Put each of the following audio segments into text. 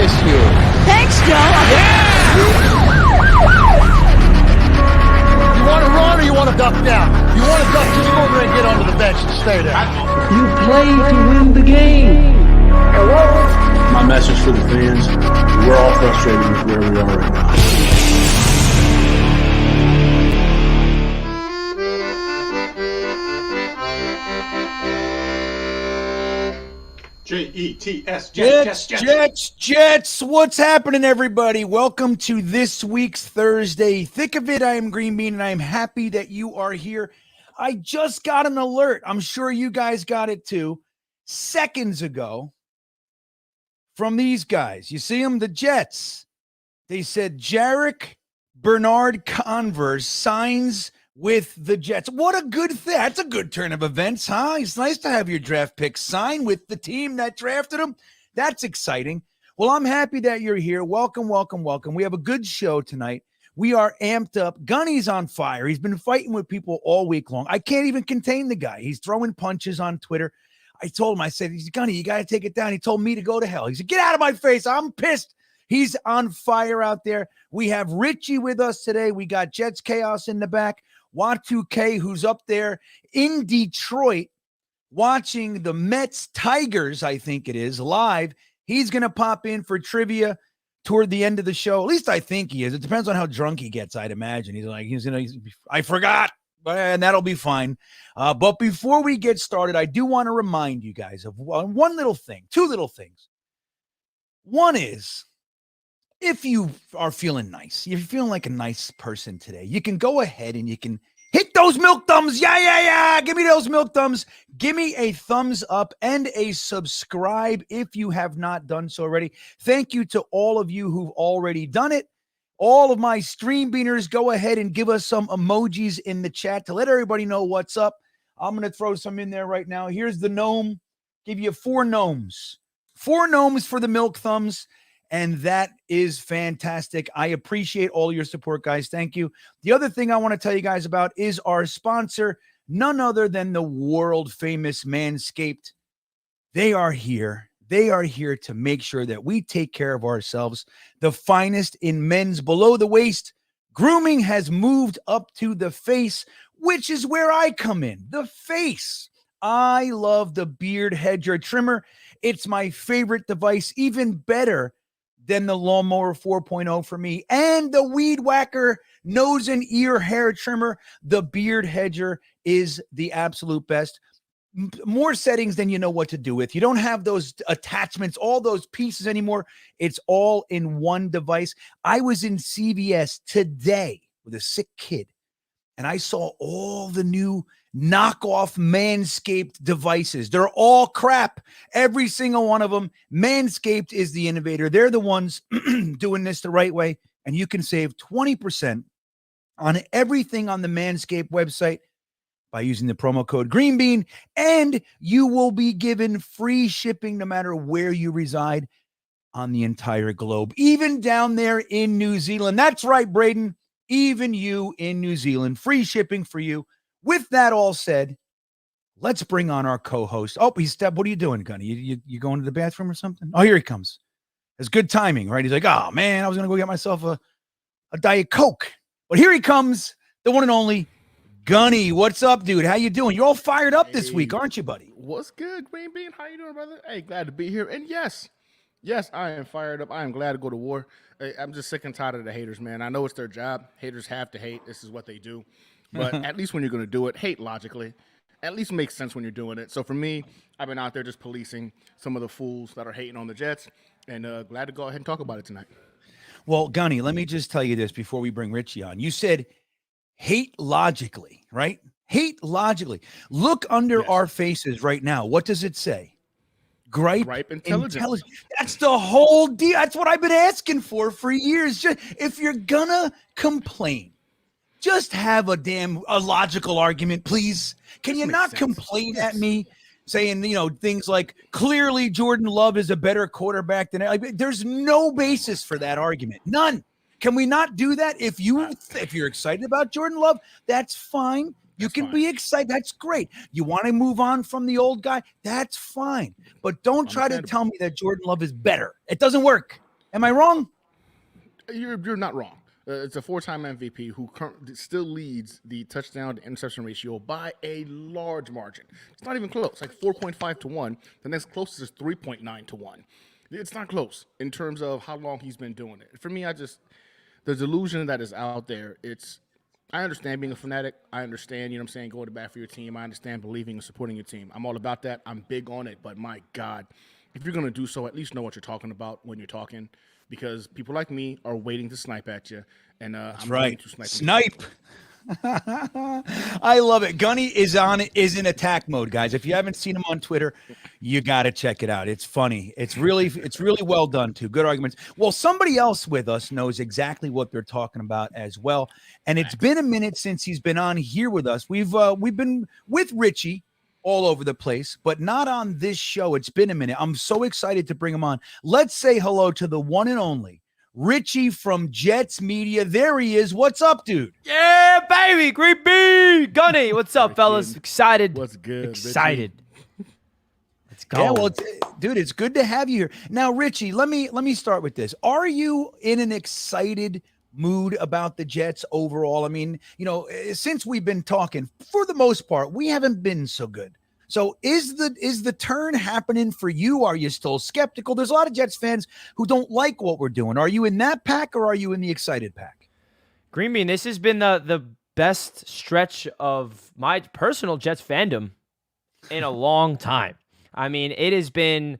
kiss you. Thanks, Joe. Yeah! You want to run or you want to duck down? You want to duck, just go over and get onto the bench and stay there. You play to win the game. My message for the fans, we're all frustrated with where we are right now. Jets. Jets. What's happening, everybody? Welcome to this week's Thursday. Thick of it, I am GreenBean, and I am happy that you are here. I just got an alert. I'm sure you guys got it too. Seconds ago from these guys. You see them? The Jets. They said Jarek Bernard Converse signs with the Jets. What a good thing. That's a good turn of events, huh? It's nice to have your draft pick sign with the team that drafted him. That's exciting. Well, I'm happy that you're here. Welcome. We have a good show tonight. We are amped up. Gunny's on fire. He's been fighting with people all week long. I can't even contain the guy. He's throwing punches on Twitter. I told him, I said, Gunny, you got to take it down. He told me to go to hell. He said, get out of my face. I'm pissed. He's on fire out there. We have Richie with us today. We got Jets Chaos in the back. Y2K, who's up there in Detroit watching the Mets Tigers, I think it is, live. He's going to pop in for trivia toward the end of the show. At least I think he is. It depends on how drunk he gets, I'd imagine. I forgot, and that'll be fine. But before we get started, I do want to remind you guys of one little thing, two little things. One is, if you are feeling nice, you're feeling like a nice person today, you can go ahead and you can hit those milk thumbs. Yeah. Give me those milk thumbs. Give me a thumbs up and a subscribe if you have not done so already. Thank you to all of you who've already done it. All of my stream beaners, go ahead and give us some emojis in the chat to let everybody know what's up. I'm going to throw some in there right now. Here's the gnome. Give you 4 gnomes. 4 gnomes for the milk thumbs. And that is fantastic. I appreciate all your support, guys. Thank you. The other thing I want to tell you guys about is our sponsor, none other than the world famous Manscaped. They are here. They are here to make sure that we take care of ourselves. The finest in men's below the waist. Grooming has moved up to the face, which is where I come in. The face. I love the Beard Hedger Trimmer. It's my favorite device, even better than the Lawnmower 4.0 for me, and the Weed Whacker nose and ear hair trimmer. The Beard Hedger is the absolute best. More settings than you know what to do with. You don't have those attachments, all those pieces anymore. It's all in one device. I was in CVS today with a sick kid, and I saw all the new knockoff Manscaped devices. They're all crap. Every single one of them. Manscaped is the innovator. They're the ones doing this the right way. And you can save 20% on everything on the Manscaped website by using the promo code GreenBean. And you will be given free shipping no matter where you reside on the entire globe. Even down there in New Zealand. That's right, Braden. Even you in New Zealand. Free shipping for you. With that all said, let's bring on our co-host. Oh, he's stepped. What are you doing, Gunny? You going to the bathroom or something? Oh, here he comes. It's good timing, right? He's like, oh, man, I was going to go get myself a Diet Coke. But here he comes, the one and only Gunny. What's up, dude? How you doing? You're all fired up this week, aren't you, buddy? What's good, GreenBean? How you doing, brother? Hey, glad to be here. And yes, I am fired up. I am glad to go to war. I'm just sick and tired of the haters, man. I know it's their job. Haters have to hate. This is what they do. But at least when you're going to do it, hate logically. At least makes sense when you're doing it. So for me, I've been out there just policing some of the fools that are hating on the Jets, and glad to go ahead and talk about it tonight. Well, Gunny, let me just tell you this before we bring Richie on. You said hate logically, right? Hate logically. Look under our faces right now. What does it say? Gripe intelligence. That's the whole deal. That's what I've been asking for years. Just, if you're going to complain, just have a logical argument, please. Can you not complain at me saying, things like clearly Jordan Love is a better quarterback than there's no basis for that argument. None. Can we not do that? If you're excited about Jordan Love, that's fine. You can be excited. That's great. You want to move on from the old guy? That's fine. But don't try to tell me that Jordan Love is better. It doesn't work. Am I wrong? You're not wrong. It's a 4-time MVP who still leads the touchdown to interception ratio by a large margin. It's not even close, like 4.5 to 1. The next closest is 3.9 to 1. It's not close in terms of how long he's been doing it. For me, the delusion that is out there, I understand being a fanatic. I understand, going to bat for your team. I understand believing and supporting your team. I'm all about that. I'm big on it. But my God, if you're going to do so, at least know what you're talking about when you're talking, because people like me are waiting to snipe at you. And I'm right. going to Snipe. I love it. Gunny is in attack mode, guys. If you haven't seen him on Twitter, you got to check it out. It's funny. It's really well done too. Good arguments. Well, somebody else with us knows exactly what they're talking about as well. And it's been a minute since he's been on here with us. We've been with Richie all over the place, but not on this show. It's been a minute. I'm so excited to bring him on. Let's say hello to the one and only Richie from Jets Media. There he is. What's up, dude? Yeah, baby. GreenBean. Gunny, what's up, fellas? Excited. What's good? Excited. Let's go. Yeah, well, dude, it's good to have you here. Now, Richie, let me start with this. Are you in an excited mood about the Jets overall? I mean, since we've been talking, for the most part, we haven't been so good. So is the turn happening for you? Are you still skeptical? There's a lot of Jets fans who don't like what we're doing. Are you in that pack or are you in the excited pack? GreenBean, this has been the best stretch of my personal Jets fandom in a long time. I mean, it has been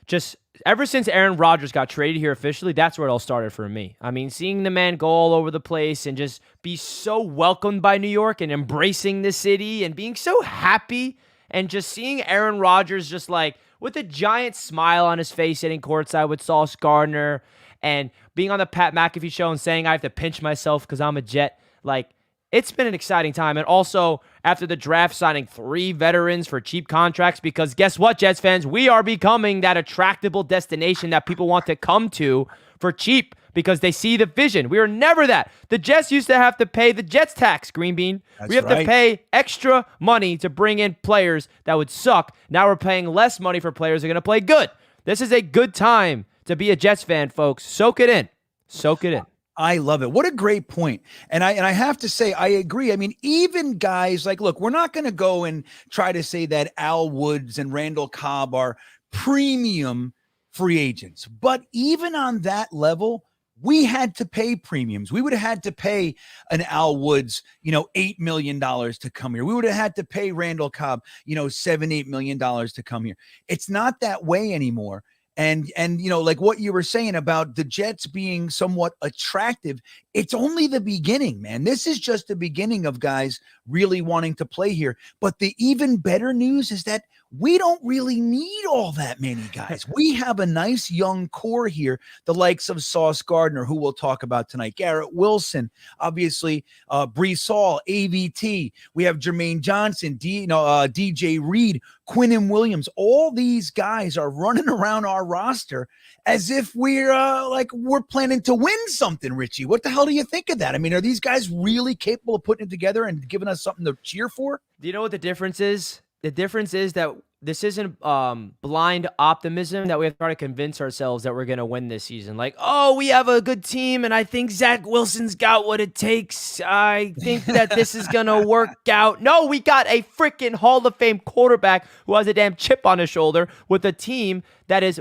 just ever since Aaron Rodgers got traded here officially, that's where it all started for me. I mean, seeing the man go all over the place and just be so welcomed by New York and embracing the city and being so happy. And just seeing Aaron Rodgers just like with a giant smile on his face sitting courtside with Sauce Gardner and being on the Pat McAfee show and saying I have to pinch myself because I'm a Jet. Like, it's been an exciting time. And also, after the draft, signing 3 veterans for cheap contracts because guess what, Jets fans? We are becoming that attractable destination that people want to come to for cheap because they see the vision. We were never that. The Jets used to have to pay the Jets tax, GreenBean. We have to pay extra money to bring in players that would suck. Now we're paying less money for players that are going to play good. This is a good time to be a Jets fan, folks. Soak it in. Soak it in. I love it. What a great point. And I have to say, I agree. I mean, even guys like, look, we're not going to go and try to say that Al Woods and Randall Cobb are premium free agents. But even on that level, we had to pay premiums. We would have had to pay an Al Woods, $8 million to come here. We would have had to pay Randall Cobb, $7-8 million to come here. It's not that way anymore. And like what you were saying about the Jets being somewhat attractive, it's only the beginning, man. This is just the beginning of guys really wanting to play here. But the even better news is that we don't really need all that many guys. We have a nice young core here, the likes of Sauce Gardner, who we'll talk about tonight, Garrett Wilson, obviously, Brees Hall, AVT. We have Jermaine Johnson, DJ Reed, Quinnen Williams. All these guys are running around our roster as if we're planning to win something, Richie. What the hell do you think of that? I mean, are these guys really capable of putting it together and giving us something to cheer for? Do you know what the difference is? The difference is that this isn't blind optimism that we have to try to convince ourselves that we're going to win this season. Like, oh, we have a good team, and I think Zach Wilson's got what it takes. I think that this is going to work out. No, we got a freaking Hall of Fame quarterback who has a damn chip on his shoulder with a team that is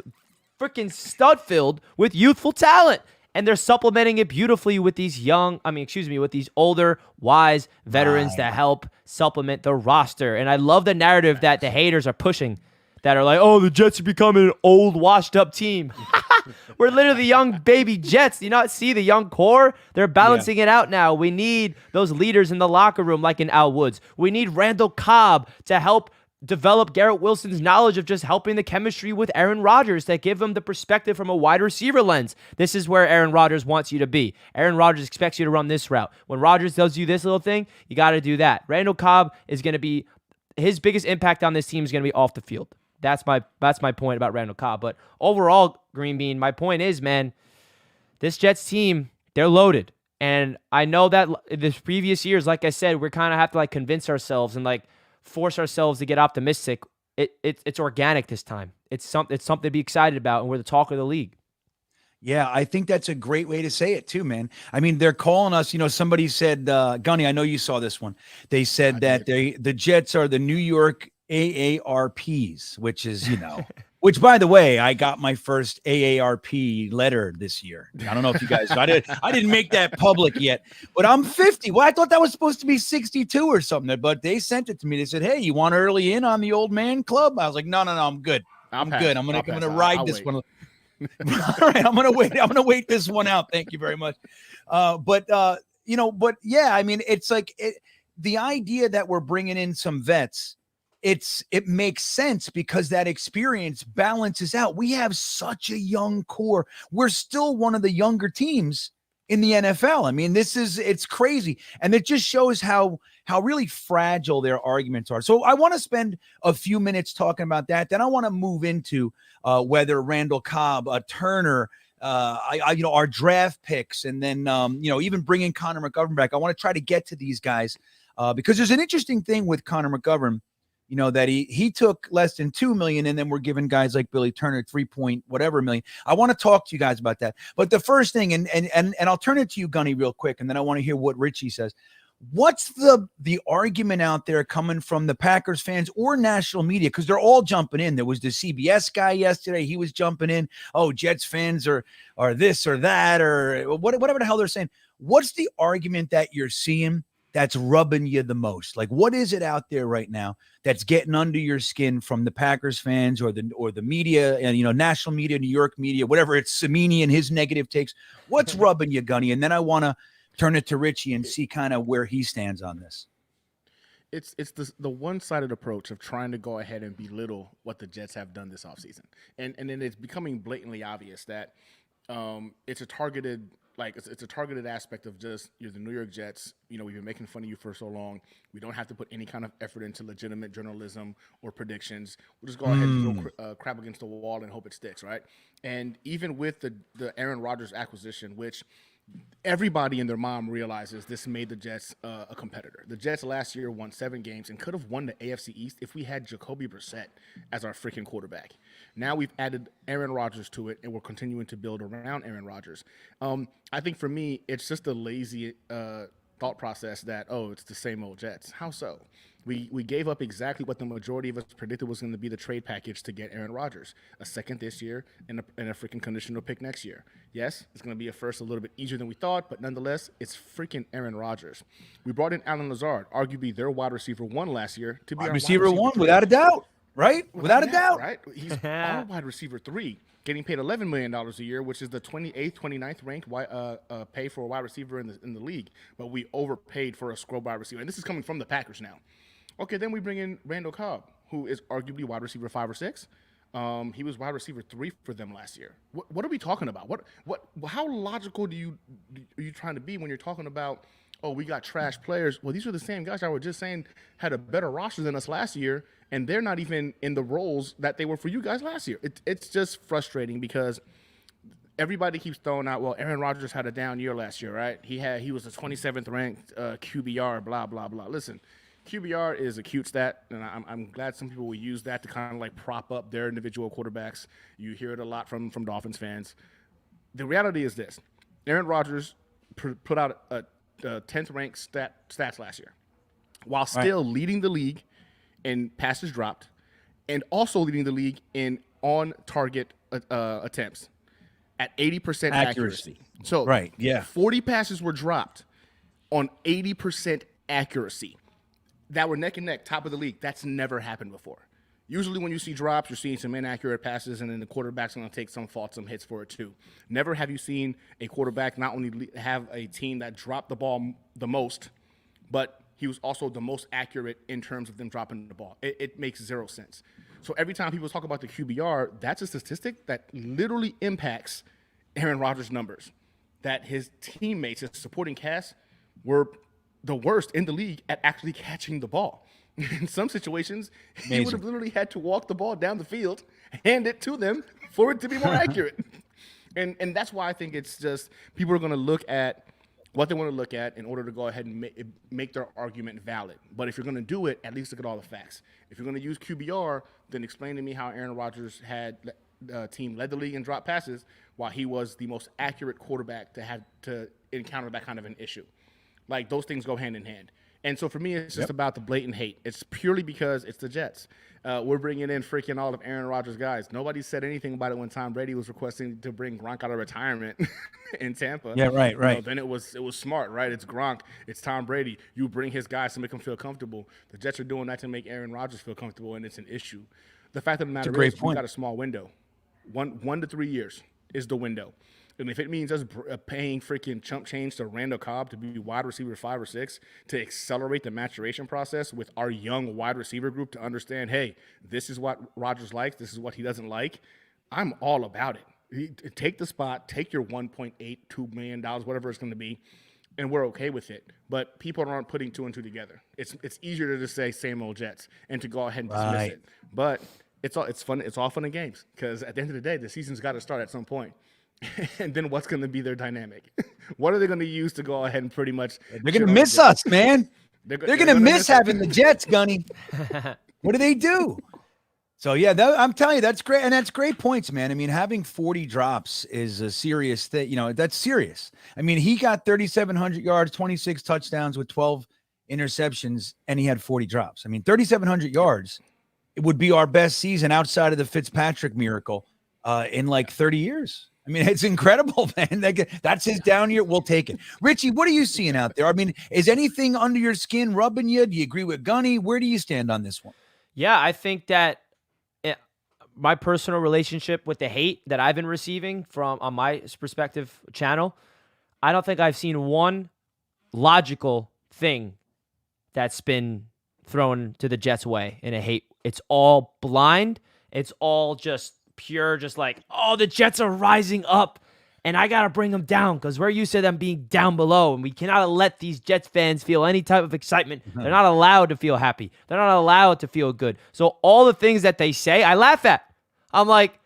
freaking stud-filled with youthful talent. And they're supplementing it beautifully with these with these older, wise veterans that help supplement the roster. And I love the narrative that the haters are pushing that are like, oh, the Jets are becoming an old, washed-up team. We're literally young baby Jets. Do you not see the young core? They're balancing it out now. We need those leaders in the locker room like in Al Woods. We need Randall Cobb to help develop Garrett Wilson's knowledge of just helping the chemistry with Aaron Rodgers that give him the perspective from a wide receiver lens. This is where Aaron Rodgers wants you to be. Aaron Rodgers expects you to run this route. When Rodgers does you this little thing, you got to do that. Randall Cobb is going to be his biggest impact on this team is going to be off the field. That's my point about Randall Cobb. But overall, GreenBean, my point is, man, this Jets team, they're loaded. And I know that the previous years, like I said, we're kind of have to convince ourselves and force ourselves to get optimistic. It's organic this time. It's something to be excited about, and we're the talk of the league. Yeah, I think that's a great way to say it too, man. I mean, they're calling us, somebody said, Gunny, I know you saw this one. They said that the Jets are the New York AARPs, which is, which by the way, I got my first AARP letter this year. I don't know if you guys, I didn't make that public yet, but I'm 50. Well, I thought that was supposed to be 62 or something, but they sent it to me. They said, hey, you want early in on the old man club? I was like, no, I'm good. I'm good. I'm gonna ride this one. All right, I'm gonna wait this one out. Thank you very much. But yeah, I mean, it's like the idea that we're bringing in some vets. It makes sense because that experience balances out. We have such a young core. We're still one of the younger teams in the NFL. I mean, it's crazy, and it just shows how really fragile their arguments are. So I want to spend a few minutes talking about that. Then I want to move into whether Randall Cobb, Turner, our draft picks, and then even bringing Connor McGovern back. I want to try to get to these guys because there's an interesting thing with Connor McGovern. That he took less than $2 million, and then we're giving guys like Billy Turner 3 point whatever million. I want to talk to you guys about that. But the first thing, and I'll turn it to you, Gunny, real quick, and then I want to hear what Richie says. What's the argument out there coming from the Packers fans or national media? Because they're all jumping in. There was the CBS guy yesterday. He was jumping in. Oh, Jets fans are this or that or whatever the hell they're saying. What's the argument that you're seeing that's rubbing you the most? Like, what is it out there right now that's getting under your skin from the Packers fans or the media and, national media, New York media, whatever it's Samini and his negative takes? What's rubbing you, Gunny? And then I want to turn it to Richie and see kind of where he stands on this. It's the one-sided approach of trying to go ahead and belittle what the Jets have done this offseason. And then it's becoming blatantly obvious that it's a targeted it's a targeted aspect of just you're the New York Jets. We've been making fun of you for so long. We don't have to put any kind of effort into legitimate journalism or predictions. We'll just go ahead and throw crap against the wall and hope it sticks, right? And even with the Aaron Rodgers acquisition, which everybody and their mom realizes this made the Jets a competitor. The Jets last year won 7 games and could have won the AFC East if we had Jacoby Brissett as our freaking quarterback. Now we've added Aaron Rodgers to it, and we're continuing to build around Aaron Rodgers. I think for me, it's just a lazy thought process that, it's the same old Jets. How so? We gave up exactly what the majority of us predicted was going to be the trade package to get Aaron Rodgers. A second this year and a freaking conditional pick next year. Yes, it's going to be a first a little bit easier than we thought, but nonetheless, it's freaking Aaron Rodgers. We brought in Allen Lazard, arguably their wide receiver 1 last year, to be our wide receiver 1, without a doubt, right? Without a doubt. Right? He's our wide receiver 3, getting paid $11 million a year, which is the 28th, 29th ranked pay for a wide receiver in the league. But we overpaid for a scrub wide receiver. And this is coming from the Packers now. Okay, then we bring in Randall Cobb, who is arguably wide receiver 5 or 6. He was wide receiver 3 for them last year. What are we talking about? How logical are you trying to be when you're talking about, we got trash players? Well, these are the same guys I was just saying had a better roster than us last year, and they're not even in the roles that they were for you guys last year. It's just frustrating because everybody keeps throwing out, Aaron Rodgers had a down year last year, right? He was the 27th ranked QBR, blah, blah, blah. Listen, QBR is a cute stat, and I'm glad some people will use that to kind of prop up their individual quarterbacks. You hear it a lot from Dolphins fans. The reality is this. Aaron Rodgers put out a 10th ranked stats last year while still leading the league in passes dropped and also leading the league in on-target attempts at 80% accuracy. So 40 passes were dropped on 80% accuracy. That were neck and neck, top of the league. That's never happened before. Usually when you see drops, you're seeing some inaccurate passes, and then the quarterback's going to take some fault, some hits for it too. Never have you seen a quarterback not only have a team that dropped the ball the most, but he was also the most accurate in terms of them dropping the ball. It makes zero sense. So every time people talk about the QBR, that's a statistic that literally impacts Aaron Rodgers' numbers. That his teammates, his supporting cast, were the worst in the league at actually catching the ball. In some situations, he would have literally had to walk the ball down the field, hand it to them for it to be more accurate. And that's why I think it's just people are going to look at what they want to look at in order to go ahead and make their argument valid. But if you're going to do it, at least look at all the facts. If you're going to use QBR, then explain to me how Aaron Rodgers had team led the league in drop passes, while he was the most accurate quarterback to have to encounter that kind of an issue. Like, those things go hand in hand. And so for me, it's just about the blatant hate. It's purely because it's the Jets. We're bringing in freaking all of Aaron Rodgers' guys. Nobody said anything about it when Tom Brady was requesting to bring Gronk out of retirement in Tampa. Yeah, right. You know, then it was smart, right? It's Gronk. It's Tom Brady. You bring his guys to make him feel comfortable. The Jets are doing that to make Aaron Rodgers feel comfortable, and it's an issue. The fact of the matter is, we got a small window. 1 to 3 years is the window. And if it means us paying freaking chump change to Randall Cobb to be wide receiver 5 or 6 to accelerate the maturation process with our young wide receiver group to understand, hey, this is what Rodgers likes, this is what he doesn't like, I'm all about it. Take the spot, take your $1.82 million, whatever it's going to be, and we're okay with it. But people aren't putting 2 and 2 together. It's easier to just say same old Jets and to go ahead and dismiss it. But it's fun. It's all fun and games, because at the end of the day, the season's got to start at some point. And then what's going to be their dynamic? What are they going to use to go ahead and pretty much? They're going to miss us, man. They're going to miss having the Jets, Gunny. What do they do? So, yeah, I'm telling you, that's great. And that's great points, man. I mean, having 40 drops is a serious thing. You know, that's serious. I mean, he got 3,700 yards, 26 touchdowns with 12 interceptions, and he had 40 drops. I mean, 3,700 yards, it would be our best season outside of the Fitzpatrick miracle in like 30 years. I mean, it's incredible, man. That's his down year. We'll take it. Richie, what are you seeing out there? I mean, is anything under your skin rubbing you? Do you agree with Gunny? Where do you stand on this one? Yeah, I think that my personal relationship with the hate that I've been receiving from on my perspective channel, I don't think I've seen one logical thing that's been thrown to the Jets' way in a hate. It's all blind. It's all just pure, just like, oh, the Jets are rising up and I got to bring them down because we're used to them being down below, and we cannot let these Jets fans feel any type of excitement. They're not allowed to feel happy. They're not allowed to feel good. So all the things that they say, I laugh at. I'm like,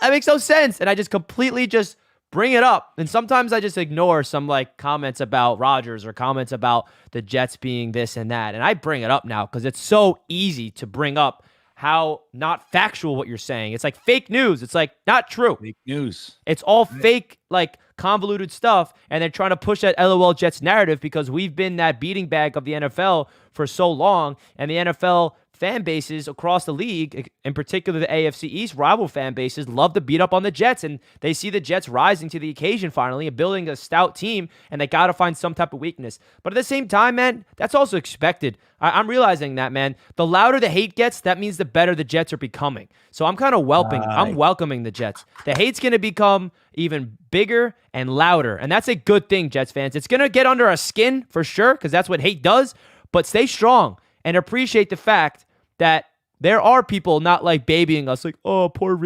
that makes no sense. And I just completely just bring it up. And sometimes I just ignore some like comments about Rodgers or comments about the Jets being this and that. And I bring it up now because it's so easy to bring up how not factual what you're saying. It's like fake news. It's like not true. Fake news. It's all fake, like convoluted stuff. And they're trying to push that LOL Jets narrative because we've been that beating bag of the NFL for so long. And the NFL fan bases across the league, in particular the AFC East rival fan bases, love to beat up on the Jets, and they see the Jets rising to the occasion finally and building a stout team, and they got to find some type of weakness. But at the same time, man, that's also expected. I'm realizing that, man. The louder the hate gets, that means the better the Jets are becoming. So I'm kind of welcoming the Jets. The hate's going to become even bigger and louder, and that's a good thing, Jets fans. It's going to get under our skin for sure, because that's what hate does, but stay strong and appreciate the fact that there are people not like babying us, like, oh, poor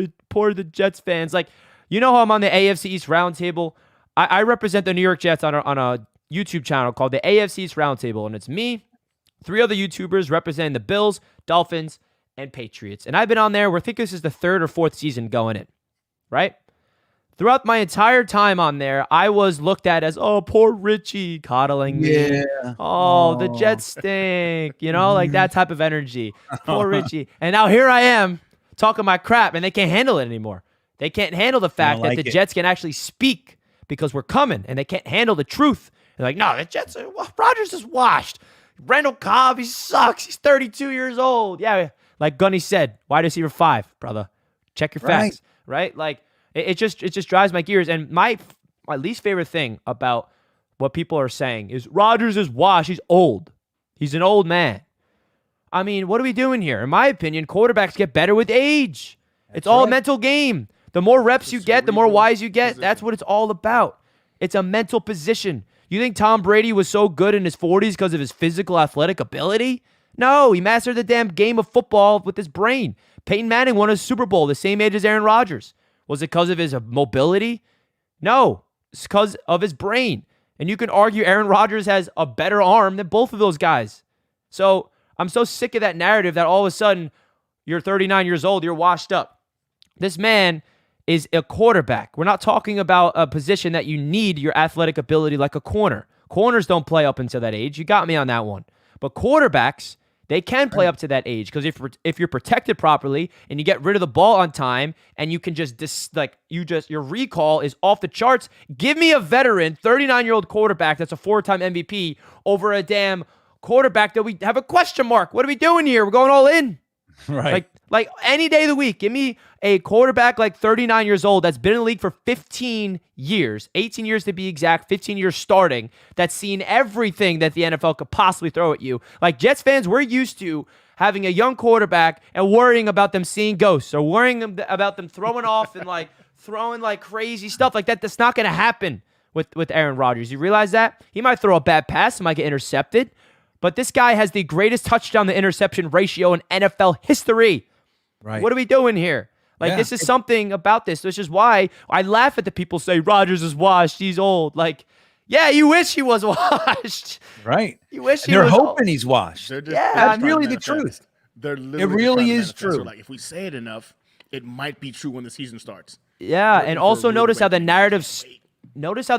the Jets fans. Like, you know how I'm on the AFC East Roundtable? I represent the New York Jets on a YouTube channel called the AFC East Roundtable, and it's me, 3 other YouTubers representing the Bills, Dolphins, and Patriots. And I've been on there, I think this is the 3rd or 4th season going in, right? Throughout my entire time on there, I was looked at as, oh, poor Richie, coddling me. Yeah. Oh, the Jets stink. You know, like that type of energy. Poor Richie. And now here I am talking my crap, and they can't handle it anymore. They can't handle the fact that the Jets can actually speak because we're coming, and they can't handle the truth. They're like, no, the Jets, Rodgers is washed. Randall Cobb, he sucks. He's 32 years old. Yeah, like Gunny said, wide receiver 5, brother. Check your facts, right? Like, it just drives my gears. And my least favorite thing about what people are saying is Rodgers is washed. He's old. He's an old man. I mean, what are we doing here? In my opinion, quarterbacks get better with age. It's all a mental game. The more reps you get, the more wise you get. That's what it's all about. It's a mental position. You think Tom Brady was so good in his 40s because of his physical athletic ability? No, he mastered the damn game of football with his brain. Peyton Manning won a Super Bowl the same age as Aaron Rodgers. Was it because of his mobility? No, it's because of his brain. And you can argue Aaron Rodgers has a better arm than both of those guys. So I'm so sick of that narrative that all of a sudden you're 39 years old, you're washed up. This man is a quarterback. We're not talking about a position that you need your athletic ability like a corner. Corners don't play up until that age. You got me on that one. But quarterbacks, They can play up to that age because if you're protected properly and you get rid of the ball on time and you can your recall is off the charts. Give me a veteran 39-year-old quarterback that's a 4-time MVP over a damn quarterback that we have a question mark. What are we doing here? We're going all in. Right. Like any day of the week, give me a quarterback like 39 years old that's been in the league for 15 years, 18 years to be exact, 15 years starting, that's seen everything that the NFL could possibly throw at you. Like Jets fans, we're used to having a young quarterback and worrying about them seeing ghosts or worrying about them throwing off and like throwing like crazy stuff like that. That's not going to happen with Aaron Rodgers. You realize that? He might throw a bad pass, he might get intercepted, but this guy has the greatest touchdown to interception ratio in NFL history. Right. What are we doing here? Like, this is something about this. Which is why I laugh at the people say Rodgers is washed. He's old. Like, yeah, you wish he was washed. Right. You wish and he they're was hoping he's washed. Yeah, that's really the truth. They're It literally really trying to is manifest. true. So, like, if we say it enough, it might be true when the season starts. Yeah, Looking and for also a real notice how the break.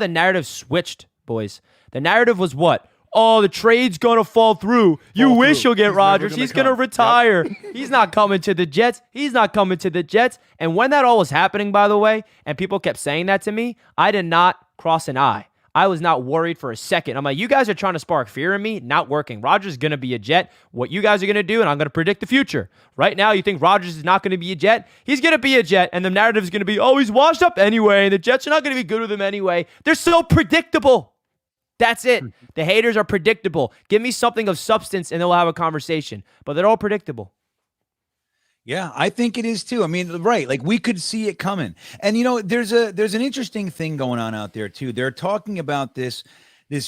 narrative switched, boys. The narrative was what? Oh, the trade's gonna fall through. You wish through. he'll get He's Rodgers. never He's gonna gonna come. retire. He's not coming to the Jets. He's not coming to the Jets. And when that all was happening, by the way, and people kept saying that to me, I did not cross an eye. I was not worried for a second. I'm like, you guys are trying to spark fear in me. Not working. Rodgers is going to be a Jet. What you guys are going to do, and I'm going to predict the future. Right now, you think Rodgers is not going to be a Jet? He's going to be a Jet, and the narrative is going to be, oh, he's washed up anyway, and the Jets are not going to be good with him anyway. They're so predictable. That's it. The haters are predictable. Give me something of substance, and then we'll have a conversation. But they're all predictable. Yeah, I think it is too. I mean, right, like we could see it coming. And you know, there's an interesting thing going on out there too. They're talking about this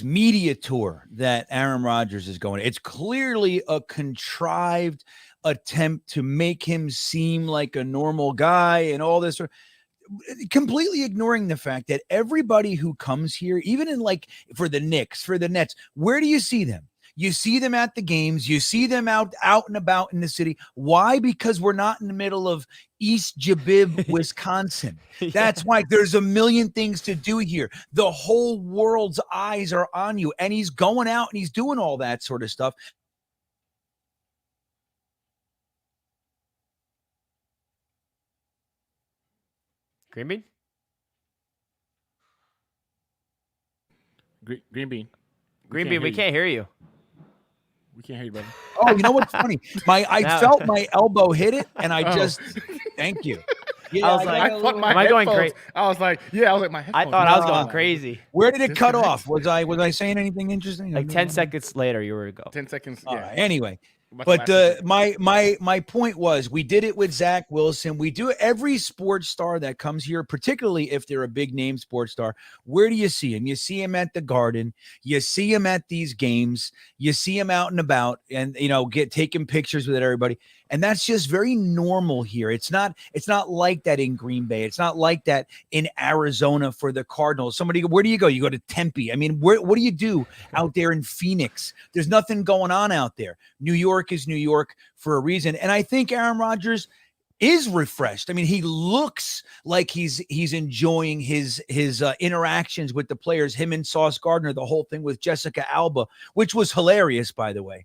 media tour that Aaron Rodgers is going. It's clearly a contrived attempt to make him seem like a normal guy and all this, completely ignoring the fact that everybody who comes here, even in like for the Knicks, for the Nets, where do you see them? You see them at the games. You see them out and about in the city. Why? Because we're not in the middle of East Jabib, Wisconsin. That's why there's a million things to do here. The whole world's eyes are on you. And he's going out and he's doing all that sort of stuff. GreenBean? GreenBean. GreenBean, we can't hear you. We can't hear you, brother. Oh, you know what's funny? I felt my elbow hit it, and I just thank you. Yeah, I was like, am I going crazy? I was like, my headphones. I thought I was No. going crazy. Where did it cut off? Was I saying anything interesting? Like 10 seconds later, you were to go. 10 seconds. All Yeah. right, anyway, About but the last my point was we did it with Zach Wilson. We do every sports star that comes here, particularly if they're a big name sports star. Where do you see him? You see him at the Garden. You see him at these games. You see him out and about, and taking pictures with everybody. And that's just very normal here. It's not like that in Green Bay. It's not like that in Arizona for the Cardinals. Where do you go? You go to Tempe. I mean, what do you do out there in Phoenix? There's nothing going on out there. New York is New York for a reason. And I think Aaron Rodgers is refreshed. I mean, he looks like he's enjoying his interactions with the players, him and Sauce Gardner, the whole thing with Jessica Alba, which was hilarious, by the way.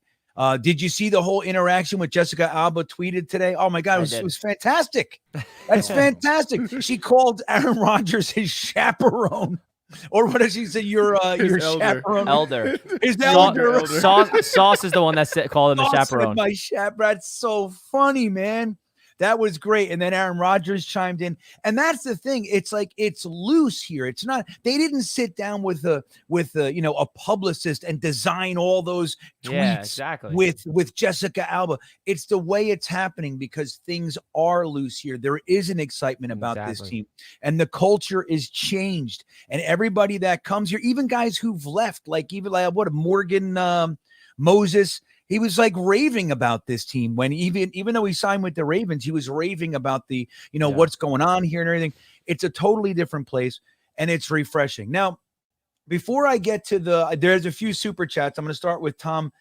Did you see the whole interaction with Jessica Alba tweeted today? Oh my God, it was fantastic. That's fantastic. She called Aaron Rodgers his chaperone. Or what did she say? Your chaperone. Elder. His elder. Sauce is the one that called him the Sauce chaperone. said my chaperone. That's so funny, man. That was great. And then Aaron Rodgers chimed in. And that's the thing. It's like it's loose here. It's not, they didn't sit down with a publicist and design all those tweets with Jessica Alba. It's the way it's happening because things are loose here. There is an excitement about this team. And the culture is changed. And everybody that comes here, even guys who've left, like Morgan Moses, he was like raving about this team when even though he signed with the Ravens, he was raving about the, what's going on here and everything. It's a totally different place and it's refreshing. Now, before I get to there's a few super chats. I'm going to start with Tom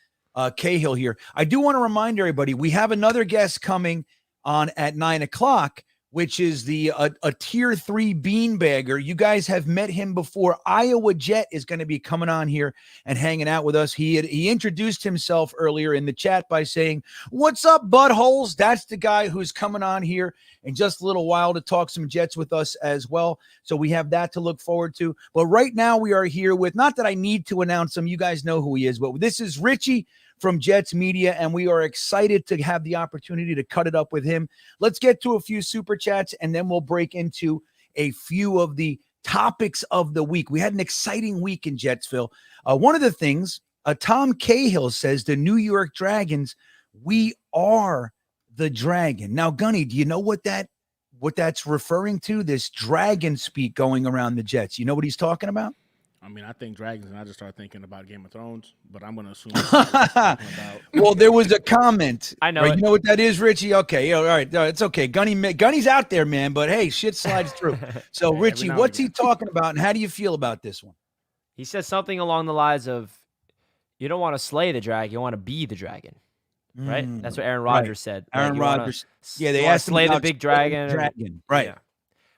Cahill here. I do want to remind everybody, we have another guest coming on at 9:00. which is a tier 3 beanbagger. You guys have met him before. Iowa Jet is going to be coming on here and hanging out with us. He introduced himself earlier in the chat by saying, "What's up, buttholes?" That's the guy who's coming on here in just a little while to talk some Jets with us as well. So we have that to look forward to. But right now we are here with, not that I need to announce him, you guys know who he is, but this is Richie from Jets Media, and we are excited to have the opportunity to cut it up with him. Let's get to a few super chats, and then we'll break into a few of the topics of the week. We had an exciting week in Jetsville. One of the things, Tom Cahill says, the New York Dragons, we are the Dragon. Now, Gunny, do you know what that's referring to? This dragon speak going around the Jets. You know what he's talking about? I mean, I think dragons, and I just start thinking about Game of Thrones, but I'm going to assume that's what he's talking about. Well, there was a comment. I know Right? it. You know what that is, Richie? Okay, all right, it's okay. Gunny's out there, man, but hey, shit slides through. So, Hey, Richie, every now what's and he talking about, and how do you feel about this one? He says something along the lines of, "You don't want to slay the dragon, you want to be the dragon." Right? That's what Aaron Rodgers said. Aaron You wanna- Rodgers. Yeah, you they wanna asked him slay the about big slaying dragon. the dragon. Right. Yeah.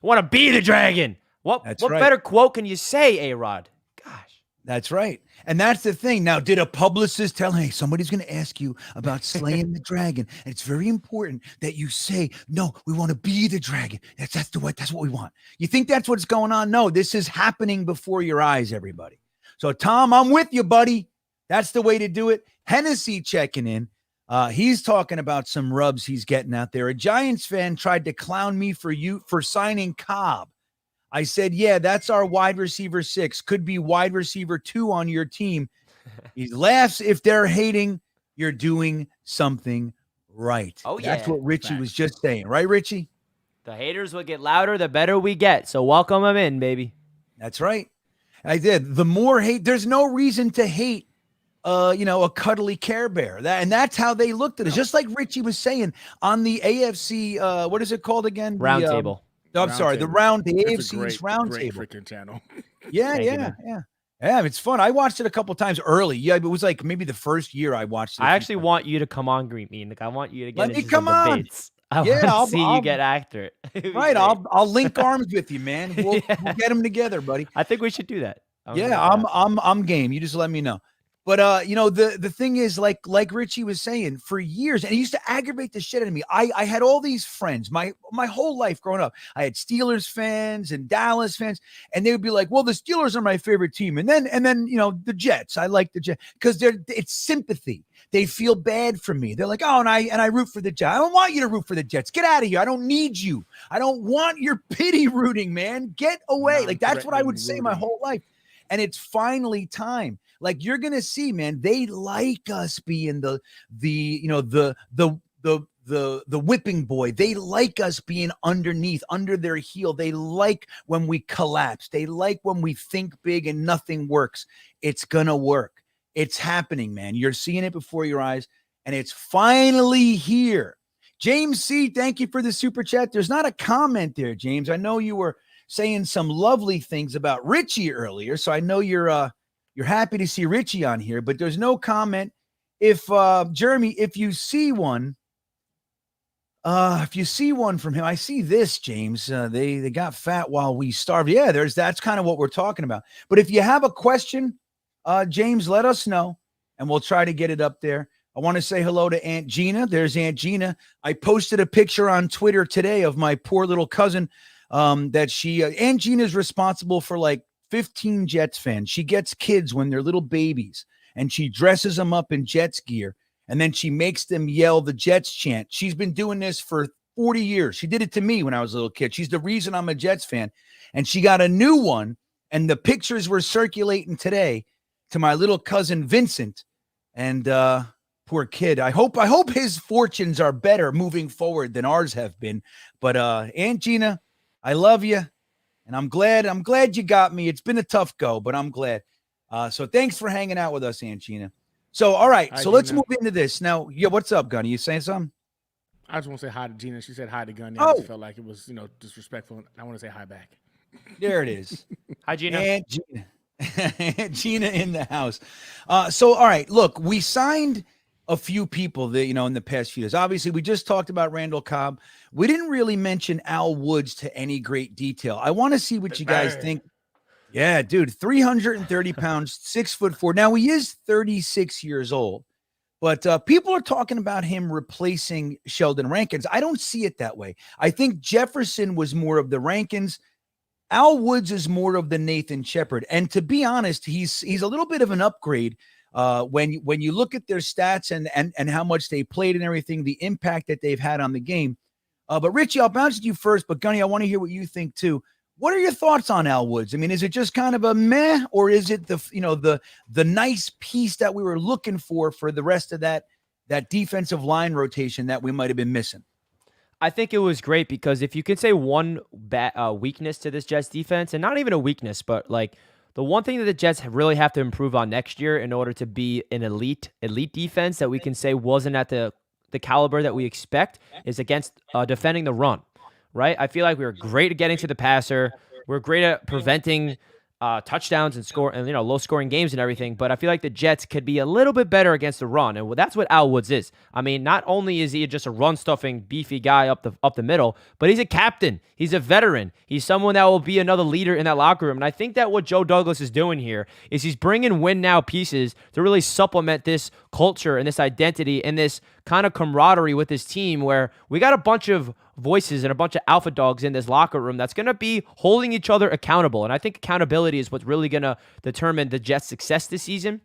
Want to be the dragon. What That's what right. better quote can you say, A-Rod? Gosh. That's right. And that's the thing. Now, did a publicist tell him, hey, somebody's going to ask you about slaying the dragon? And it's very important that you say, no, we want to be the dragon. That's what we want. You think that's what's going on? No, this is happening before your eyes, everybody. So, Tom, I'm with you, buddy. That's the way to do it. Hennessy checking in. He's talking about some rubs he's getting out there. A Giants fan tried to clown me for signing Cobb. I said, yeah, that's our wide receiver 6. Could be wide receiver 2 on your team. He laughs. If they're hating, you're doing something right. Oh, That's yeah. what Richie was just saying. Right, Richie? The haters will get louder the better we get. So welcome them in, baby. That's right. I did. The more hate, there's no reason to hate a cuddly Care Bear. That's how they looked at it. Just like Richie was saying on the AFC, what is it called again? Round table. I'm sorry, the AFC's round great table. freaking channel. Yeah, Thank you, yeah, man. yeah. Yeah, it's fun. I watched it a couple times early. Yeah, it was like maybe the first year I watched it. I actually want you to come on, GreenBean. Like, I want you to get Let me into come some on. debates. I Yeah, want to see I'll- you get after it. It'd be Right, great. I'll link arms with you, man. We'll get them together, buddy. I think we should do that. Yeah, I'm game. You just let me know. But the thing is, like Richie was saying, for years, and it used to aggravate the shit out of me. I had all these friends my whole life growing up. I had Steelers fans and Dallas fans, and they would be like, "Well, the Steelers are my favorite team," and then the Jets. I like the Jets because it's sympathy. They feel bad for me. They're like, "Oh, and I root for the Jets. I don't want you to root for the Jets. Get out of here. I don't need you. I don't want your pity rooting, man. Get away." Like that's what I would say my whole life. And it's finally time. Like you're gonna see, man. They like us being the whipping boy. They like us being under their heel. They like when we collapse. They like when we think big and nothing works. It's gonna work. It's happening, man. You're seeing it before your eyes, and it's finally here. James C., thank you for the super chat. There's not a comment there, James. I know you were saying some lovely things about Richie earlier, so I know you're happy to see Richie on here, but there's no comment. If Jeremy, if you see one from him, I see this, James. They got fat while we starved. Yeah, that's kind of what we're talking about. But if you have a question, James, let us know, and we'll try to get it up there. I want to say hello to Aunt Gina. There's Aunt Gina. I posted a picture on Twitter today of my poor little cousin. That Aunt Gina is responsible for like 15 Jets fans. She gets kids when they're little babies and she dresses them up in Jets gear and then she makes them yell the Jets chant. She's been doing this for 40 years. She did it to me when I was a little kid. She's the reason I'm a Jets fan. And she got a new one, and the pictures were circulating today to my little cousin Vincent. And poor kid. I hope his fortunes are better moving forward than ours have been. But Aunt Gina, I love you, and I'm glad you got me. It's been a tough go, but I'm glad. So thanks for hanging out with us, Aunt Gina. So, all right, Hi, so let's Gina. move into this. Now, yeah, what's up, Gunny? You saying something? I just want to say hi to Gina. She said hi to Gunny. I Oh. just felt like it was, disrespectful. I want to say hi back. There it is. Hi, Gina. Aunt Gina. Aunt Gina in the house. So, all right, look, we signed a few people that, in the past few years. Obviously, we just talked about Randall Cobb. We didn't really mention Al Woods to any great detail. I want to see what you guys think. Yeah, dude, 330 pounds, 6'4". Now he is 36 years old, but people are talking about him replacing Sheldon Rankins. I don't see it that way. I think Jefferson was more of the Rankins. Al Woods is more of the Nathan Shepard. And to be honest, he's a little bit of an upgrade when you look at their stats and how much they played and everything, the impact that they've had on the game. But Richie, I'll bounce to you first, but Gunny, I want to hear what you think too. What are your thoughts on Al Woods? I mean, is it just kind of a meh, or is it the nice piece that we were looking for the rest of that defensive line rotation that we might have been missing? I think it was great because if you could say one weakness to this Jets defense, and not even a weakness, but like the one thing that the Jets really have to improve on next year in order to be an elite defense that we can say wasn't at the caliber that we expect is against defending the run. Right? I feel like we were great at getting to the passer. We're great at preventing touchdowns and low scoring games and everything. But I feel like the Jets could be a little bit better against the run, and that's what Al Woods is. I mean, not only is he just a run stuffing beefy guy up the middle, but he's a captain. He's a veteran. He's someone that will be another leader in that locker room. And I think that what Joe Douglas is doing here is he's bringing win now pieces to really supplement this culture and this identity and this kind of camaraderie with this team, where we got a bunch of voices and a bunch of alpha dogs in this locker room that's going to be holding each other accountable. And I think accountability is what's really going to determine the Jets' success this season.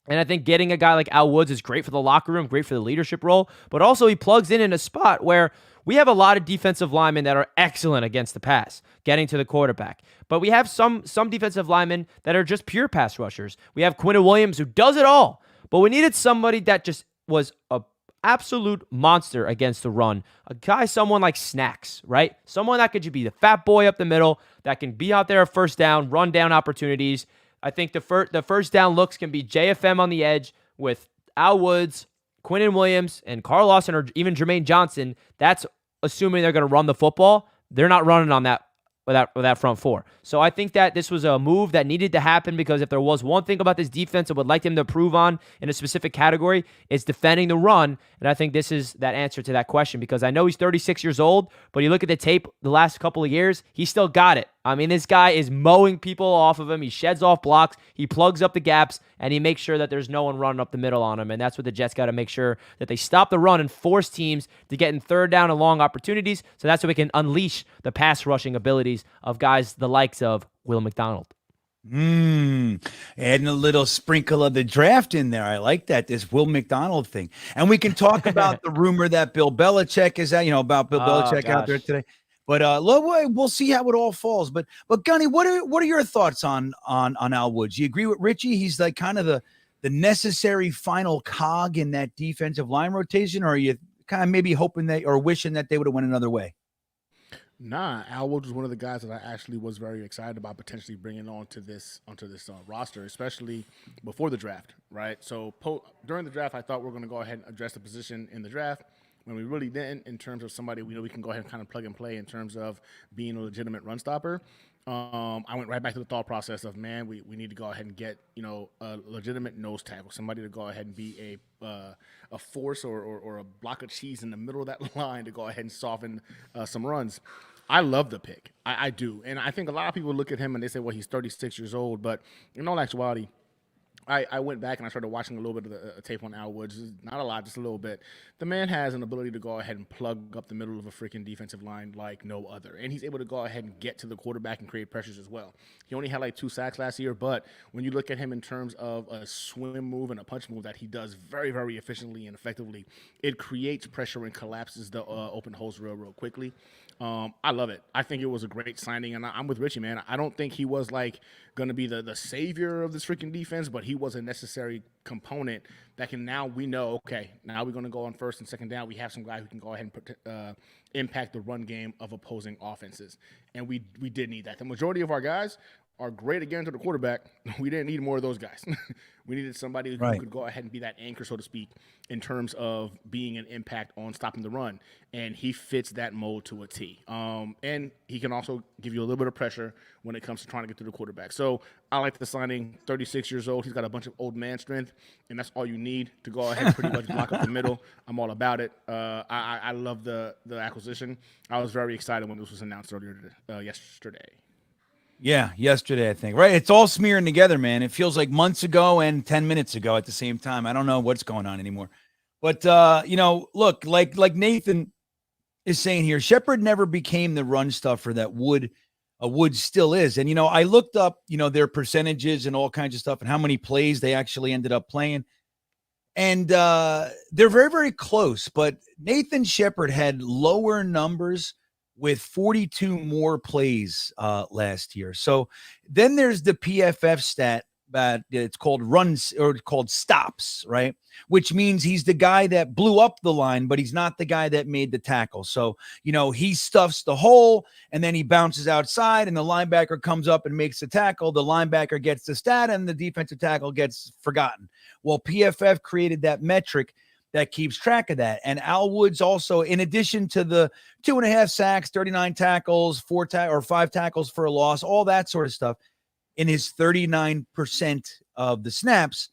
And I think getting a guy like Al Woods is great for the locker room, great for the leadership role, but also he plugs in a spot where we have a lot of defensive linemen that are excellent against the pass, getting to the quarterback. But we have some defensive linemen that are just pure pass rushers. We have Quinnen Williams, who does it all, but we needed somebody that just was a absolute monster against the run. Someone like Snacks, right? Someone that could be the fat boy up the middle, that can be out there at first down, run down opportunities. I think the first down looks can be JFM on the edge with Al Woods, Quinnen Williams, and Carl Lawson, or even Jermaine Johnson. That's assuming they're going to run the football. They're not running on that with that front four. So I think that this was a move that needed to happen, because if there was one thing about this defense I would like them to improve on in a specific category, it's defending the run. And I think this is that answer to that question, because I know he's 36 years old, but you look at the tape the last couple of years, he still got it. I mean, this guy is mowing people off of him. He sheds off blocks. He plugs up the gaps, and he makes sure that there's no one running up the middle on him. And that's what the Jets got to make sure, that they stop the run and force teams to get in third down and long opportunities. So that's so we can unleash the pass rushing abilities of guys the likes of Will McDonald. Adding a little sprinkle of the draft in there. I like that, this Will McDonald thing. And we can talk about the rumor that Bill Belichick is out, about Bill Belichick out there today. But we'll see how it all falls. But Gunny, what are your thoughts on Al Woods? You agree with Richie? He's like kind of the necessary final cog in that defensive line rotation, or are you kind of maybe hoping or wishing that they would have went another way? Nah, Al Woods was one of the guys that I actually was very excited about potentially bringing onto this roster, especially before the draft, right? So during the draft, I thought we were going to go ahead and address the position in the draft, when we really didn't, in terms of somebody we know we can go ahead and kind of plug and play in terms of being a legitimate run stopper. I went right back to the thought process of, man, we need to go ahead and get, a legitimate nose tackle, somebody to go ahead and be a force or a block of cheese in the middle of that line to go ahead and soften some runs. I love the pick. I do. And I think a lot of people look at him and they say, well, he's 36 years old. But in all actuality, I went back and I started watching a little bit of the tape on Al Woods. Not a lot, just a little bit. The man has an ability to go ahead and plug up the middle of a freaking defensive line like no other. And he's able to go ahead and get to the quarterback and create pressures as well. He only had like 2 sacks last year, but when you look at him in terms of a swim move and a punch move that he does very, very efficiently and effectively, it creates pressure and collapses the open holes real quickly. I love it. I think it was a great signing, and I'm with Richie, man. I don't think he was like going to be the savior of this freaking defense, but he was a necessary component that can now we know, okay, now we're going to go on first and second down. We have some guy who can go ahead and impact the run game of opposing offenses, and we did need that. The majority of our guys are great at getting to the quarterback, we didn't need more of those guys. We needed somebody who could go ahead and be that anchor, so to speak, in terms of being an impact on stopping the run. And he fits that mold to a T. And he can also give you a little bit of pressure when it comes to trying to get to the quarterback. So I like the signing. 36 years old. He's got a bunch of old man strength, and that's all you need to go ahead and pretty much block up the middle. I'm all about it. I love the acquisition. I was very excited when this was announced earlier yesterday. Yeah, yesterday, I think. Right. It's all smearing together, man. It feels like months ago and 10 minutes ago at the same time. I don't know what's going on anymore. But, look, like Nathan is saying here, Shepard never became the run stuffer that Wood still is. And, I looked up, their percentages and all kinds of stuff and how many plays they actually ended up playing. And they're very, very close. But Nathan Shepard had lower numbers with 42 more plays last year. So then there's the PFF stat that it's called runs or called stops, right? Which means he's the guy that blew up the line, but he's not the guy that made the tackle. So, he stuffs the hole and then he bounces outside and the linebacker comes up and makes the tackle. The linebacker gets the stat and the defensive tackle gets forgotten. Well, PFF created that metric that keeps track of that. And Al Woods also, in addition to the 2.5 sacks, 39 tackles, 5 tackles for a loss, all that sort of stuff, in his 39% of the snaps,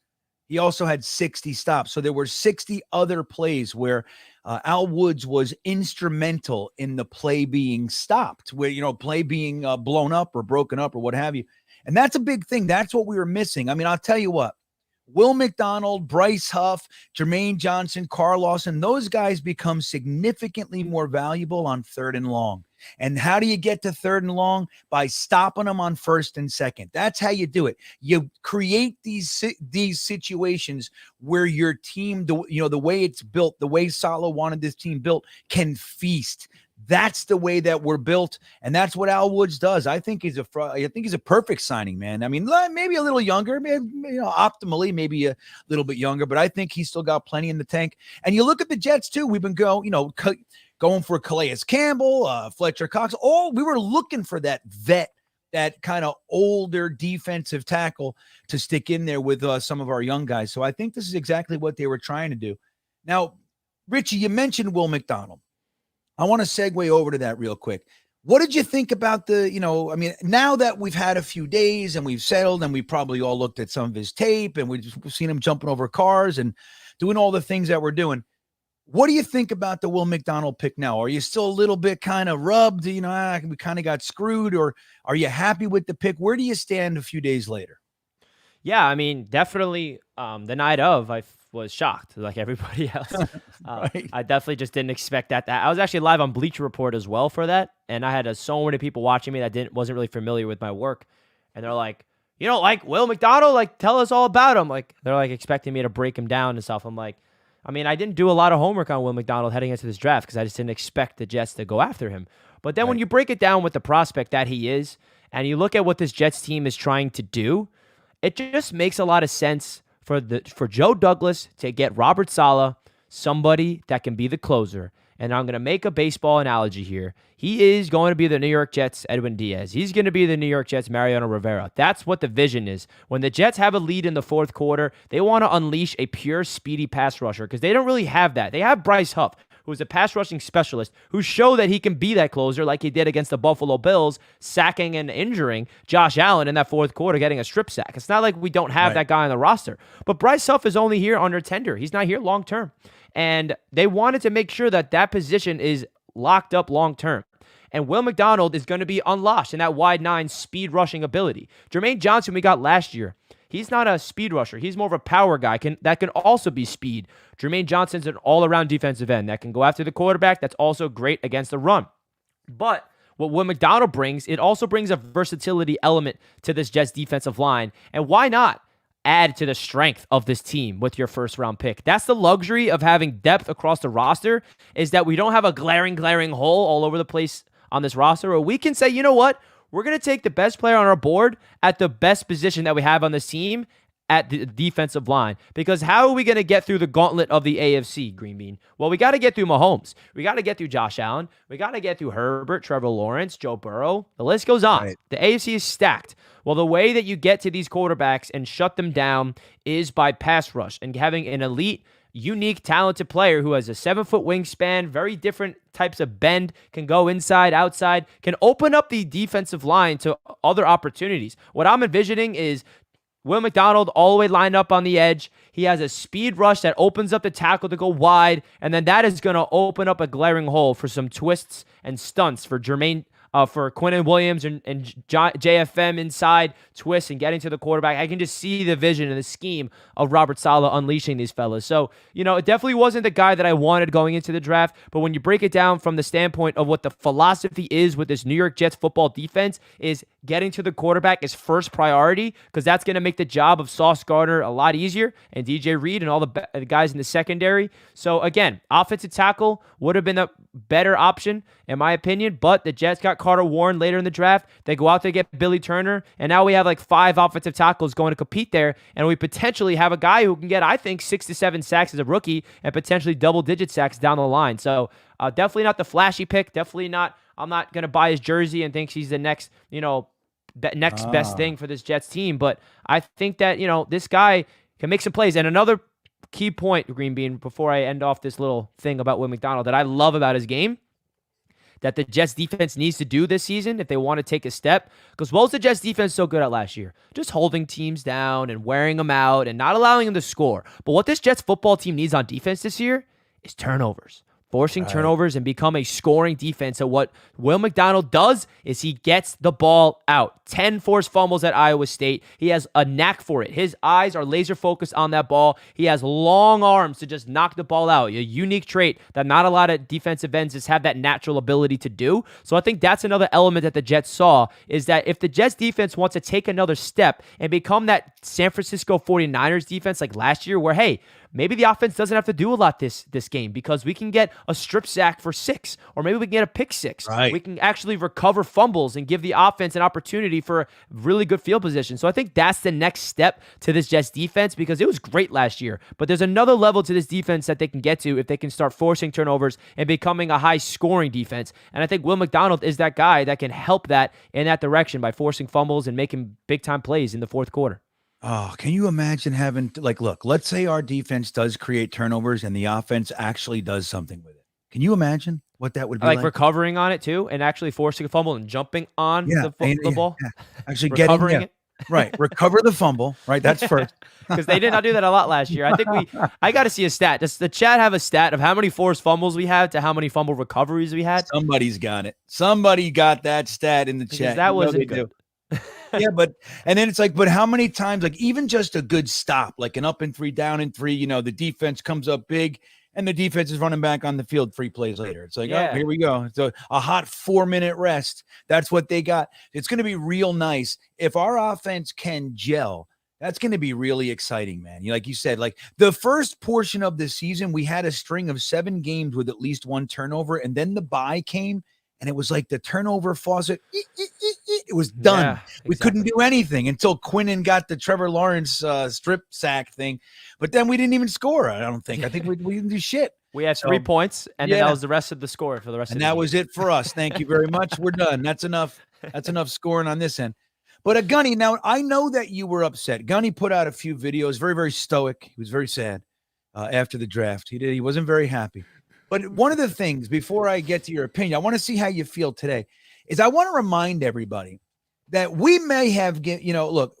he also had 60 stops. So there were 60 other plays where Al Woods was instrumental in the play being stopped, where, play being blown up or broken up or what have you. And that's a big thing. That's what we were missing. I mean, I'll tell you what. Will McDonald, Bryce Huff, Jermaine Johnson, Carl Lawson, those guys become significantly more valuable on 3rd and long. And how do you get to 3rd and long? By stopping them on 1st and 2nd. That's how you do it. You create these situations where your team, the way it's built, the way Saleh wanted this team built, can feast. That's the way that we're built, and that's what Al Woods does. I think he's a perfect signing, man. I mean, maybe a little younger, maybe, optimally, maybe a little bit younger, but I think he's still got plenty in the tank. And you look at the Jets too. We've been going for Calais Campbell, Fletcher Cox. We were looking for that vet, that kind of older defensive tackle to stick in there with some of our young guys. So I think this is exactly what they were trying to do. Now, Richie, you mentioned Will McDonald. I want to segue over to that real quick. What did you think about now that we've had a few days and we've settled and we probably all looked at some of his tape and we've seen him jumping over cars and doing all the things that we're doing. What do you think about the Will McDonald pick now? Are you still a little bit kind of rubbed, we kind of got screwed, or are you happy with the pick? Where do you stand a few days later? Yeah, I mean, definitely the night of, I was shocked like everybody else. Right. I definitely just didn't expect that. I was actually live on Bleacher Report as well for that, and I had so many people watching me that wasn't really familiar with my work, and they're like, "You don't like Will McDonald? Like, tell us all about him." Like, they're like expecting me to break him down and stuff. I'm like, I mean, I didn't do a lot of homework on Will McDonald heading into this draft because I just didn't expect the Jets to go after him. But then when you break it down with the prospect that he is, and you look at what this Jets team is trying to do, it just makes a lot of sense for Joe Douglas to get Robert Saleh, somebody that can be the closer. And I'm going to make a baseball analogy here. He is going to be the New York Jets' Edwin Diaz. He's going to be the New York Jets' Mariano Rivera. That's what the vision is. When the Jets have a lead in the 4th quarter, they want to unleash a pure, speedy pass rusher because they don't really have that. They have Bryce Huff, who's a pass rushing specialist, who showed that he can be that closer like he did against the Buffalo Bills, sacking and injuring Josh Allen in that 4th quarter, getting a strip sack. It's not like we don't have that guy on the roster. But Bryce Huff is only here under tender. He's not here long term. And they wanted to make sure that that position is locked up long term. And Will McDonald is going to be unlocked in that wide 9 speed rushing ability. Jermaine Johnson we got last year. He's not a speed rusher. He's more of a power guy that can also be speed. Jermaine Johnson's an all-around defensive end that can go after the quarterback. That's also great against the run. But what Will McDonald brings, it also brings a versatility element to this Jets defensive line. And why not add to the strength of this team with your first-round pick? That's the luxury of having depth across the roster, is that we don't have a glaring hole all over the place on this roster, or we can say, you know what? We're going to take the best player on our board at the best position that we have on this team at the defensive line. Because how are we going to get through the gauntlet of the AFC, GreenBean? Well, we got to get through Mahomes. We got to get through Josh Allen. We got to get through Herbert, Trevor Lawrence, Joe Burrow. The list goes on. Right. The AFC is stacked. Well, the way that you get to these quarterbacks and shut them down is by pass rush and having an elite, unique, talented player who has a 7-foot wingspan, very different types of bend, can go inside, outside, can open up the defensive line to other opportunities. What I'm envisioning is Will McDonald all the way lined up on the edge. He has a speed rush that opens up the tackle to go wide, and then that is going to open up a glaring hole for some twists and stunts for for Quinnen Williams and JFM inside twists and getting to the quarterback. I can just see the vision and the scheme of Robert Saleh unleashing these fellas. So, it definitely wasn't the guy that I wanted going into the draft, but when you break it down from the standpoint of what the philosophy is with this New York Jets football defense is getting to the quarterback is first priority, because that's going to make the job of Sauce Gardner a lot easier and DJ Reed and all the guys in the secondary. So again, offensive tackle would have been a better option in my opinion, but the Jets got Carter Warren later in the draft. They go out to get Billy Turner, and now we have like 5 offensive tackles going to compete there, and we potentially have a guy who can get, I think, 6 to 7 sacks as a rookie and potentially double-digit sacks down the line. So definitely not the flashy pick. Definitely not. I'm not going to buy his jersey and think he's the next, best thing for this Jets team. But I think that, this guy can make some plays. And another key point, GreenBean, before I end off this little thing about Will McDonald that I love about his game, that the Jets defense needs to do this season if they want to take a step. Because what was the Jets defense so good at last year? Just holding teams down and wearing them out and not allowing them to score. But what this Jets football team needs on defense this year is turnovers. Forcing turnovers and become a scoring defense. So what Will McDonald does is he gets the ball out. 10 forced fumbles at Iowa State. He has a knack for it. His eyes are laser focused on that ball. He has long arms to just knock the ball out. A unique trait that not a lot of defensive ends just have that natural ability to do. So I think that's another element that the Jets saw, is that if the Jets defense wants to take another step and become that San Francisco 49ers defense like last year, where, hey, maybe the offense doesn't have to do a lot this game because we can get a strip sack for 6, or maybe we can get a pick 6. Right. We can actually recover fumbles and give the offense an opportunity for really good field position. So I think that's the next step to this Jets defense, because it was great last year. But there's another level to this defense that they can get to if they can start forcing turnovers and becoming a high-scoring defense. And I think Will McDonald is that guy that can help that in that direction by forcing fumbles and making big-time plays in the fourth quarter. Oh, can you imagine having, look, let's say our defense does create turnovers and the offense actually does something with it. Can you imagine what that would be like? Recovering on it too, and actually forcing a fumble and jumping on the ball. Yeah. Actually recovering it. Right. Recover the fumble. Right. That's first. Because they did not do that a lot last year. I got to see a stat. Does the chat have a stat of how many forced fumbles we had to how many fumble recoveries we had? Somebody's got it. Somebody got that stat in the chat. That wasn't good. Yeah, and then it's like, but how many times, like even just a good stop, like an up and 3, down and 3, the defense comes up big and the defense is running back on the field 3 plays later. It's like, oh, here we go. It's a hot 4-minute rest. That's what they got. It's going to be real nice. If our offense can gel, that's going to be really exciting, man. Like you said, like the first portion of the season, we had a string of 7 games with at least 1 turnover. And then the bye came. And it was like the turnover faucet. It was done. Yeah, exactly. We couldn't do anything until Quinnen got the Trevor Lawrence strip sack thing. But then we didn't even score, I don't think. I think we didn't do shit. We had 3 points, and then that was the rest of the score for the rest of the game. And that was it for us. Thank you very much. We're done. That's enough. That's enough scoring on this end. But Gunny, now I know that you were upset. Gunny put out a few videos, very, very stoic. He was very sad after the draft. He wasn't very happy. But one of the things, before I get to your opinion, I want to see how you feel today, is I want to remind everybody that we may have,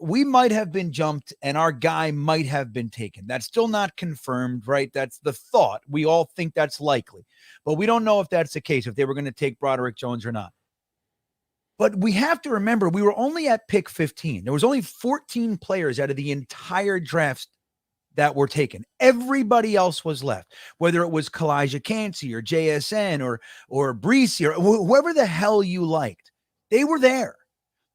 we might have been jumped and our guy might have been taken. That's still not confirmed, right? That's the thought. We all think that's likely. But we don't know if that's the case, if they were going to take Broderick Jones or not. But we have to remember, we were only at pick 15. There was only 14 players out of the entire draft that were taken. Everybody else was left, whether it was Kalijah Cansey or JSN or Breesy or whoever the hell you liked. They were there.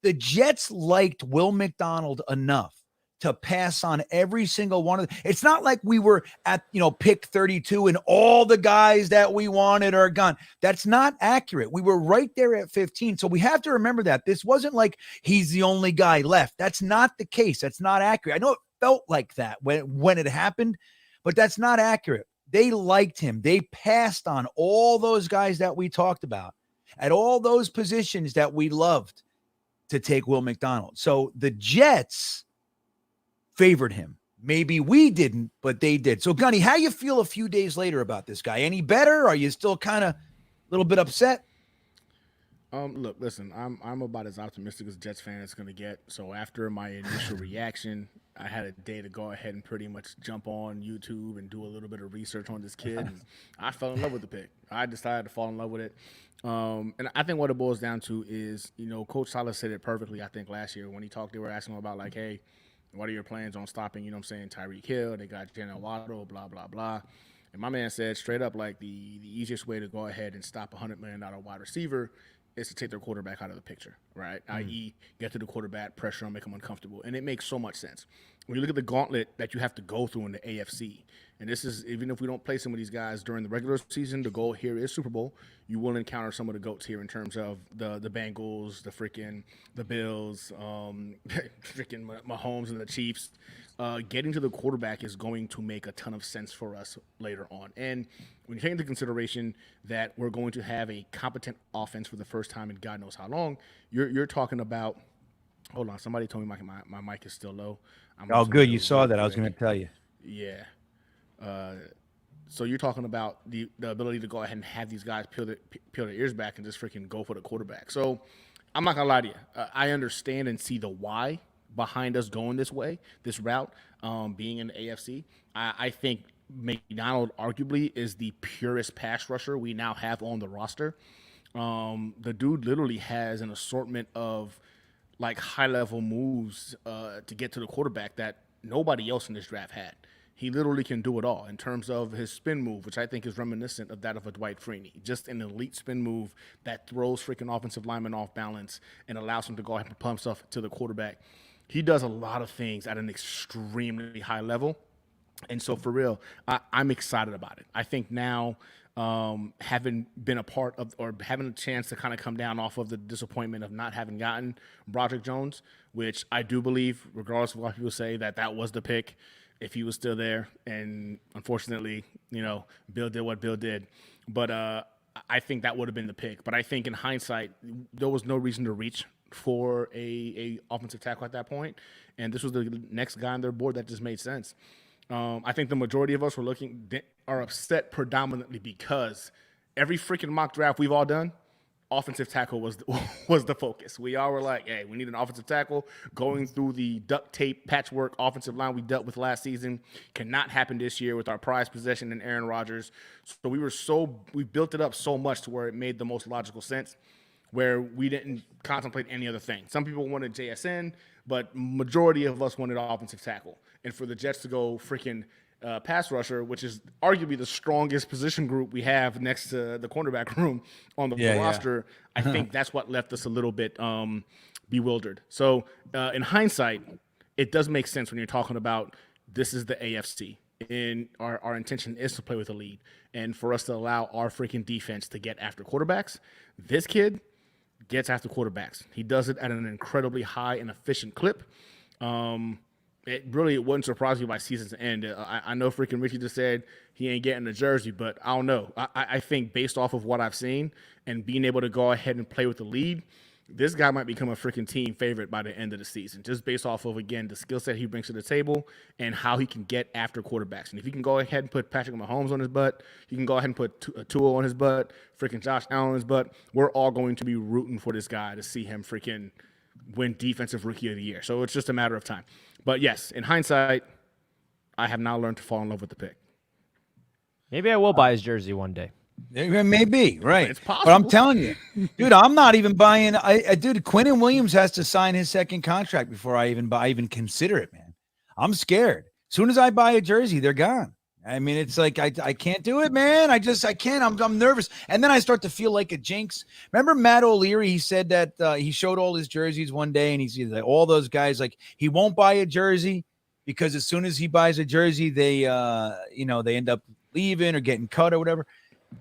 The Jets liked Will McDonald enough to pass on every single one of them. It's not like we were at, pick 32 and all the guys that we wanted are gone. That's not accurate. We were right there at 15. So we have to remember that. This wasn't like he's the only guy left. That's not the case. That's not accurate. I know it felt like that when it happened, but that's not accurate. They liked him. They passed on all those guys that we talked about at all those positions that we loved to take Will McDonald. So the Jets favored him. Maybe we didn't, but they did. So Gunny, how you feel a few days later about this guy? Any better? Are you still kind of a little bit upset? Look, listen, I'm about as optimistic as a Jets fan is going to get. So after my initial reaction, I had a day to go ahead and pretty much jump on YouTube and do a little bit of research on this kid. And I fell in love with the pick. I decided to fall in love with it. And I think what it boils down to is, Coach Salah said it perfectly, I think, last year when he talked. They were asking him about, like, hey, what are your plans on stopping, Tyreek Hill? They got Jalen Waddle, blah, blah, blah. And my man said straight up, like, the easiest way to go ahead and stop a $100 million wide receiver is to take their quarterback out of the picture, right? I.e., get to the quarterback, pressure him, make him uncomfortable. And it makes so much sense. When you look at the gauntlet that you have to go through in the AFC, and this is, even if we don't play some of these guys during the regular season, the goal here is Super Bowl. You will encounter some of the GOATs here in terms of the Bengals, the Bills, freaking Mahomes and the Chiefs. Getting to the quarterback is going to make a ton of sense for us later on. And when you take into consideration that we're going to have a competent offense for the first time in God knows how long, you're talking about – hold on. Somebody told me my mic is still low. Oh, good. You saw that. I was going to tell you. Yeah. So you're talking about the ability to go ahead and have these guys peel their ears back and just freaking go for the quarterback. So I'm not going to lie to you. I understand and see the why behind us going this way, this route, being in the AFC. I think McDonald arguably is the purest pass rusher we now have on the roster. The dude literally has an assortment of like high-level moves to get to the quarterback that nobody else in this draft had. He literally can do it all in terms of his spin move, which I think is reminiscent of that of a Dwight Freeney. Just an elite spin move that throws freaking offensive linemen off balance and allows him to go ahead and pump stuff to the quarterback. He does a lot of things at an extremely high level. And so for real, I'm excited about it. I think now having been a part of or having a chance to kind of come down off of the disappointment of not having gotten Broderick Jones, which I do believe, regardless of what people say, that was the pick if he was still there. And unfortunately, Bill did what Bill did. But I think that would have been the pick. But I think in hindsight, there was no reason to reach for a offensive tackle at that point. And this was the next guy on their board that just made sense. I think the majority of us are upset predominantly because every freaking mock draft we've all done, offensive tackle was the focus. We all were like, hey, we need an offensive tackle. Going through the duct tape patchwork offensive line we dealt with last season cannot happen this year with our prized possession in Aaron Rodgers. So we built it up so much to where it made the most logical sense, where we didn't contemplate any other thing. Some people wanted JSN, but majority of us wanted offensive tackle. And for the Jets to go freaking pass rusher, which is arguably the strongest position group we have next to the cornerback room on the roster, I think that's what left us a little bit bewildered. So in hindsight, it does make sense when you're talking about this is the AFC. And our intention is to play with a lead. And for us to allow our freaking defense to get after quarterbacks, this kid gets after quarterbacks. He does it at an incredibly high and efficient clip. It wouldn't surprise me by season's end. I know freaking Richie just said he ain't getting the jersey, but I don't know. I think based off of what I've seen and being able to go ahead and play with the lead, this guy might become a freaking team favorite by the end of the season, just based off of, again, the skill set he brings to the table and how he can get after quarterbacks. And if he can go ahead and put Patrick Mahomes on his butt, he can go ahead and put Tua on his butt, freaking Josh Allen on his butt, we're all going to be rooting for this guy to see him freaking win Defensive Rookie of the Year. So it's just a matter of time. But yes, in hindsight, I have now learned to fall in love with the pick. Maybe I will buy his jersey one day. Maybe, right. It's possible. But I'm telling you, dude, I'm not even buying. Dude, Quinnen Williams has to sign his second contract before I even consider it, man. I'm scared. As soon as I buy a jersey, they're gone. I mean, it's like I can't do it, man. I can't. I'm nervous. And then I start to feel like a jinx. Remember Matt O'Leary? He said that he showed all his jerseys one day, and he's like, all those guys, like, he won't buy a jersey because as soon as he buys a jersey, they end up leaving or getting cut or whatever.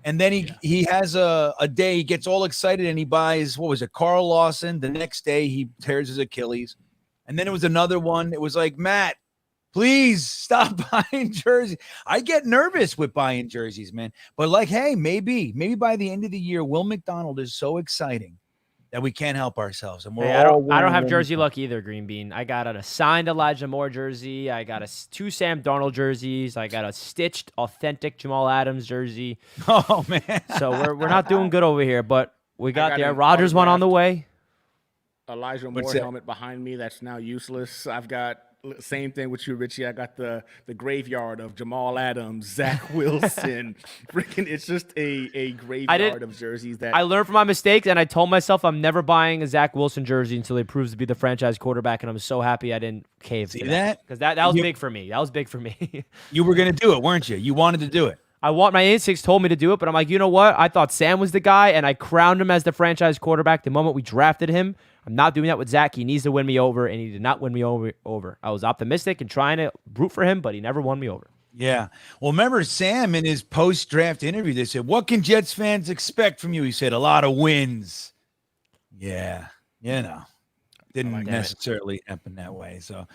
And then he has a day, he gets all excited and he buys, Carl Lawson. The next day he tears his Achilles. And then it was another one. It was like, Matt, Please stop buying jerseys. I get nervous with buying jerseys, man. But like, hey, maybe by the end of the year, Will McDonald is so exciting that we can't help ourselves. And we're Hey, all I don't wearing have Will jersey McDonald. luck either, Green Bean. I got a signed Elijah Moore jersey. I got two Sam Darnold jerseys. I got a stitched authentic Jamal Adams jersey. Oh man. So we're not doing good over here, but we got got the an Rodgers one on the autographed way. Elijah What's Moore that? helmet behind me that's now useless. I've got same thing with you, Richie. I got the graveyard of Jamal Adams, Zach Wilson. Freaking, it's just a graveyard of jerseys that I learned from my mistakes, and I told myself I'm never buying a Zach Wilson jersey until he proves to be the franchise quarterback, and I'm so happy I didn't cave See to that? because that was big for me. That was big for me. You were gonna do it, weren't you? You wanted to do it. My instincts told me to do it, but I'm like, you know what? I thought Sam was the guy, and I crowned him as the franchise quarterback the moment we drafted him. I'm not doing that with Zach. He needs to win me over, and he did not win me over. I was optimistic and trying to root for him, but he never won me over. Yeah. Well, remember Sam in his post-draft interview, they said, "What can Jets fans expect from you?" He said, "A lot of wins." Yeah. Didn't necessarily happen that way. So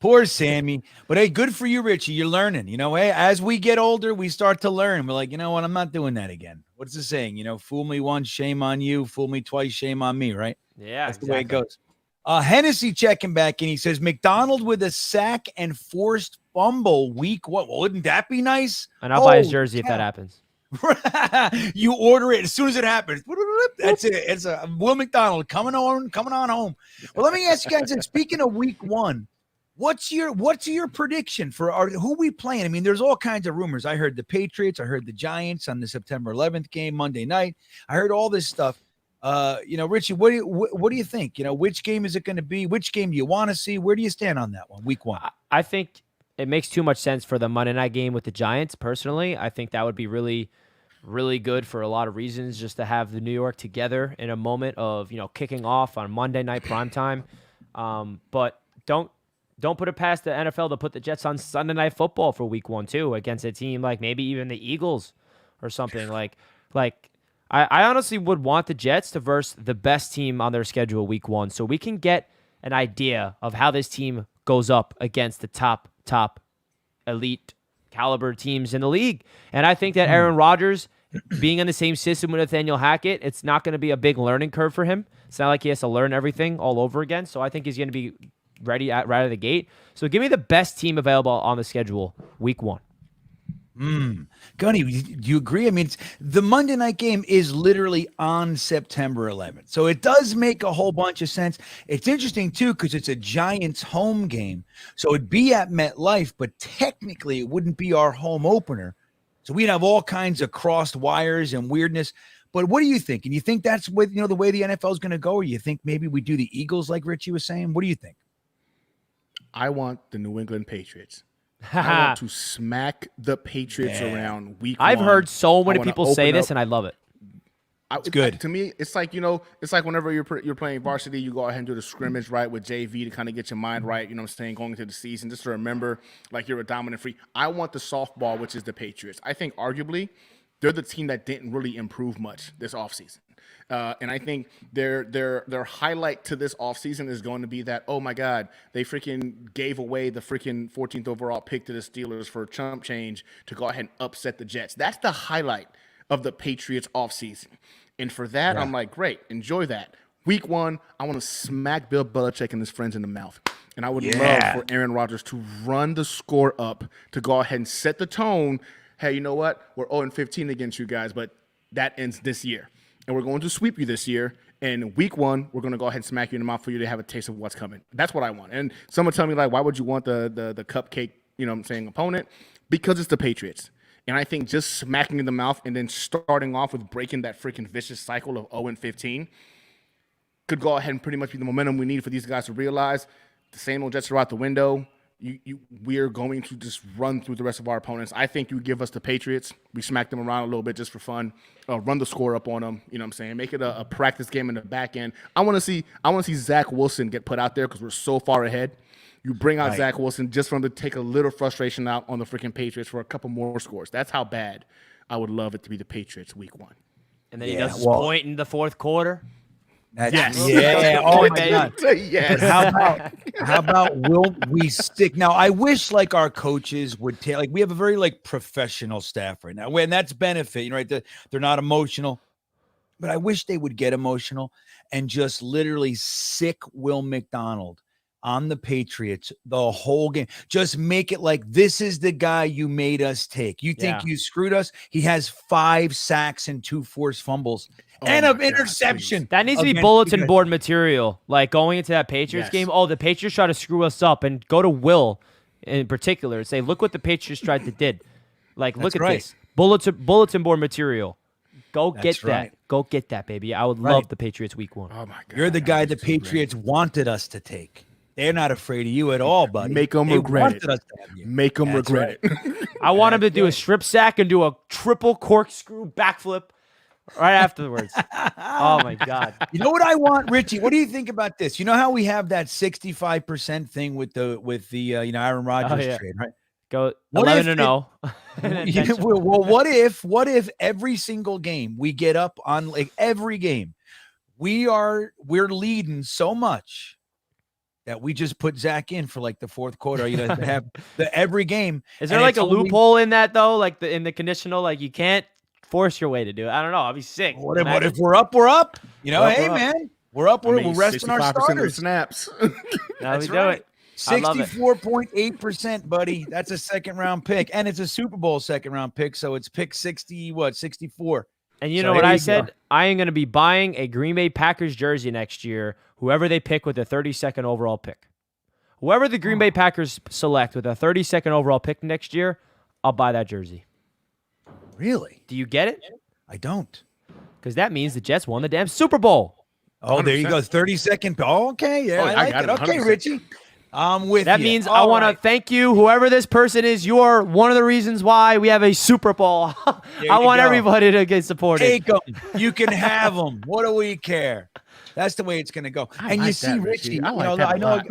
poor Sammy. But hey, good for you, Richie. You're learning. Hey, as we get older, we start to learn. We're like, you know what? I'm not doing that again. What's the saying? Fool me once, shame on you. Fool me twice, shame on me, right? Yeah, That's the way it goes. Hennessy checking back in. He says, McDonald with a sack and forced fumble week. What? Wouldn't that be nice? And I'll buy his Holy jersey if cow. that happens. You order it as soon as it happens. That's it. It's a Will McDonald coming on home. Well, let me ask you guys. Speaking of week one, what's your prediction for who we playing? I mean, there's all kinds of rumors. I heard the Patriots. I heard the Giants on the September 11th game Monday night. I heard all this stuff. Richie, what do you think? Which game is it going to be? Which game do you want to see? Where do you stand on that one? Week one. I think it makes too much sense for the Monday night game with the Giants. Personally, I think that would be really, really good for a lot of reasons, just to have the New York together in a moment of kicking off on Monday night primetime. But don't put it past the NFL to put the Jets on Sunday Night Football for week one too, against a team like maybe even the Eagles or something like. I honestly would want the Jets to verse the best team on their schedule week one, so we can get an idea of how this team goes up against the top elite caliber teams in the league. And I think that Aaron Rodgers, being in the same system with Nathaniel Hackett, it's not going to be a big learning curve for him. It's not like he has to learn everything all over again. So I think he's going to be ready right out of the gate. So give me the best team available on the schedule week one. Gunny, do you agree? I mean, the Monday night game is literally on September 11th. So it does make a whole bunch of sense. It's interesting, too, because it's a Giants home game. So it'd be at MetLife, but technically it wouldn't be our home opener. So we'd have all kinds of crossed wires and weirdness. But what do you think? And you think that's with, the way the NFL is going to go? Or you think maybe we do the Eagles like Richie was saying? What do you think? I want the New England Patriots. I want to smack the Patriots around week one. I've heard so many I wanna people say open this, up- and I love it. It's good. To me, it's like, it's like whenever you're playing varsity, you go ahead and do the scrimmage, right, with JV to kind of get your mind right, what I'm saying, going into the season, just to remember, like, you're a dominant freak. I want the softball, which is the Patriots. I think, arguably, they're the team that didn't really improve much this offseason. And I think their highlight to this offseason is going to be that, oh, my God, they freaking gave away the freaking 14th overall pick to the Steelers for chump change to go ahead and upset the Jets. That's the highlight of the Patriots offseason. And for that, I'm like, great, enjoy that. Week one, I want to smack Bill Belichick and his friends in the mouth. And I would love for Aaron Rodgers to run the score up to go ahead and set the tone. Hey, you know what? We're 0-15 against you guys, but that ends this year. And we're going to sweep you this year. And week one, we're going to go ahead and smack you in the mouth for you to have a taste of what's coming. That's what I want. And someone tell me, like, why would you want the cupcake, opponent? Because it's the Patriots. And I think just smacking in the mouth and then starting off with breaking that freaking vicious cycle of 0-15 could go ahead and pretty much be the momentum we need for these guys to realize the same old Jets are out the window. We're going to just run through the rest of our opponents. I think you give us the Patriots. We smack them around a little bit just for fun. Run the score up on them. You know what I'm saying? Make it a practice game in the back end. I want to see Zach Wilson get put out there because we're so far ahead. You bring out Zach Wilson just for him to take a little frustration out on the freaking Patriots for a couple more scores. That's how bad I would love it to be the Patriots week one. And then he does his point in the fourth quarter. Yeah. Oh my God. Yes. How about will we stick? Now, I wish like our coaches would take, like we have a very like professional staff right now, and that's benefit, right? They're not emotional, but I wish they would get emotional and just literally sick Will McDonald on the Patriots the whole game. Just make it like this is the guy you made us take. You think you screwed us? He has 5 sacks and 2 forced fumbles and an interception. That needs to be bulletin board material. Like going into that Patriots game, the Patriots try to screw us up, and go to Will in particular and say, look what the Patriots tried to did. Like, look at this. Bulletin board material. Go get that. Go get that, baby. I would love the Patriots week 1. Oh, my God. You're the guy the Patriots wanted us to take. They're not afraid of you at all, buddy. Make them regret it. Make them regret it. I want him to do a strip sack and do a triple corkscrew backflip right afterwards. Oh, my God. You know what I want, Richie? What do you think about this? You know how we have that 65% thing with the Aaron Rodgers trade, right? Go 11-0. Well, what if every single game we get up on, like every game, we're leading so much that we just put Zach in for like the fourth quarter. You know, to have every game. Is there like a loophole in that though? Like in the conditional, like you can't force your way to do it. I don't know. I'll be sick. What if we're up? We're up. You know, man, we're up. We're resting our starters. Snaps. That's right. 64.8%, buddy. That's a second round pick, and it's a Super Bowl second round pick, so it's pick 64. And you know what I said? I am going to be buying a Green Bay Packers jersey next year, whoever they pick with the 32nd overall pick. Whoever the Green Bay Packers select with a 32nd overall pick next year, I'll buy that jersey. Really? Do you get it? I don't. Because that means the Jets won the damn Super Bowl. Oh, 100%. There you go. 32nd. Oh, okay. Yeah, I like it. Okay, 100%. Richie. I'm with you. That means I want to thank you, whoever this person is. You are one of the reasons why we have a Super Bowl. I want everybody to get supported. Take them. You can have them. What do we care? That's the way it's going to go. And you see, Richie, I know.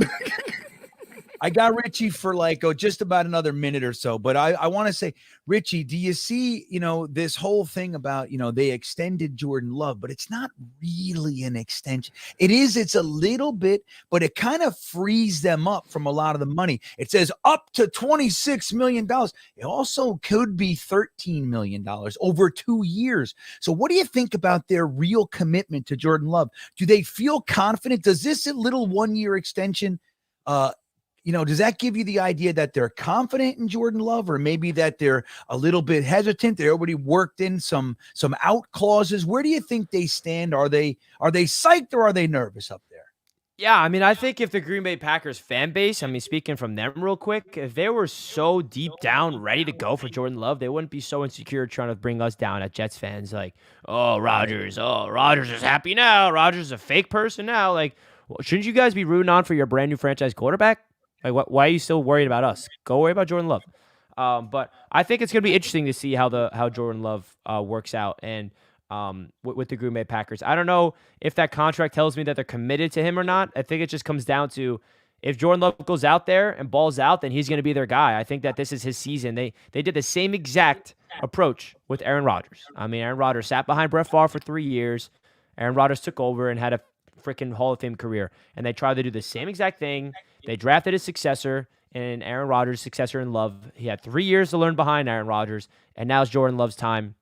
I got Richie for like just about another minute or so, but I want to say, Richie, do you see, this whole thing about, they extended Jordan Love, but it's not really an extension. It's a little bit, but it kind of frees them up from a lot of the money. It says up to $26 million. It also could be $13 million over 2 years. So what do you think about their real commitment to Jordan Love? Do they feel confident? Does this little 1-year extension, does that give you the idea that they're confident in Jordan Love, or maybe that they're a little bit hesitant? They already worked in some out clauses. Where do you think they stand? Are they psyched, or are they nervous up there? Yeah, I mean, I think if the Green Bay Packers fan base, speaking from them real quick, if they were so deep down ready to go for Jordan Love, they wouldn't be so insecure trying to bring us down at Jets fans. Like, Rodgers is happy now. Rodgers is a fake person now. Like, shouldn't you guys be rooting on for your brand new franchise quarterback? Like, why are you still worried about us? Go worry about Jordan Love. But I think it's going to be interesting to see how Jordan Love works out and with the Green Bay Packers. I don't know if that contract tells me that they're committed to him or not. I think it just comes down to if Jordan Love goes out there and balls out, then he's going to be their guy. I think that this is his season. They did the same exact approach with Aaron Rodgers. Aaron Rodgers sat behind Brett Favre for 3 years. Aaron Rodgers took over and had a freaking Hall of Fame career, and they tried to do the same exact thing. They drafted his successor and Aaron Rodgers' successor in Love. He had 3 years to learn behind Aaron Rodgers, and now it's Jordan Love's time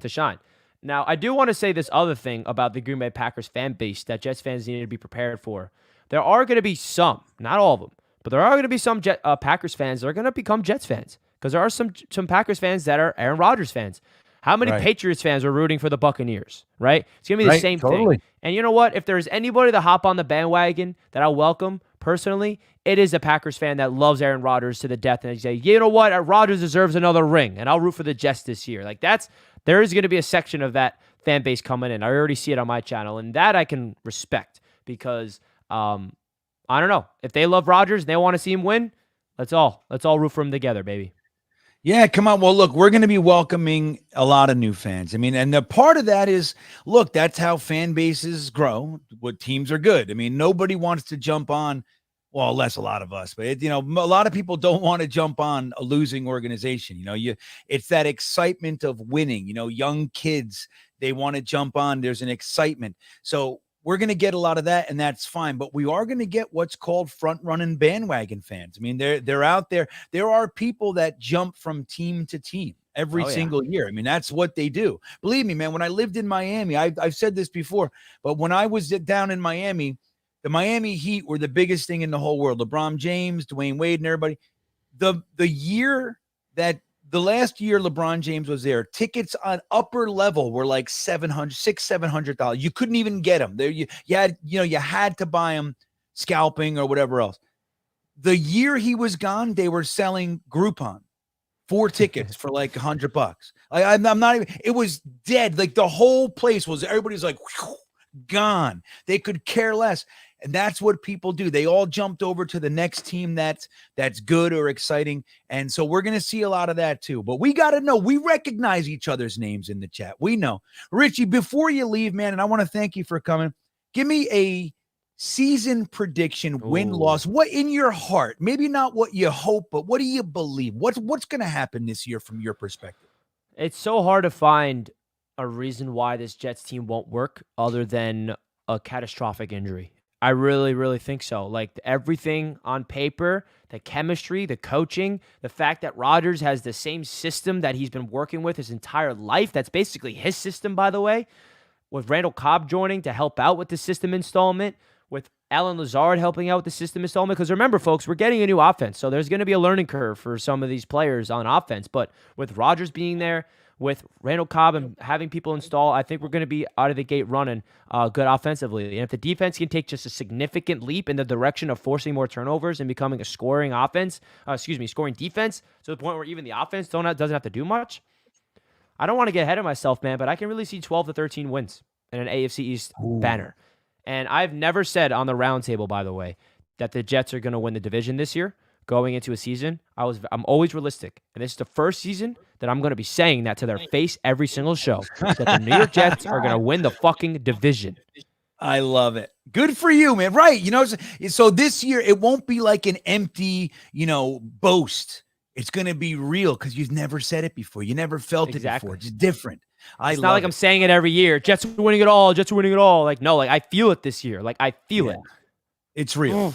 to shine. Now, I do want to say this other thing about the Green Bay Packers fan base that Jets fans need to be prepared for. There are going to be some, not all of them, but there are going to be some Packers fans that are going to become Jets fans, because there are some Packers fans that are Aaron Rodgers fans. How many Patriots fans are rooting for the Buccaneers, right? It's going to be the same thing. And you know what? If there's anybody to hop on the bandwagon that I'll welcome personally, it is a Packers fan that loves Aaron Rodgers to the death. And they say, you know what? Rodgers deserves another ring, and I'll root for the Jets this year. Like there is going to be a section of that fan base coming in. I already see it on my channel, and that I can respect because I don't know. If they love Rodgers and they want to see him win, let's all root for him together, baby. Yeah, come on. Well, look, we're going to be welcoming a lot of new fans. And the part of that is, look, that's how fan bases grow. What teams are good. Nobody wants to jump on, well, unless a lot of us, but a lot of people don't want to jump on a losing organization. It's that excitement of winning. Young kids, they want to jump on. There's an excitement. So we're going to get a lot of that, and that's fine. But we are going to get what's called front-running bandwagon fans. I mean, they're out there. There are people that jump from team to team every single year. I mean, that's what they do. Believe me, man, when I lived in Miami, I've said this before, but when I was down in Miami, the Miami Heat were the biggest thing in the whole world. LeBron James, Dwayne Wade, and everybody. The last year LeBron James was there, tickets on upper level were like $700. You couldn't even get them there. You had to buy them scalping or whatever else. The year he was gone, they were selling Groupon 4 tickets for like $100. I'm not even, it was dead. Like the whole place was, everybody's like whew, gone. They could care less. And that's what people do. They all jumped over to the next team that's good or exciting. And so we're going to see a lot of that too. But we got to know, we recognize each other's names in the chat. We know. Richie, before you leave, man, and I want to thank you for coming, give me a season prediction, win-loss. What in your heart? Maybe not what you hope, but what do you believe? What's going to happen this year from your perspective? It's so hard to find a reason why this Jets team won't work other than a catastrophic injury. I really, really think so. Like everything on paper, the chemistry, the coaching, the fact that Rodgers has the same system that he's been working with his entire life. That's basically his system, by the way, with Randall Cobb joining to help out with the system installment, with Alan Lazard helping out with the system installment. Because remember, folks, we're getting a new offense. So there's going to be a learning curve for some of these players on offense. But with Rodgers being there, with Randall Cobb and having people install, I think we're going to be out of the gate running good offensively. And if the defense can take just a significant leap in the direction of forcing more turnovers and becoming a scoring defense to the point where even the offense doesn't have to do much, I don't want to get ahead of myself, man, but I can really see 12 to 13 wins in an AFC East banner. And I've never said on the roundtable, by the way, that the Jets are going to win the division this year. Going into a season, I'm always realistic. And this is the first season that I'm going to be saying that to their face every single show, that the New York Jets are going to win the fucking division. I love it. Good for you, man. Right. So this year it won't be like an empty, boast. It's going to be real because you've never said it before. You never felt it before. It's different. It's not like I'm saying it every year. Jets are winning it all. Jets are winning it all. Like, no, like I feel it this year. Like I feel it. It's real.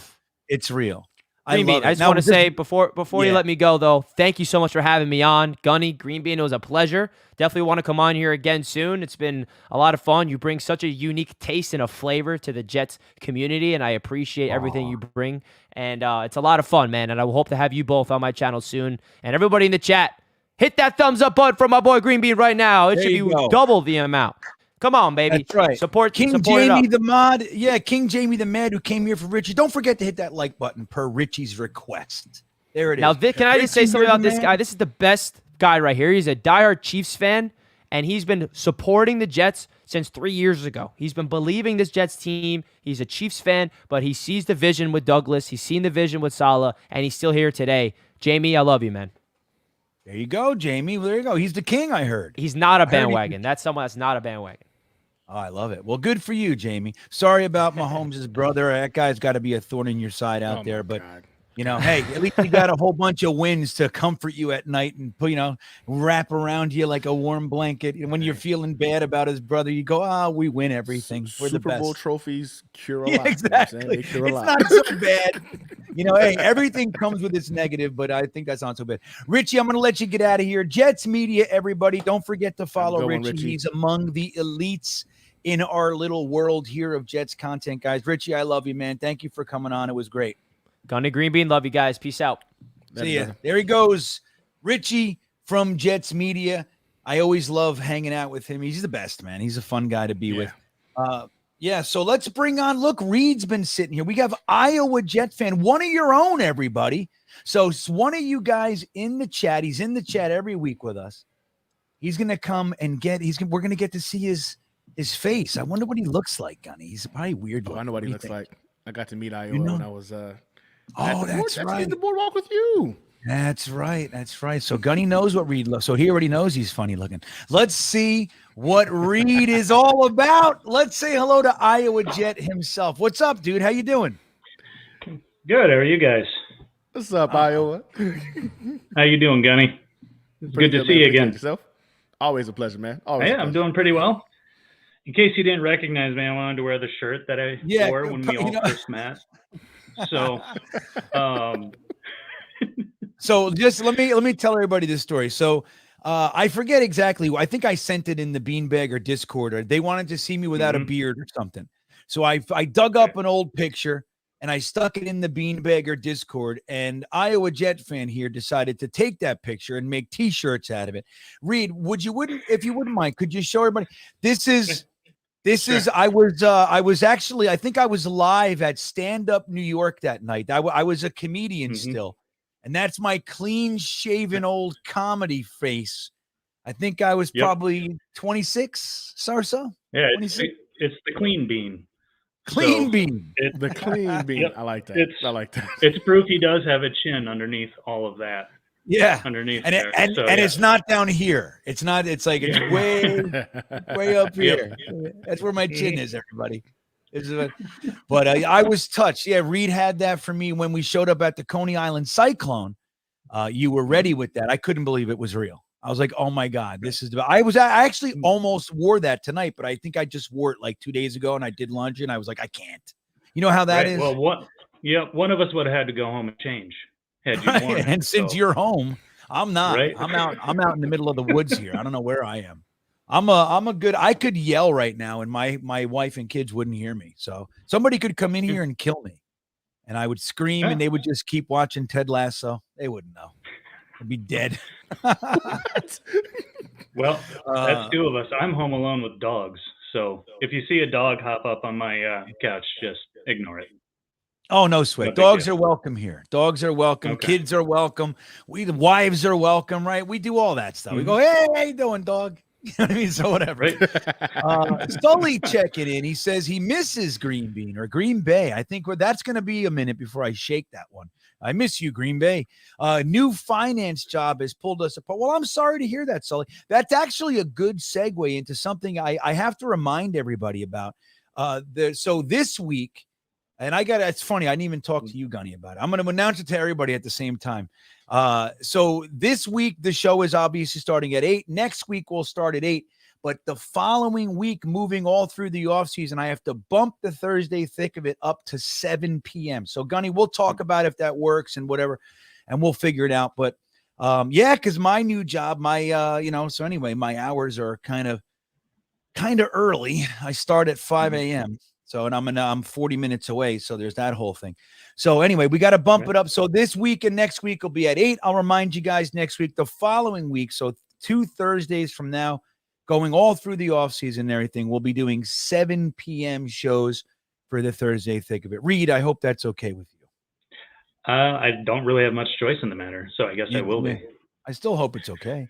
It's real. I just want to say before you let me go, though, thank you so much for having me on. Gunny, GreenBean, it was a pleasure. Definitely want to come on here again soon. It's been a lot of fun. You bring such a unique taste and a flavor to the Jets community, and I appreciate everything you bring. And it's a lot of fun, man, and I will hope to have you both on my channel soon. And everybody in the chat, hit that thumbs up button for my boy GreenBean right now. It should be double the amount. Come on, baby. That's right. Support Jamie the mod. Yeah, King Jamie the Mad who came here for Richie. Don't forget to hit that like button per Richie's request. There it is. Now, Vic, can I just say something about this guy? This is the best guy right here. He's a diehard Chiefs fan, and he's been supporting the Jets since 3 years ago. He's been believing this Jets team. He's a Chiefs fan, but he sees the vision with Douglas. He's seen the vision with Saleh, and he's still here today. Jamie, I love you, man. There you go, Jamie. There you go. He's the king, I heard. He's not a bandwagon. That's someone that's not a bandwagon. Oh, I love it. Well, good for you, Jamie. Sorry about Mahomes' brother. That guy's got to be a thorn in your side out there. But, hey, at least you got a whole bunch of wins to comfort you at night and, wrap around you like a warm blanket. And when you're feeling bad about his brother, you go, we win everything. We're the best. Super Bowl trophies cure a lot. Exactly. They cure a lot. Not so bad. Hey, everything comes with its negative, but I think that's not so bad. Richie, I'm going to let you get out of here. Jets Media, everybody. Don't forget to follow Richie. He's among the elites in our little world here of Jets content, guys. Richie, I love you, man. Thank you for coming on. It was great. Gunny GreenBean, love you guys. Peace out. See ya. There he goes. Richie from Jets Media. I always love hanging out with him. He's the best, man. He's a fun guy to be with. So let's bring on, look, Reed's been sitting here. We have Iowa Jet fan, one of your own, everybody. So it's one of you guys in the chat. He's in the chat every week with us. He's going to come and we're going to get to see his face. I wonder what he looks like, Gunny. He's probably weird. I know what he looks like. I got to meet Iowa when I was that's right. The boardwalk with you. That's right. So Gunny knows what Reed looks. So he already knows he's funny looking. Let's see what Reed is all about. Let's say hello to Iowa Jet himself. What's up, dude? How you doing? Good. How are you guys? What's up, Iowa? How you doing, Gunny? Good to see you again. Yourself? Always a pleasure, man. I'm doing pretty well. In case you didn't recognize me, I wanted to wear the shirt that I wore when we all first met. So, so just let me tell everybody this story. So I forget exactly. I think I sent it in the beanbag or Discord, or they wanted to see me without a beard or something. So I dug up an old picture and I stuck it in the beanbag or Discord. And Iowa Jet fan here decided to take that picture and make T-shirts out of it. Reed, if you wouldn't mind, could you show everybody? This is I was actually, I think I was live at Stand Up New York that night. I was a comedian still. And that's my clean shaven old comedy face. I think I was probably 26 or so. Yeah, it's the clean bean. Clean bean. The clean bean. Yep. I like that. It's proof he does have a chin underneath all of that. Yeah. Underneath and there. It's not down here. It's not, it's like it's way up here. Yep. That's where my chin is, everybody. But I was touched. Yeah, Reed had that for me when we showed up at the Coney Island Cyclone. You were ready with that. I couldn't believe it was real. I was like, oh my God, this is. I actually almost wore that tonight, but I think I just wore it like 2 days ago, and I did lunch, and I was like, I can't. You know how that is. Well, one of us would have had to go home and change. Had you worn it, and since you're home, I'm not. Right? I'm out in the middle of the woods here. I don't know where I am. I could yell right now and my wife and kids wouldn't hear me. So somebody could come in here and kill me and I would scream and they would just keep watching Ted Lasso. They wouldn't know. I'd be dead. Well, that's two of us. I'm home alone with dogs. So if you see a dog hop up on my couch, just ignore it. Oh, no sweat. Dogs are welcome here. Dogs are welcome. Okay. Kids are welcome. The wives are welcome, right? We do all that stuff. We go, hey, how you doing, dog? You know what I mean? So whatever. Right. Sully checking in. He says he misses Green Bean or Green Bay. I think that's going to be a minute before I shake that one. I miss you, Green Bay. New finance job has pulled us apart. Well, I'm sorry to hear that, Sully. That's actually a good segue into something I have to remind everybody about. So this week, and it's funny, I didn't even talk to you, Gunny, about it. I'm going to announce it to everybody at the same time. So this week, the show is obviously starting at 8. Next week, we'll start at 8. But the following week, moving all through the offseason, I have to bump the Thursday thick of it up to 7 p.m. So, Gunny, we'll talk about if that works and whatever, and we'll figure it out. But, because my new job, so anyway, my hours are kind of early. I start at 5 a.m. So, and I'm 40 minutes away. So there's that whole thing. So anyway, we got to bump it up. So this week and next week will be at 8. I'll remind you guys next week, the following week. So 2 Thursdays from now, going all through the offseason and everything, we'll be doing 7 p.m. shows for the Thursday thick of it. Reed, I hope that's okay with you. I don't really have much choice in the matter. So I guess I will be. I still hope it's okay.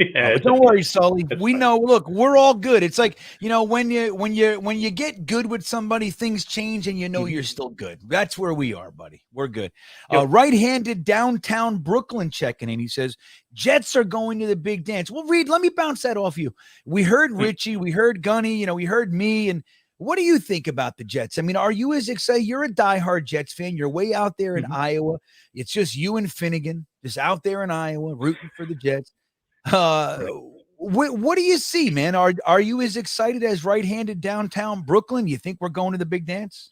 Yeah, but don't worry, Sully. We know. Look, we're all good. It's like, when you get good with somebody, things change, and you're still good. That's where we are, buddy. We're good. Right-handed downtown Brooklyn checking in. He says Jets are going to the big dance. Well, Reed, let me bounce that off you. We heard Richie, we heard Gunny, we heard me, and what do you think about the Jets? I mean, are you as excited? You're a diehard Jets fan. You're way out there in Iowa. It's just you and Finnegan, just out there in Iowa, rooting for the Jets. What do you see, man? Are you as excited as right-handed downtown Brooklyn? You think we're going to the big dance?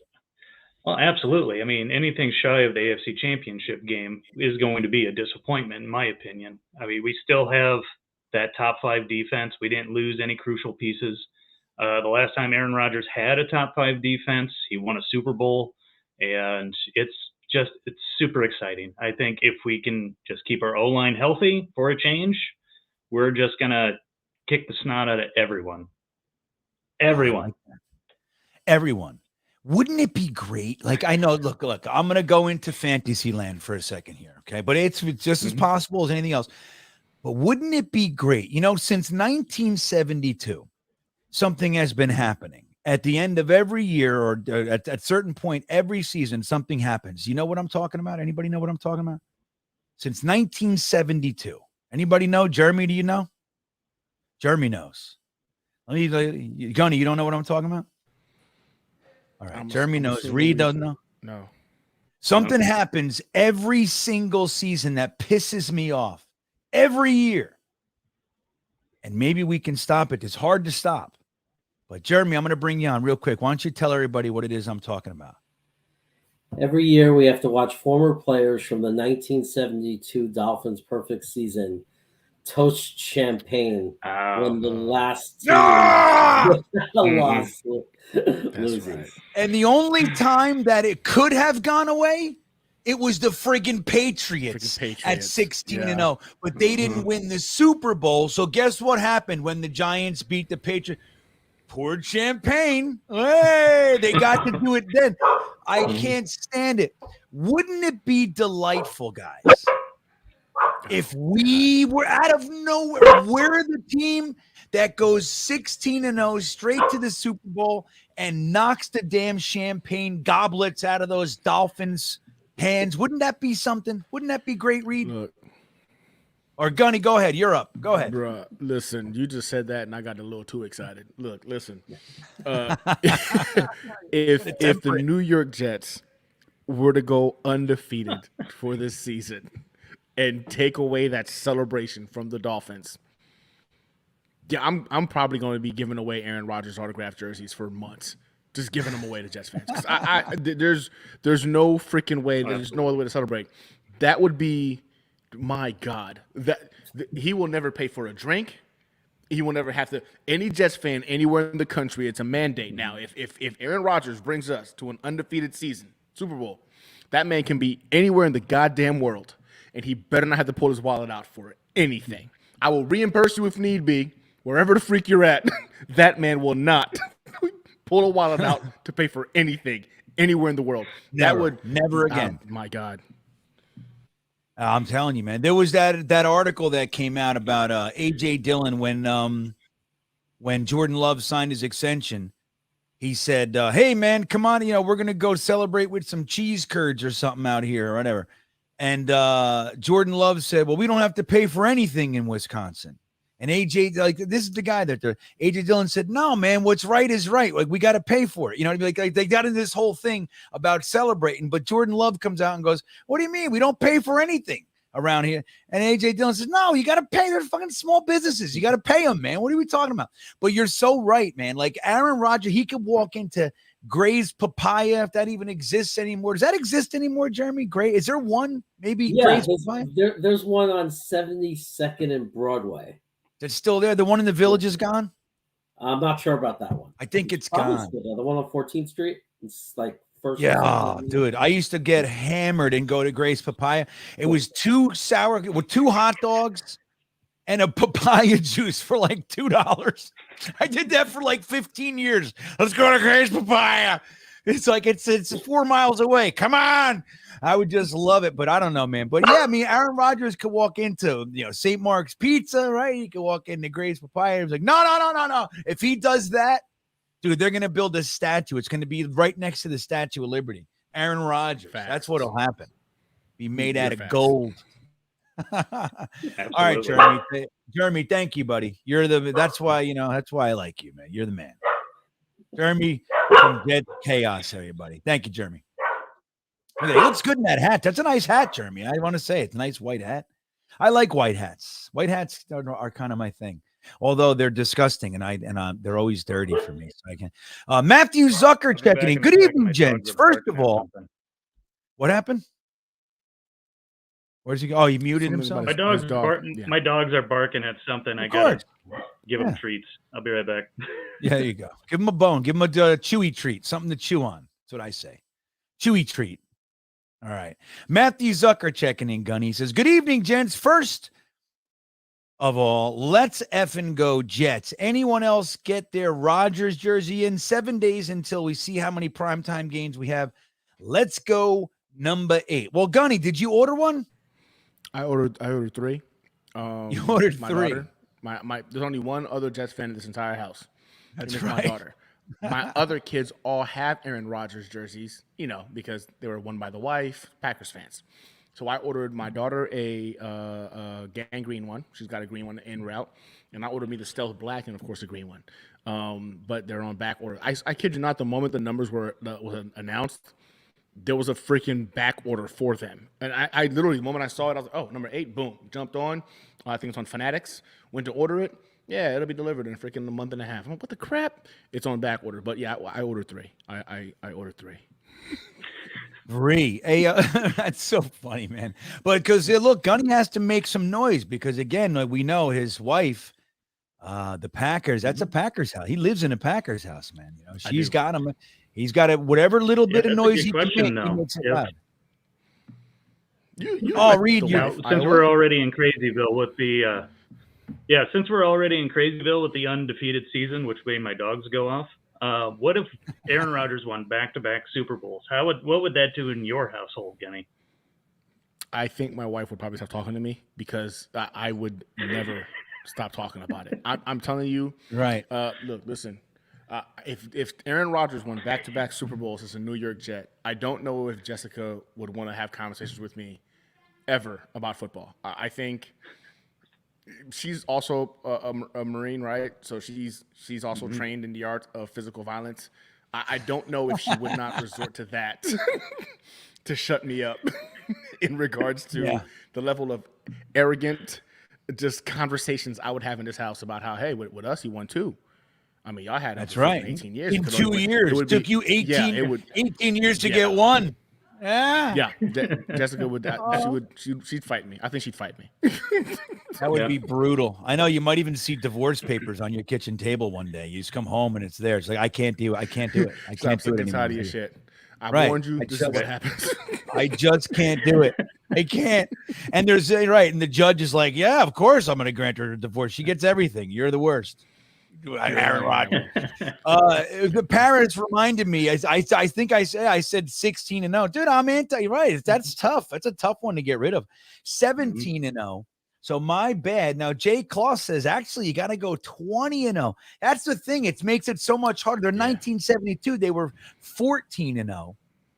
Well, absolutely. I mean, anything shy of the AFC Championship game is going to be a disappointment, in my opinion. I mean, we still have that top 5 defense. We didn't lose any crucial pieces. The last time Aaron Rodgers had a top 5 defense, he won a Super Bowl, and it's super exciting. I think if we can just keep our O-line healthy for a change, we're just going to kick the snot out of everyone. Everyone. Wouldn't it be great? Like, I know, look, I'm going to go into fantasy land for a second here, okay? But it's just as possible as anything else. But wouldn't it be great? Since 1972, something has been happening. At the end of every year or at a certain point, every season, something happens. You know what I'm talking about? Anybody know what I'm talking about? Since 1972. Anybody know? Jeremy, do you know? Jeremy knows. Gunny, you don't know what I'm talking about? All right. Jeremy knows. Reed doesn't know? No. Something happens every single season that pisses me off. Every year. And maybe we can stop it. It's hard to stop. But Jeremy, I'm going to bring you on real quick. Why don't you tell everybody what it is I'm talking about? Every year we have to watch former players from the 1972 Dolphins' perfect season toast champagne when the last team loses. Right. And the only time that it could have gone away, it was the friggin' Patriots at 16-0. But they didn't win the Super Bowl. So guess what happened when the Giants beat the Patriots? Poured champagne. Hey, they got to do it then. I can't stand it. Wouldn't it be delightful, guys, if we were out of nowhere, we're the team that goes 16-0 straight to the Super Bowl and knocks the damn champagne goblets out of those Dolphins' hands? Wouldn't that be something? Wouldn't that be great, Reed? Look, or Gunny, go ahead. You're up. Go ahead. Bruh, listen, you just said that and I got a little too excited. Look, listen. If the New York Jets were to go undefeated for this season and take away that celebration from the Dolphins, yeah, I'm probably going to be giving away Aaron Rodgers autographed jerseys for months. Just giving them away to Jets fans. 'Cause there's no freaking way. There's no other way to celebrate. That would be, my God. He will never pay for a drink. He will never have to. Any Jets fan anywhere in the country, it's a mandate now. If Aaron Rodgers brings us to an undefeated season, Super Bowl, that man can be anywhere in the goddamn world, and he better not have to pull his wallet out for anything. I will reimburse you if need be, wherever the freak you're at. That man will not pull a wallet out to pay for anything anywhere in the world. Never again. My God. I'm telling you, man. There was that article that came out about A.J. Dillon when Jordan Love signed his extension. He said, hey, man, come on. We're going to go celebrate with some cheese curds or something out here or whatever. And Jordan Love said, well, we don't have to pay for anything in Wisconsin. And AJ, this is the guy that AJ Dillon said, no, man, what's right is right. Like, we got to pay for it. Like they got into this whole thing about celebrating. But Jordan Love comes out and goes, what do you mean? We don't pay for anything around here. And AJ Dillon says, no, you got to pay. They're fucking small businesses. You got to pay them, man. What are we talking about? But you're so right, man. Like Aaron Rodgers, he could walk into Gray's Papaya, if that even exists anymore. Does that exist anymore, Jeremy? Gray? Is there one? Maybe Gray's Papaya? There's one on 72nd and Broadway. That's still there. The one in the Village is gone. I'm not sure about that one. I think it's Probably gone. still there. The one on 14th Street. It's like first. Yeah, dude. I used to get hammered and go to Gray's Papaya. It was two hot dogs and a papaya juice for like $2. I did that for like 15 years. Let's go to Gray's Papaya. It's like it's 4 miles away. Come on. I would just love it, but I don't know, man. But yeah, I mean, Aaron Rodgers could walk into St. Mark's Pizza, right? He could walk into Gray's Papaya. He's like, no. If he does that, dude, they're gonna build a statue. It's gonna be right next to the Statue of Liberty. Aaron Rodgers. Facts. That's what'll happen. Be made out of facts. gold. All right, Jeremy. Jeremy, thank you, buddy. That's why I like you, man. You're the man. Jeremy from Dead Chaos, everybody. Thank you, Jeremy. Okay, he looks good in that hat. That's a nice hat, Jeremy. I want to say it's a nice white hat. I like white hats. White hats are kind of my thing, although they're disgusting and they're always dirty for me. So I can. Matthew Zucker checking in. Good evening, gents. First of all, what happened? Where's he go? Oh, he muted himself. My dogs My dogs are barking at something. I gotta give them treats. I'll be right back. Yeah, there you go. Give him a bone. Give him a chewy treat. Something to chew on. That's what I say. Chewy treat. All right. Matthew Zucker checking in, Gunny. He says, good evening, gents. First of all, let's effing go Jets. Anyone else get their Rodgers jersey in 7 days until we see how many primetime games we have? Let's go number 8. Well, Gunny, did you order one? I ordered 3. You ordered 3. Daughter, there's only one other Jets fan in this entire house. That's and it's right. My daughter. My other kids all have Aaron Rodgers jerseys, because they were won by the wife, Packers fans. So I ordered my daughter a gang green one. She's got a green one en route. And I ordered me the stealth black and, of course, a green one. But they're on back order. I kid you not, the moment the numbers was announced, there was a freaking back order for them. And I literally, the moment I saw it, I was like, oh, number 8, boom, jumped on. I think it's on Fanatics. Went to order it. Yeah, it'll be delivered in freaking a month and a half. I'm like, what the crap? It's on back order. But yeah, I ordered 3. I ordered 3. 3. Hey, that's so funny, man. But because look, Gunny has to make some noise because again, like we know his wife, the Packers. That's a Packers house. He lives in a Packers house, man. You know, she's got him. He's got it. Whatever little bit of that's a noise good he can question, make, though. he makes it Yep. loud. Oh, Reed, Now, since we're already in Crazyville with the since we're already in Crazyville with the undefeated season, which made my dogs go off. What if Aaron Rodgers won back-to-back Super Bowls? What would that do in your household, Gunny? I think my wife would probably stop talking to me because I would never stop talking about it. I'm telling you. Right. Look, listen. If Aaron Rodgers won back-to-back Super Bowls as a New York Jet, I don't know if Jessica would want to have conversations with me ever about football. I think she's also a Marine, right? So she's also trained in the art of physical violence. I don't know if she would not resort to that to shut me up in regards to the level of arrogant just conversations I would have in this house about how, hey, with us, he won 2. I mean, y'all had That's right. 18 years. In 2 years. It took you 18 years to get 1. Yeah. Jessica would she'd fight me. I think she'd fight me. That would be brutal. I know you might even see divorce papers on your kitchen table one day. You just come home and it's there. It's like, I can't do it. I can't do it. I can't do it anymore. Tired of your shit. I warned you. This is what happens. I just can't do it. I can't. And there's and the judge is like, yeah, of course I'm going to grant her a divorce. She gets everything. You're the worst. Aaron Rodgers. The parents reminded me. I think I said 16-0. Dude, I'm anti. Right? That's tough. That's a tough one to get rid of. 17-0. So my bad. Now Jay Kloss says actually you got to go 20-0. That's the thing. It makes it so much harder. In 1972 they were 14-0.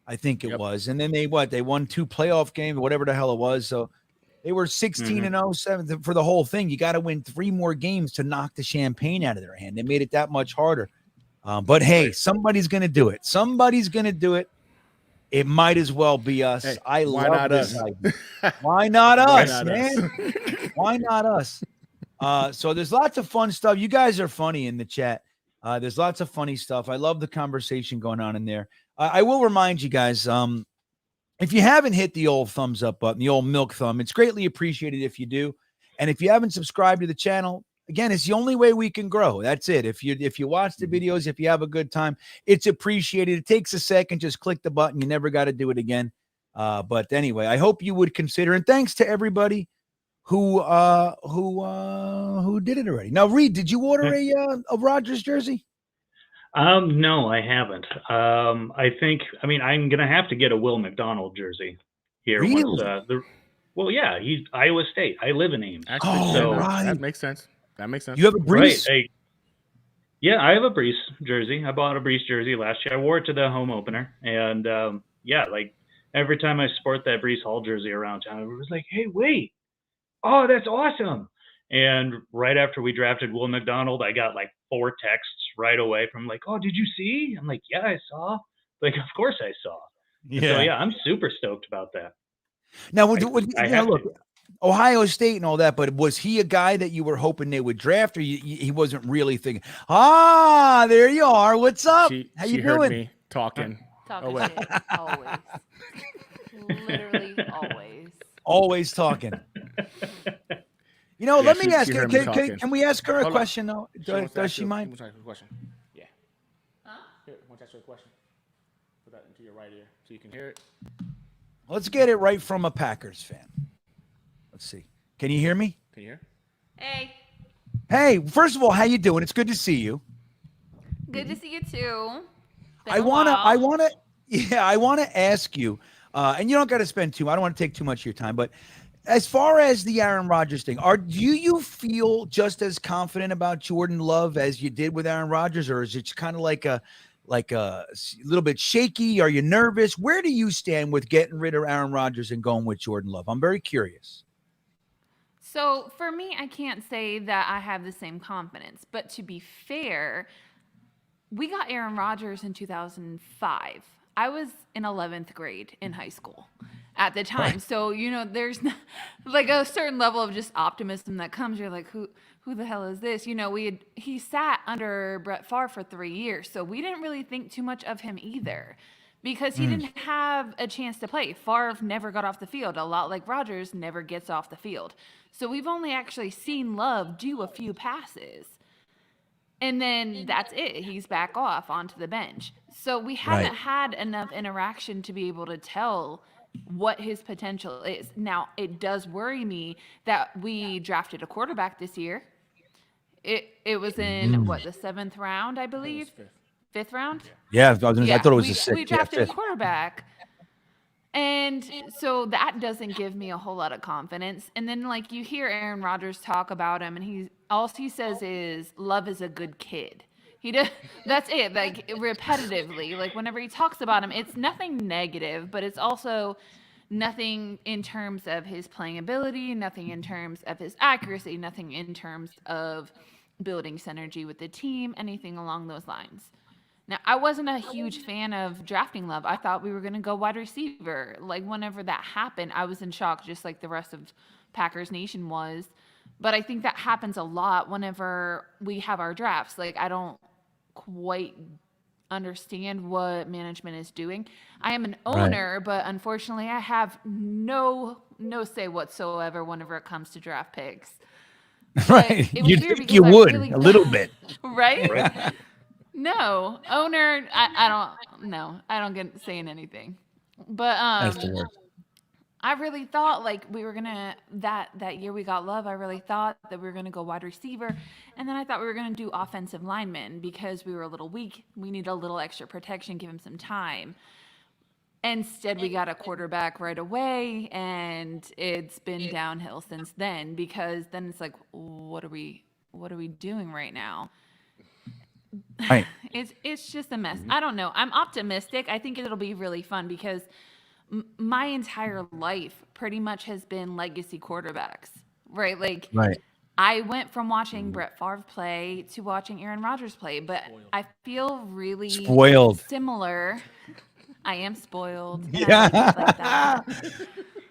I think it was, and then they won 2 playoff games, whatever the hell it was. So they were 16-0, 7 for the whole thing. You got to win 3 more games to knock the champagne out of their hand. They made it that much harder. But hey, somebody's going to do it. Somebody's going to do it. It might as well be us. Hey, I why love not this us? idea. Why not us, not man? us? Why not us? So there's lots of fun stuff. You guys are funny in the chat. There's lots of funny stuff. I love the conversation going on in there. I will remind you guys, if you haven't hit the old thumbs up button, the old milk thumb, it's greatly appreciated if you do. And if you haven't subscribed to the channel, again, it's the only way we can grow. That's it. If you watch the videos, if you have a good time, it's appreciated. It takes a second. Just click the button. You never got to do it again. But anyway, I hope you would consider. And thanks to everybody who did it already. Now, Reed, did you order a Rodgers jersey? No, I haven't. I think, I'm going to have to get a Will McDonald jersey here. Really? Once, he's Iowa State. I live in Ames. Actually, right. That makes sense. You have a Brees? Right. I have a Brees jersey. I bought a Brees jersey last year. I wore it to the home opener. And, like every time I sport that Brees Hall jersey around town, it was like, hey, wait. Oh, that's awesome. And right after we drafted Will McDonald, I got like 4 texts right away from like, oh, did you see? I'm like, yeah, I saw. Like, of course I saw. Yeah. So, I'm super stoked about that. Now, look, Ohio State and all that, but was he a guy that you were hoping they would draft, or he wasn't really thinking, there you are. What's up? How you doing? Heard me talking. Shit, always. Literally always. Always talking. Let me ask you, can we ask her a Hold question, though? Does she mind? Want to ask you a question? Yeah. Huh? Here, want to ask you a question? Put that into your right ear so you can hear it. Let's get it right from a Packers fan. Let's see. Can you hear me? Can you hear? Hey. Hey, first of all, how you doing? It's good to see you. Good to see you too. I want to ask you, and you don't got to spend I don't want to take too much of your time, but as far as the Aaron Rodgers thing, do you feel just as confident about Jordan Love as you did with Aaron Rodgers, or is it kind of like a little bit shaky? Are you nervous? Where do you stand with getting rid of Aaron Rodgers and going with Jordan Love? I'm very curious. So for me, I can't say that I have the same confidence, but to be fair, we got Aaron Rodgers in 2005. I was in 11th grade in high school. at the time. Right. So, there's like a certain level of just optimism that comes. You're like, who the hell is this? He sat under Brett Favre for 3 years. So we didn't really think too much of him either because he didn't have a chance to play. Favre never got off the field, a lot like Rodgers never gets off the field. So we've only actually seen Love do a few passes. And then that's it. He's back off onto the bench. So we haven't had enough interaction to be able to tell what his potential is. Now, it does worry me that we drafted a quarterback this year. It was in, the 7th round, I believe? Fifth round? Yeah, I thought it was a 6th. We drafted a quarterback. And so that doesn't give me a whole lot of confidence. And then, you hear Aaron Rodgers talk about him, and all he says is, Love is a good kid. That's it, repetitively. Whenever he talks about him, it's nothing negative, but it's also nothing in terms of his playing ability, nothing in terms of his accuracy, nothing in terms of building synergy with the team, anything along those lines. Now, I wasn't a huge fan of drafting Love. I thought we were going to go wide receiver. Whenever that happened, I was in shock, just like the rest of Packers Nation was. But I think that happens a lot whenever we have our drafts. I don't quite understand what management is doing. I am an owner, but unfortunately, I have no say whatsoever whenever it comes to draft picks. Right. You'd think you would, a little bit. Right? No, owner, I don't get saying anything. But That's the word. I really thought we were gonna that year we got Love. I really thought that we were gonna go wide receiver, and then I thought we were gonna do offensive linemen because we were a little weak. We need a little extra protection, give him some time. Instead, we got a quarterback right away, and it's been downhill since then. Because then it's what are we doing right now? Right. It's just a mess. I don't know. I'm optimistic. I think it'll be really fun because my entire life pretty much has been legacy quarterbacks, right? I went from watching Brett Favre play to watching Aaron Rodgers play, but I feel really spoiled. Similar. I am spoiled. And Yeah. I like that.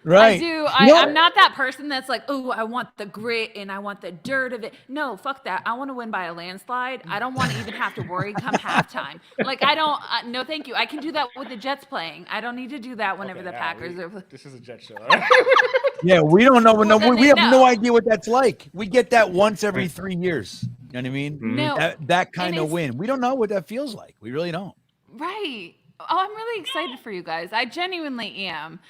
Right. I do. I'm not that person that's oh, I want the grit and I want the dirt of it. No, fuck that. I want to win by a landslide. I don't want to even have to worry come halftime. I don't. No, thank you. I can do that with the Jets playing. I don't need to do that whenever the Packers are. This is a Jet show. Yeah, we don't know. We have no. no idea what that's like. We get that once every 3 years. You know what I mean? No. That kind of win. We don't know what that feels like. We really don't. Right. Oh, I'm really excited for you guys. I genuinely am.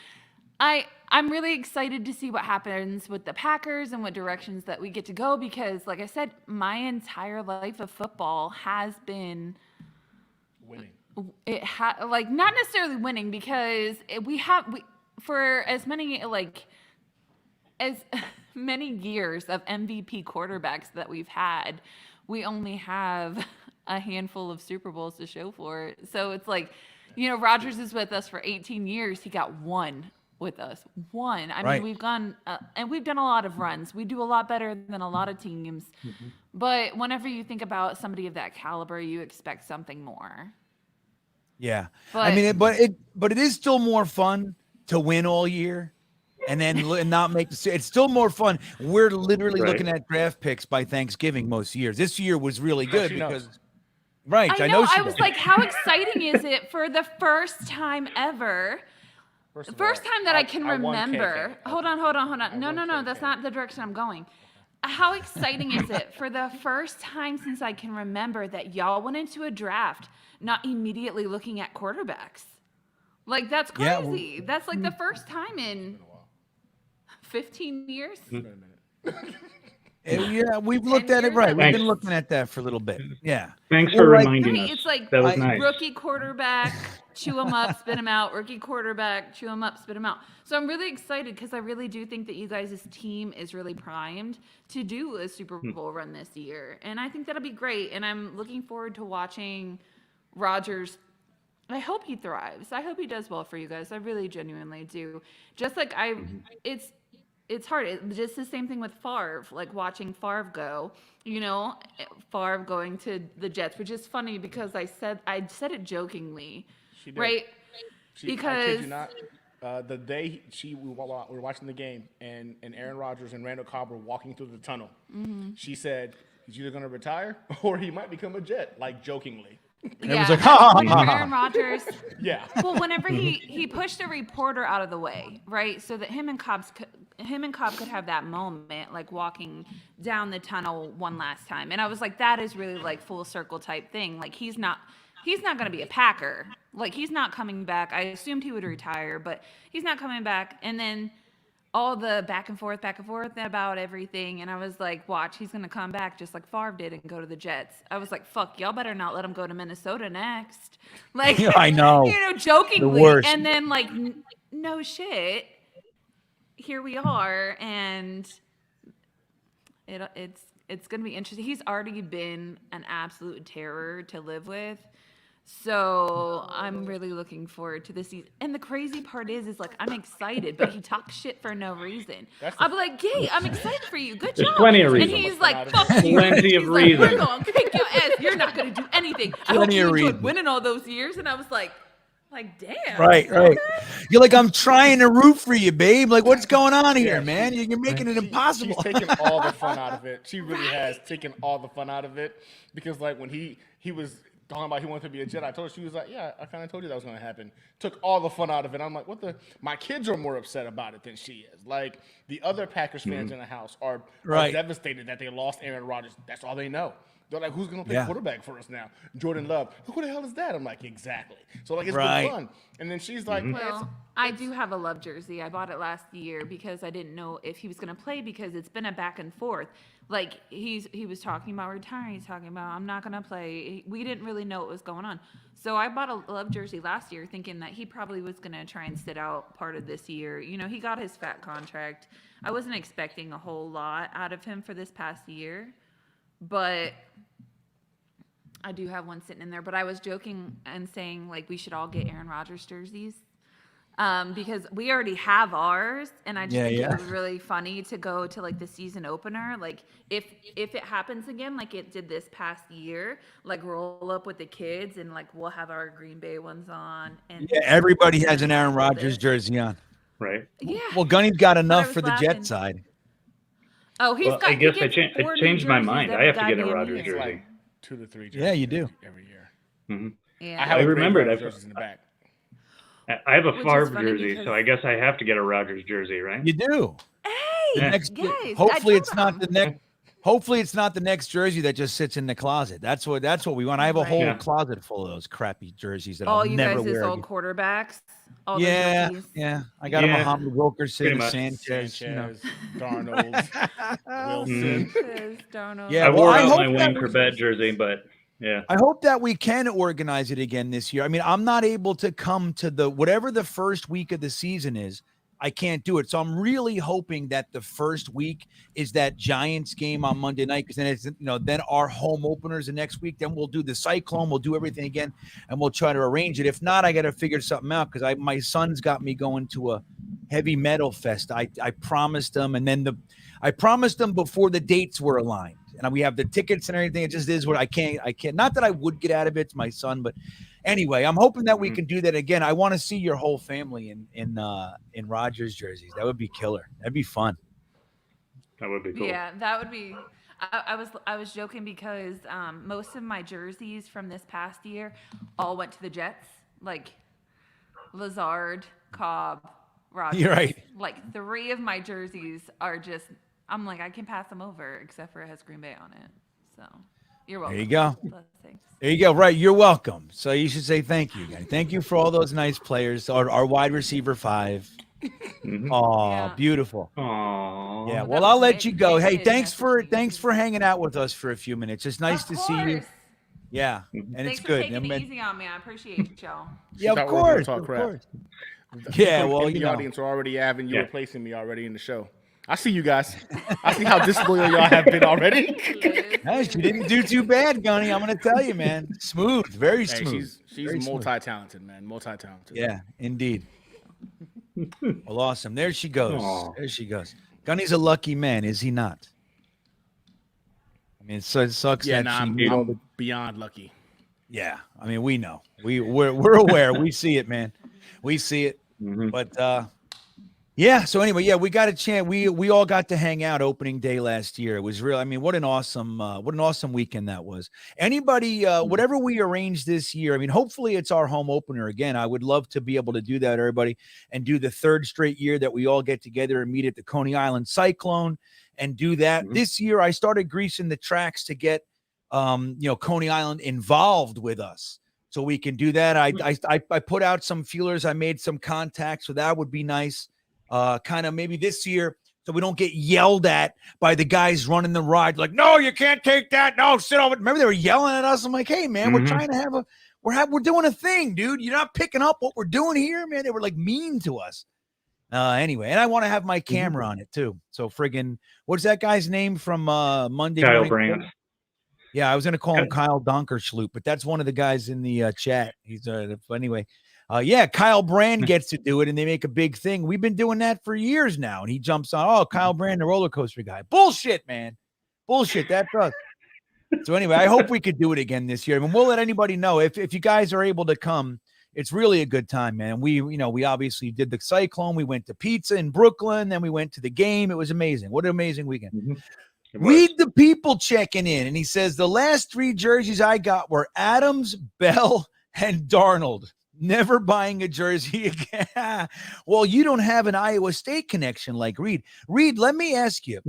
I'm really excited to see what happens with the Packers and what directions that we get to go because, like I said, my entire life of football has been winning. Not necessarily winning because for as many years of MVP quarterbacks that we've had, we only have a handful of Super Bowls to show for it. So it's Rodgers is with us for 18 years. He got one with us. One. I mean, we've gone and we've done a lot of runs. We do a lot better than a lot of teams. Mm-hmm. But whenever you think about somebody of that caliber, you expect something more. Yeah. But it is still more fun to win all year and then not make it's still more fun. We're literally looking at draft picks by Thanksgiving most years. This year was really good because I know I was how exciting is it for the first time ever? First time that I can remember. Hold on. No. That's not the direction I'm going. How exciting is it for the first time since I can remember that y'all went into a draft not immediately looking at quarterbacks? That's crazy. Yeah, that's the first time in 15 years. Yeah, we've looked at it right. We've been looking at that for a little bit. Yeah. Thanks for reminding us. It's that was nice. Rookie quarterback, chew him up, spit him out. Rookie quarterback, chew him up, spit him out. So I'm really excited because I really do think that you guys' team is really primed to do a Super Bowl run this year. And I think that'll be great. And I'm looking forward to watching Rodgers. I hope he thrives. I hope he does well for you guys. I really genuinely do. Just it's hard. It's just the same thing with Favre, watching Favre go, Favre going to the Jets, which is funny because I said it jokingly, She did. right? I kid Because you not, The day we were watching the game, and Aaron Rodgers and Randall Cobb were walking through the tunnel, she said, he's either going to retire or he might become a Jet, like jokingly. And it was like, ha, ha, ha, ha. Aaron Rodgers. Yeah. Well, whenever he pushed a reporter out of the way, right, so that him and Cobb could have that moment, like walking down the tunnel one last time, and I was like, that is really like full circle type thing. Like he's not going to be a Packer. Like he's not coming back. I assumed he would retire, but he's not coming back. And then all the back and forth about everything. And I was like, watch, he's going to come back just like Favre did and go to the Jets. I was like, fuck, y'all better not let him go to Minnesota next. Like, I know. Jokingly. The worst. And then like, no shit. Here we are. And it's going to be interesting. He's already been an absolute terror to live with. So I'm really looking forward to this season. And the crazy part is like I'm excited, but he talks shit for no reason. I'll be like, "Gay, I'm excited for you. Good job." plenty of And reasons. he's like, "Fuck you." Plenty of He's like, reasons. "We're gonna kick your ass. You're not gonna do anything." I hope Plenty you of enjoyed reasons. winning all those years. And I was like, damn. Right. okay. You're like, I'm trying to root for you, babe. Like, what's going on here, man? You're making it impossible. She's taken all the fun out of it. She really has taken all the fun out of it because, like, when he was talking about he wanted to be a Jet, I told her, she was like, yeah, I kind of told you that was going to happen. Took all the fun out of it. I'm like, my kids are more upset about it than she is. Like, the other Packers fans in the house are devastated that they lost Aaron Rodgers. That's all they know. They're like, who's going to play quarterback for us now? Jordan Love. Who the hell is that? I'm like, exactly. So, like, it's been fun. And then she's like, Well, I do have a Love jersey. I bought it last year because I didn't know if he was going to play because it's been a back and forth. Like, he was talking about retiring. He's talking about, I'm not going to play. We didn't really know what was going on. So I bought a Love jersey last year thinking that he probably was going to try and sit out part of this year. You know, he got his fat contract. I wasn't expecting a whole lot out of him for this past year. But I do have one sitting in there. But I was joking and saying, like, we should all get Aaron Rodgers jerseys. Because we already have ours, and I just think it was really funny to go to like the season opener. Like if it happens again, like it did this past year, like roll up with the kids and like we'll have our Green Bay ones on. And everybody has an Aaron Rodgers jersey on. Right. Yeah. Well, Gunny's got enough for the laughing. Jet side. Oh, he's Well, got. I guess he I gets 4 new changed my jerseys mind. I every have to get a goddamn Rodgers year. jersey. 2 to 3 jerseys. Yeah, you do. Every year. Mm-hmm. Yeah. I have I a great remembered. Rodgers jerseys in the back. I have a Which is Favre funny jersey, because- so I guess I have to get a Rodgers jersey, right? You do. Hey, Next, guys. hopefully I it's told not them. the next. Hopefully it's not the next jersey that just sits in the closet. That's what we want. I have a whole Yeah. closet full of those crappy jerseys that All I'll you never guys is wear. all again. quarterbacks. All those Yeah, rookies. yeah. I got a Yeah. Muhammad Wilkerson, Pretty a much. Sanchez. You know. Darnold, Wilson. Says Darnold. Yeah, I well, wore I out hope my that Wayne Corbett jersey, but yeah. I hope that we can organize it again this year. I mean, I'm not able to come to whatever the first week of the season is. I can't do it. So I'm really hoping that the first week is that Giants game on Monday night, because then it's, then our home openers the next week. Then we'll do the Cyclone. We'll do everything again, and we'll try to arrange it. If not, I got to figure something out because my son's got me going to a heavy metal fest. I promised them, and then I promised them before the dates were aligned. And we have the tickets and everything. It just is what I can't. Not that I would get out of it. It's my son, but anyway, I'm hoping that we can do that again. I want to see your whole family in Rodgers jerseys. That would be killer. That'd be fun. That would be cool. Yeah, that would be. I was joking because most of my jerseys from this past year all went to the Jets. Like Lazard, Cobb, Rodgers. You're right. Like 3 of my jerseys are just. I'm like I can pass them over except for it has Green Bay on it. So you're welcome. There you go. Thanks. There you go. Right. You're welcome. So you should say thank you again. Thank you for all those nice players. Our wide receiver 5. Mm-hmm. Oh, Yeah. beautiful. Aww. Yeah. that Well, was I'll let great. you go. Hey, Great thanks for message. hanging out with us for a few minutes. It's nice to see you. Of course. Yeah. And Thanks it's for good. taking it easy on me. I appreciate y'all. Yeah, Thought of we were gonna course. talk Of crap. course. Yeah. People Well, in the you know. audience are already having you Yeah. replacing me already in the show. I see you guys. I see how disloyal y'all have been already. Hey, she didn't do too bad, Gunny. I'm going to tell you, man. Smooth. Very Hey, smooth. she's Very smooth. multi-talented, man. Multi-talented. Yeah, indeed. Well, awesome. There she goes. Aw. There she goes. Gunny's a lucky man, is he not? I mean, so it sucks Yeah, that nah, she I'm, made all I'm the. beyond lucky. Yeah, I mean, we know. We're aware. We see it, man. We see it. But yeah. So anyway, yeah, we got a chance. We all got to hang out opening day last year. It was real. I mean, what an awesome weekend that was. Anybody, whatever we arrange this year, I mean, hopefully it's our home opener again. I would love to be able to do that, everybody, and do the third straight year that we all get together and meet at the Coney Island Cyclone and do that. This year, I started greasing the tracks to get, Coney Island involved with us. So we can do that. I put out some feelers. I made some contacts, so that would be nice. Kind of maybe this year, so we don't get yelled at by the guys running the ride. Like, no, you can't take that. No, sit over. Remember they were yelling at us. I'm like, hey man, we're trying to have we're doing a thing, dude. You're not picking up what we're doing here, man. They were like mean to us. Anyway, and I want to have my camera on it too. So friggin', what's that guy's name from Monday? Kyle Morning? Brandt. Yeah, I was gonna call him Kyle Donkersloop, but that's one of the guys in the chat. He's anyway. Yeah, Kyle Brand gets to do it, and they make a big thing. We've been doing that for years now, and he jumps on. Oh, Kyle Brand, the roller coaster guy. Bullshit, man. Bullshit. That's us. So anyway, I hope we could do it again this year. I mean, we'll let anybody know if you guys are able to come. It's really a good time, man. We obviously did the Cyclone. We went to pizza in Brooklyn. Then we went to the game. It was amazing. What an amazing weekend. Read the people checking in, and he says the last 3 jerseys I got were Adams, Bell, and Darnold. Never buying a jersey again. Well, you don't have an Iowa State connection like Reed. Reed, let me ask you,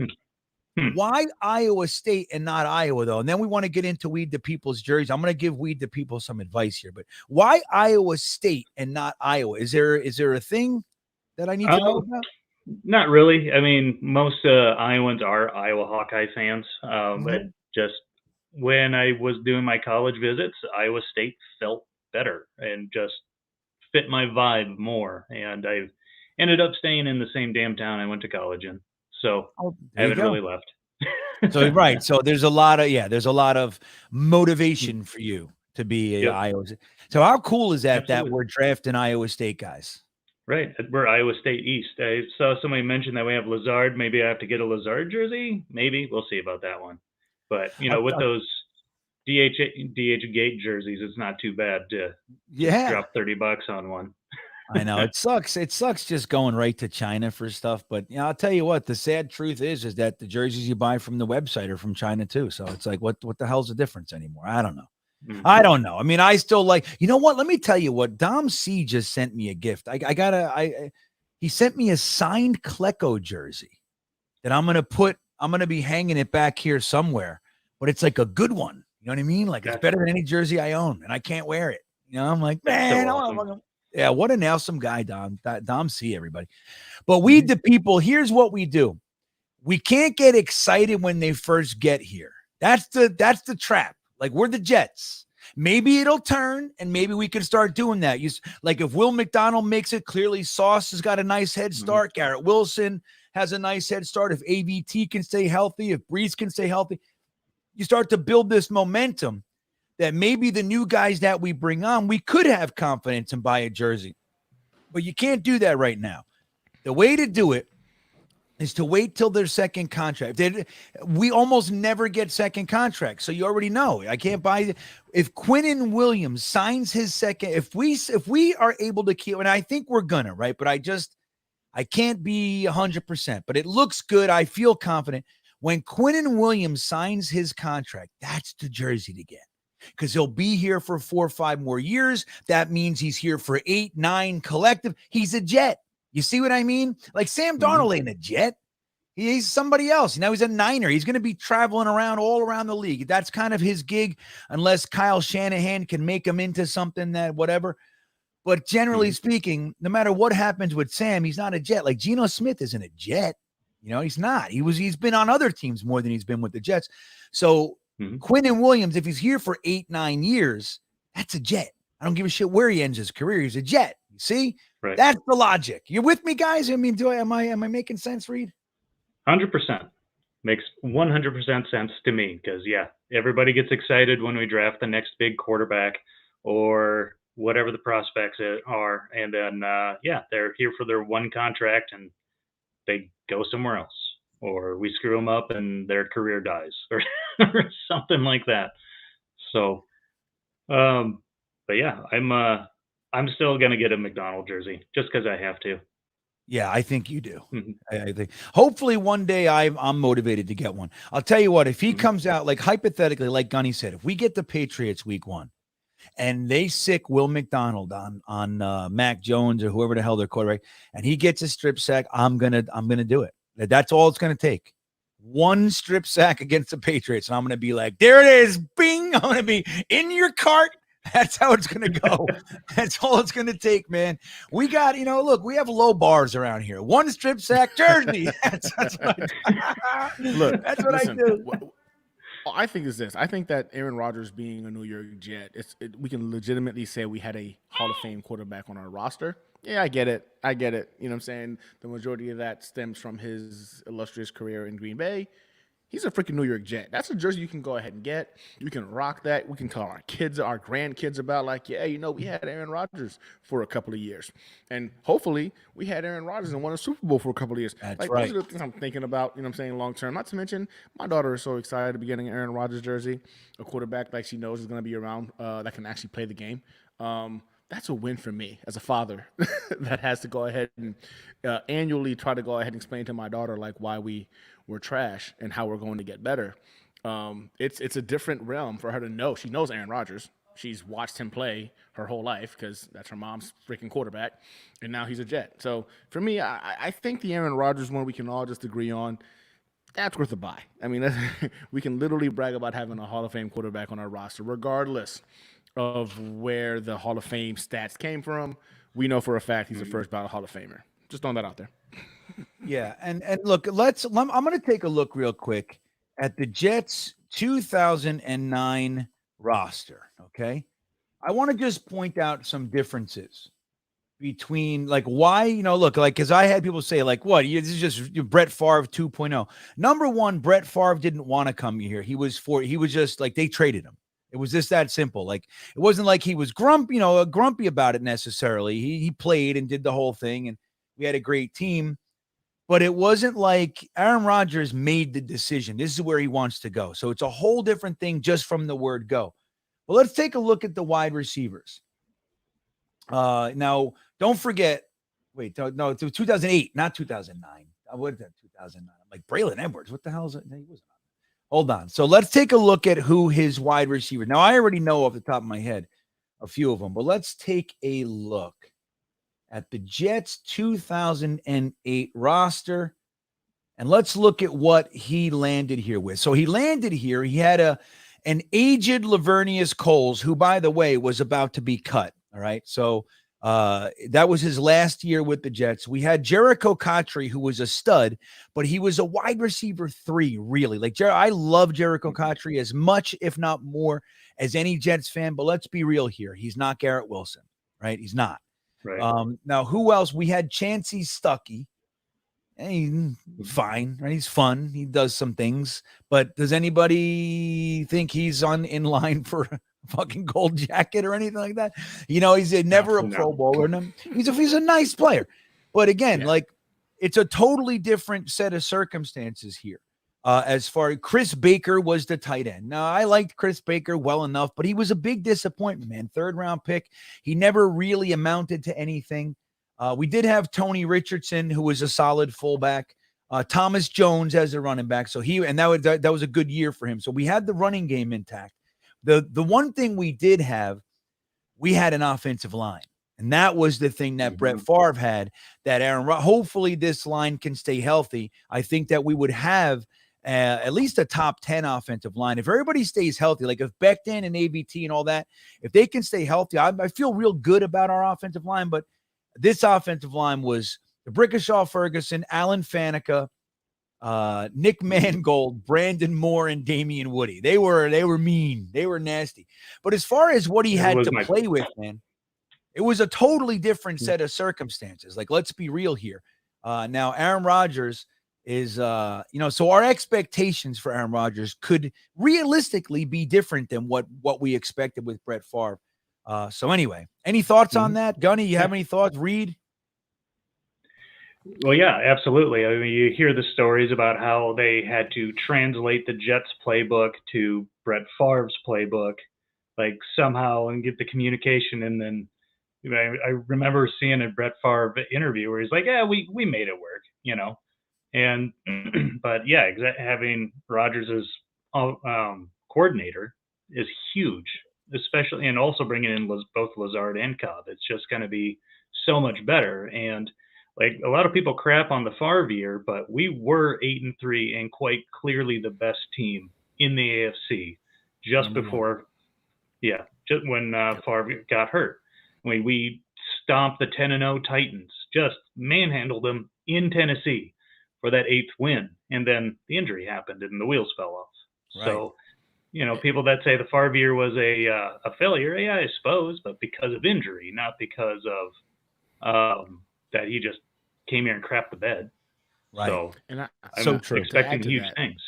why Iowa State and not Iowa, though? And then we want to get into Weed the People's jersey. I'm going to give Weed the People some advice here, but why Iowa State and not Iowa? Is there a thing that I need to know about? Not really. I mean, most Iowans are Iowa Hawkeye fans, but just when I was doing my college visits, Iowa State felt better and just fit my vibe more. And I ended up staying in the same damn town I went to college in. So I haven't really left. So right. So there's a lot of motivation for you to be Iowa. So how cool is that that we're drafting Iowa State guys? Right. We're Iowa State East. I saw somebody mention that we have Lazard. Maybe I have to get a Lazard jersey. Maybe. We'll see about that one. But, with those DH Gate jerseys, it's not too bad to drop $30 on one. I know it sucks. It sucks just going right to China for stuff. But I'll tell you what, the sad truth is that the jerseys you buy from the website are from China too. So it's like, what the hell's the difference anymore? I don't know. I don't know. I mean, I still like, you know what? Let me tell you what, Dom C just sent me a gift. He sent me a signed Klecko jersey that I'm going to be hanging it back here somewhere, but it's like a good one. You know what I mean? Like it's better than any jersey I own and I can't wear it. I'm like, man, so awesome. Yeah. What an awesome guy, Dom C, everybody. But we, the people, here's what we do. We can't get excited when they first get here. That's the trap. Like we're the Jets. Maybe it'll turn and maybe we can start doing that. Like if Will McDonald makes it, clearly Sauce has got a nice head start. Garrett Wilson has a nice head start. If AVT can stay healthy, if Brees can stay healthy, you start to build this momentum that maybe the new guys that we bring on, we could have confidence and buy a jersey. But you can't do that right now. The way to do it is to wait till their second contract. We almost never get second contracts. So you already know. I can't buy. If Quinnen Williams signs his second, if we are able to keep, and I think we're gonna, right? But I can't be 100%, but it looks good. I feel confident. When Quinnen Williams signs his contract, that's the jersey to get. Because he'll be here for 4 or 5 more years. That means he's here for 8, 9 collective. He's a Jet. You see what I mean? Like Sam Darnold ain't a Jet. He's somebody else. Now he's a Niner. He's going to be traveling around all around the league. That's kind of his gig, unless Kyle Shanahan can make him into something that whatever. But generally speaking, no matter what happens with Sam, he's not a Jet. Like Geno Smith isn't a Jet. He's not. He's been on other teams more than he's been with the Jets. So Quinnen Williams, if he's here for 8, 9 years, that's a Jet. I don't give a shit where he ends his career. He's a Jet. You see? Right. That's the logic. You with me, guys? I mean, am I making sense, Reed? 100%. Makes 100% sense to me because, everybody gets excited when we draft the next big quarterback or whatever the prospects are. And then, they're here for their one contract and they go somewhere else. Or we screw them up and their career dies or something like that. So, but I'm I'm still going to get a McDonald jersey just because I have to. Yeah, I think you do. Mhm. I think hopefully one day I'm motivated to get one. I'll tell you what, if he comes out, like hypothetically, like Gunny said, if we get the Patriots week 1 and they sick Will McDonald on Mac Jones or whoever the hell their quarterback, and he gets a strip sack, I'm gonna do it. That's all it's gonna take. One strip sack against the Patriots, and I'm gonna be like, there it is, bing. I'm gonna be in your cart. That's how it's going to go. That's all it's going to take, man. We got, look, we have low bars around here. One strip sack jersey. That's what Look, that's what listen, I do. What I think is this. I think that Aaron Rodgers being a New York Jet, we can legitimately say we had a Hall of Fame quarterback on our roster. Yeah, I get it. You know what I'm saying? The majority of that stems from his illustrious career in Green Bay. He's a freaking New York Jet. That's a jersey you can go ahead and get. You can rock that. We can tell our kids, our grandkids about like, yeah, we had Aaron Rodgers for a couple of years. And hopefully we had Aaron Rodgers and won a Super Bowl for a couple of years. That's like, right. Those are the things I'm thinking about, long term. Not to mention, my daughter is so excited to be getting an Aaron Rodgers jersey, a quarterback like she knows is going to be around that can actually play the game. That's a win for me as a father that has to go ahead and annually try to go ahead and explain to my daughter like why we're trash and how we're going to get better. It's a different realm for her to know. She knows Aaron Rodgers. She's watched him play her whole life because that's her mom's freaking quarterback, and now he's a Jet. So for me, I think the Aaron Rodgers one we can all just agree on. That's worth a buy. I mean, we can literally brag about having a Hall of Fame quarterback on our roster, regardless of where the Hall of Fame stats came from. We know for a fact he's a first ballot Hall of Famer. Just throwing that out there. Yeah, and look, I'm going to take a look real quick at the Jets 2009 roster, okay? I want to just point out some differences between like why, look, like cuz I had people say like, what, this is just Brett Favre 2.0. Number 1, Brett Favre didn't want to come here. He was just like they traded him. It was just that simple. Like it wasn't like he was grumpy about it necessarily. He played and did the whole thing, and we had a great team. But it wasn't like Aaron Rodgers made the decision. This is where he wants to go. So it's a whole different thing just from the word go. Well, let's take a look at the wide receivers. Now, don't forget. Wait, no, it's 2008, not 2009. What is that? 2009. I'm like Braylon Edwards. What the hell is it? He wasn't on. Hold on. So let's take a look at who his wide receivers. Now, I already know off the top of my head a few of them, but let's take a look at the Jets 2008 roster, and let's look at what he landed here with. So he landed here. He had an aged Lavernius Coles, who, by the way, was about to be cut. All right. So that was his last year with the Jets. We had Jericho Cotchery, who was a stud, but he was a wide receiver 3, really. Like I love Jericho Cotchery as much, if not more, as any Jets fan. But let's be real here. He's not Garrett Wilson, right? He's not. Right. Now, who else? We had Chancey Stuckey. He's fine, right? He's fun. He does some things. But does anybody think he's in line for a fucking gold jacket or anything like that? He's never a Pro Bowler. He's a nice player. But again, like it's a totally different set of circumstances here. As far as Chris Baker was the tight end. Now, I liked Chris Baker well enough, but he was a big disappointment, man. 3rd round pick. He never really amounted to anything. We did have Tony Richardson, who was a solid fullback. Thomas Jones as a running back. So that was a good year for him. So we had the running game intact. The one thing we did have, we had an offensive line. And that was the thing that Brett Favre had, that hopefully this line can stay healthy. I think that we would have at least a top 10 offensive line. If everybody stays healthy, like if Becton and ABT and all that, if they can stay healthy, I feel real good about our offensive line. But this offensive line was the Brickashaw Ferguson, Alan Faneca, Nick Mangold, Brandon Moore, and Damian Woody. They were mean. They were nasty. But as far as what he had to play with, man, it was a totally different set of circumstances. Like, let's be real here. Now, Aaron Rodgers is, so our expectations for Aaron Rodgers could realistically be different than what we expected with Brett Favre. So anyway, any thoughts on that? Gunny, you have any thoughts? Reed? Well, yeah, absolutely. I mean, you hear the stories about how they had to translate the Jets playbook to Brett Favre's playbook, like somehow, and get the communication, and then I remember seeing a Brett Favre interview where he's like, "Yeah, we made it work," and but yeah, having Rodgers as coordinator is huge, especially, and also bringing in both Lazard and Cobb. It's just going to be so much better. And like, a lot of people crap on the Favre year, but we were 8-3 and quite clearly the best team in the AFC just before, just when Favre got hurt. I mean, we stomped the 10-0 Titans, just manhandled them in Tennessee for that 8th win, and then the injury happened and the wheels fell off. Right. So, people that say the Favre year was a failure, yeah, I suppose, but because of injury, not because of that he just came here and crapped the bed. Right. So, and I'm expecting huge things.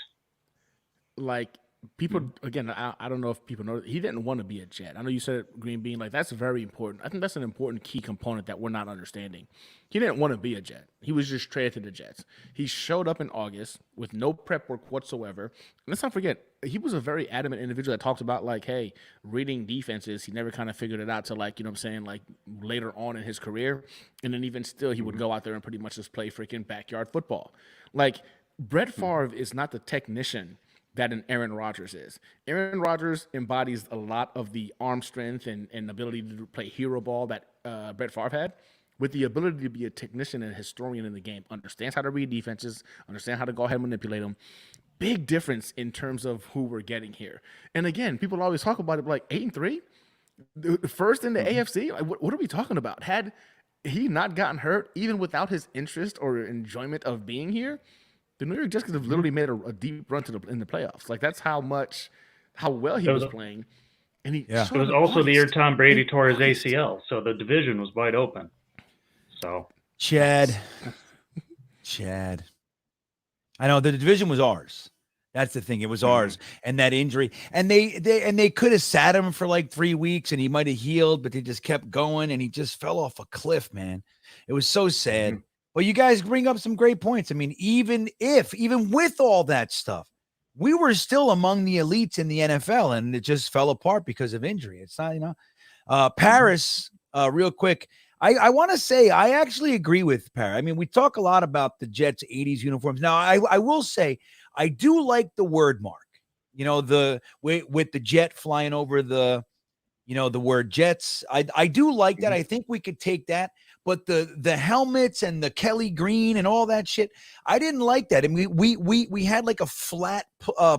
Like, people, again, I don't know if people know, he didn't want to be a Jet. I know you said GreenBean, like, that's very important. I think that's an important key component that we're not understanding. He didn't want to be a Jet. He was just traded to the Jets. He showed up in August with no prep work whatsoever. And let's not forget, he was a very adamant individual that talked about, like, hey, reading defenses. He never kind of figured it out till, like, like later on in his career. And then even still, he would go out there and pretty much just play freaking backyard football. Like, Brett Favre is not the technician that an Aaron Rodgers is. Aaron Rodgers embodies a lot of the arm strength and ability to play hero ball that Brett Favre had, with the ability to be a technician and a historian in the game. Understands how to read defenses, understand how to go ahead and manipulate them. Big difference in terms of who we're getting here. And again, people always talk about it like 8-3, the first in the AFC. Like, what are we talking about? Had he not gotten hurt, even without his interest or enjoyment of being here, the New York Jets could have literally made a deep run in the playoffs. Like, that's how well he was playing. And it was also the year Tom Brady tore his ACL, so the division was wide open. So Chad. I know the division was ours. That's the thing. It was ours. And that injury. And they could have sat him for like 3 weeks and he might have healed, but they just kept going and he just fell off a cliff, man. It was so sad. Well, you guys bring up some great points. I mean, even with all that stuff, we were still among the elites in the NFL, and it just fell apart because of injury. It's not, Paris, real quick. I want to say I actually agree with Paris. I mean, we talk a lot about the Jets 80s uniforms. Now, I will say I do like the word mark. With the jet flying over the word Jets. I do like that. I think we could take that. But the helmets and the Kelly green and all that shit, I didn't like that. I mean, we had like a flat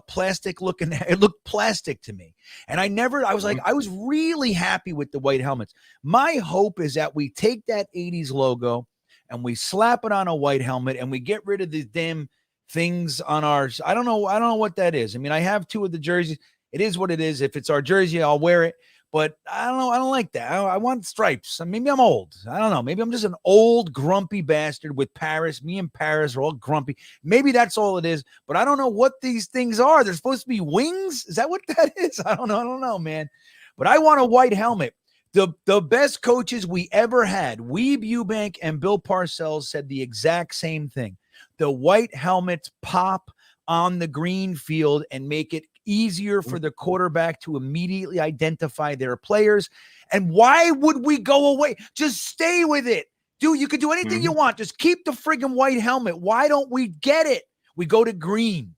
plastic looking. It looked plastic to me, and I was really happy with the white helmets. My hope is that we take that 80s logo and we slap it on a white helmet and we get rid of the damn things on ours. I don't know what that is. I mean, I have 2 of the jerseys. It is what it is. If it's our jersey, I'll wear it. But I don't know. I don't like that. I want stripes. Maybe I'm old. I don't know. Maybe I'm just an old, grumpy bastard with Paris. Me and Paris are all grumpy. Maybe that's all it is. But I don't know what these things are. They're supposed to be wings? Is that what that is? I don't know, man. But I want a white helmet. The best coaches we ever had, Weeb Eubank and Bill Parcells, said the exact same thing. The white helmets pop on the green field and make it easier for the quarterback to immediately identify their players. And why would we go away? Just stay with it. Dude, you could do anything you want. Just keep the friggin' white helmet. Why don't we get it? We go to green.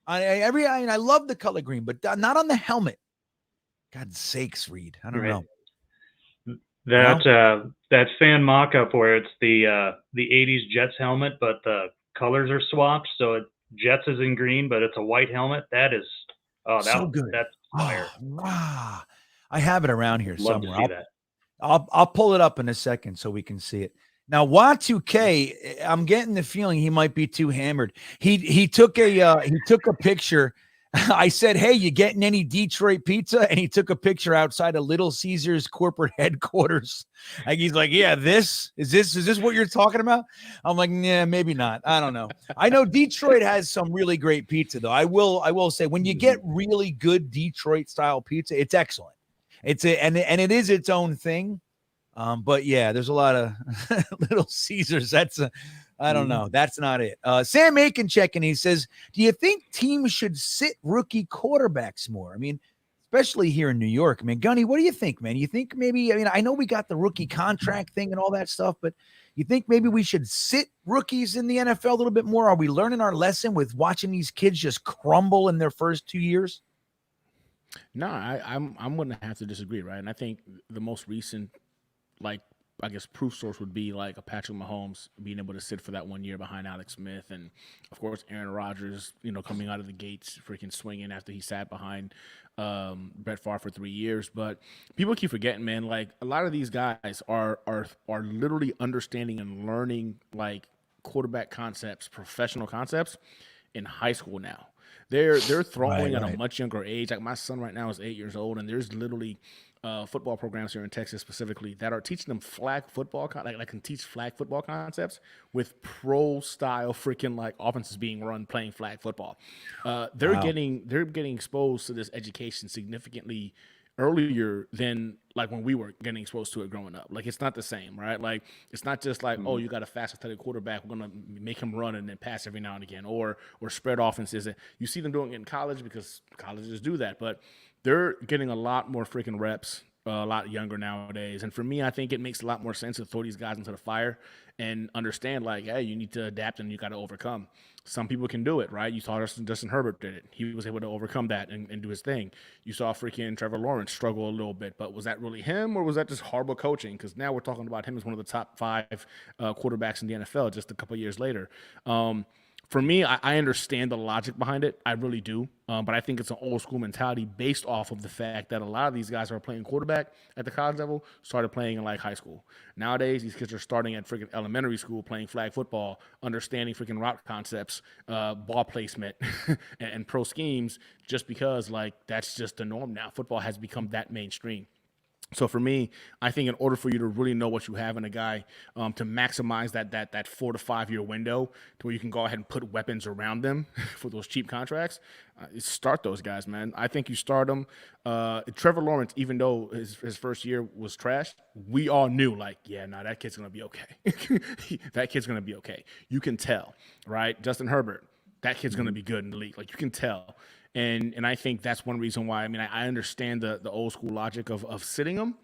I love the color green, but not on the helmet. God's sakes, Reed. I don't know. That fan mock-up where it's the 80s Jets helmet, but the colors are swapped. So Jets is in green, but it's a white helmet. That is so good. That's fire. Wow. I have it around here Love somewhere. To see that. I'll pull it up in a second so we can see it. Now, Y2K, I'm getting the feeling he might be too hammered. He took a picture. I said, "Hey, you getting any Detroit pizza?" And he took a picture outside of Little Caesars corporate headquarters. Like, he's like, "Yeah, is this what you're talking about?" I'm like, "Nah, maybe not. I don't know." I know Detroit has some really great pizza, though. I will say, when you get really good Detroit style pizza, it's excellent. And it is its own thing. But yeah, there's a lot of Little Caesars. I don't know. That's not it. Sam Aiken checking. He says, "Do you think teams should sit rookie quarterbacks more?" I mean, especially here in New York. I mean, Gunny, what do you think, man? You think maybe, I mean, I know we got the rookie contract thing and all that stuff, but you think maybe we should sit rookies in the NFL a little bit more? Are we learning our lesson with watching these kids just crumble in their first 2 years? No, I'm going to have to disagree, right? And I think the most recent, like, I guess proof source would be like a Patrick Mahomes being able to sit for that 1 year behind Alex Smith, and of course Aaron Rodgers, coming out of the gates, freaking swinging after he sat behind Brett Favre for 3 years. But people keep forgetting, man. Like a lot of these guys are literally understanding and learning like quarterback concepts, professional concepts in high school now. They're throwing at a much younger age. Like my son right now is 8 years old, and there's literally football programs here in Texas specifically that are teaching them flag football, like can teach flag football concepts with pro style freaking like offenses being run playing flag football. They're getting exposed to this education significantly earlier than like when we were getting exposed to it growing up. Like it's not the same, right? Like it's not just like, oh, you got a fast athletic quarterback, we're gonna make him run and then pass every now and again, or spread offenses. You see them doing it in college because colleges do that, but they're getting a lot more freaking reps, a lot younger nowadays. And for me, I think it makes a lot more sense to throw these guys into the fire and understand, like, hey, you need to adapt and you got to overcome. Some people can do it, right? You saw Justin Herbert did it. He was able to overcome that and do his thing. You saw freaking Trevor Lawrence struggle a little bit, but was that really him or was that just horrible coaching? Because now we're talking about him as one of the top 5 quarterbacks in the NFL just a couple years later. For me, I understand the logic behind it. I really do. But I think it's an old school mentality based off of the fact that a lot of these guys who are playing quarterback at the college level started playing in like high school. Nowadays, these kids are starting at freaking elementary school playing flag football, understanding freaking route concepts, ball placement, and pro schemes just because like that's just the norm now. Football has become that mainstream. So for me, I think in order for you to really know what you have in a guy, to maximize that 4 to 5 year window to where you can go ahead and put weapons around them for those cheap contracts, start those guys, man. I think you start them. Trevor Lawrence, even though his first year was trash, we all knew like, yeah, no, that kid's going to be okay. That kid's going to be okay. You can tell, right? Justin Herbert, that kid's going to be good in the league. Like you can tell. And I think that's one reason why, I mean, I understand the old school logic of sitting them,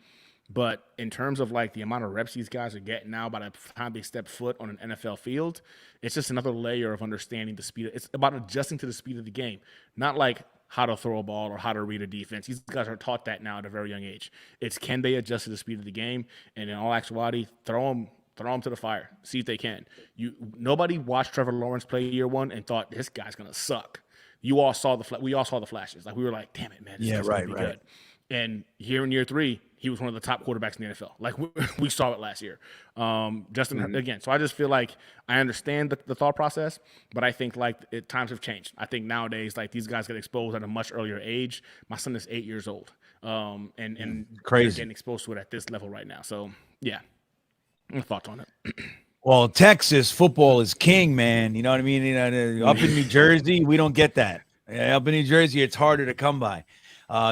but in terms of like the amount of reps these guys are getting now by the time they step foot on an NFL field, it's just another layer of understanding the speed. It's about adjusting to the speed of the game, not like how to throw a ball or how to read a defense. These guys are taught that now at a very young age. It's can they adjust to the speed of the game, and in all actuality, throw them to the fire, see if they can. Nobody watched Trevor Lawrence play year 1 and thought this guy's gonna suck. We all saw the flashes. Like we were like, damn it, man, this guy's gonna be good. And here in year 3, he was one of the top quarterbacks in the NFL. Like we saw it last year. Justin again. So I just feel like I understand the thought process, but I think like times have changed. I think nowadays like these guys get exposed at a much earlier age. My son is 8 years old, and crazy getting exposed to it at this level right now. So yeah, my thoughts on it. Well, Texas football is king, man. You know what I mean? Up in New Jersey, we don't get that. Up in New Jersey, it's harder to come by.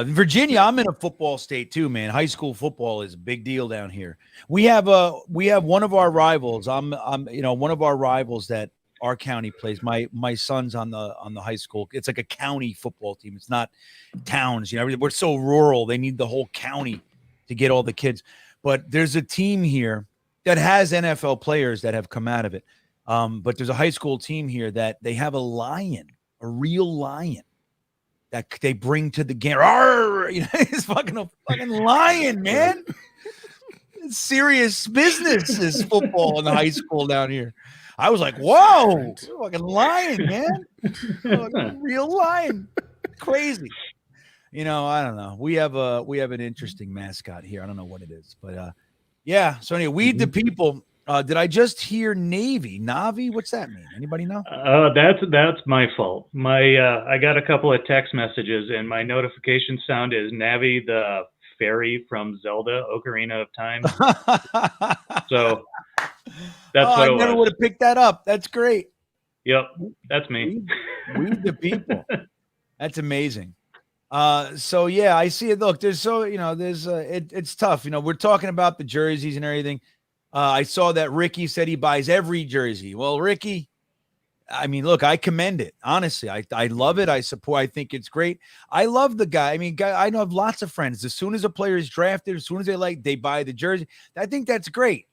Virginia, I'm in a football state too, man. High school football is a big deal down here. We have one of our rivals. I'm one of our rivals that our county plays. My son's on the high school. It's like a county football team. It's not towns. We're so rural. They need the whole county to get all the kids. But there's a team here that has NFL players that have come out of it. But there's a high school team here that they have a real lion that they bring to the game. It's fucking a fucking lion, man. It's serious business is football in the high school down here. I was like, whoa, fucking lion, man. Fucking real lion. Crazy. I don't know. We have an interesting mascot here. I don't know what it is, but yeah. So anyway, we the people. Did I just hear Navi? What's that mean? Anybody know? That's my fault. I got a couple of text messages, and my notification sound is Navi, the fairy from Zelda: Ocarina of Time. So that's what I never would have picked that up. That's great. Yep, that's me. We the people. That's amazing. So yeah, I see it. Look, it's tough. We're talking about the jerseys and everything. I saw that Ricky said he buys every jersey. Well, Ricky, I mean, look, I commend it. Honestly, I love it. I support. I think it's great. I love the guy. I mean, I know I have lots of friends. As soon as a player is drafted, as soon as they buy the jersey. I think that's great.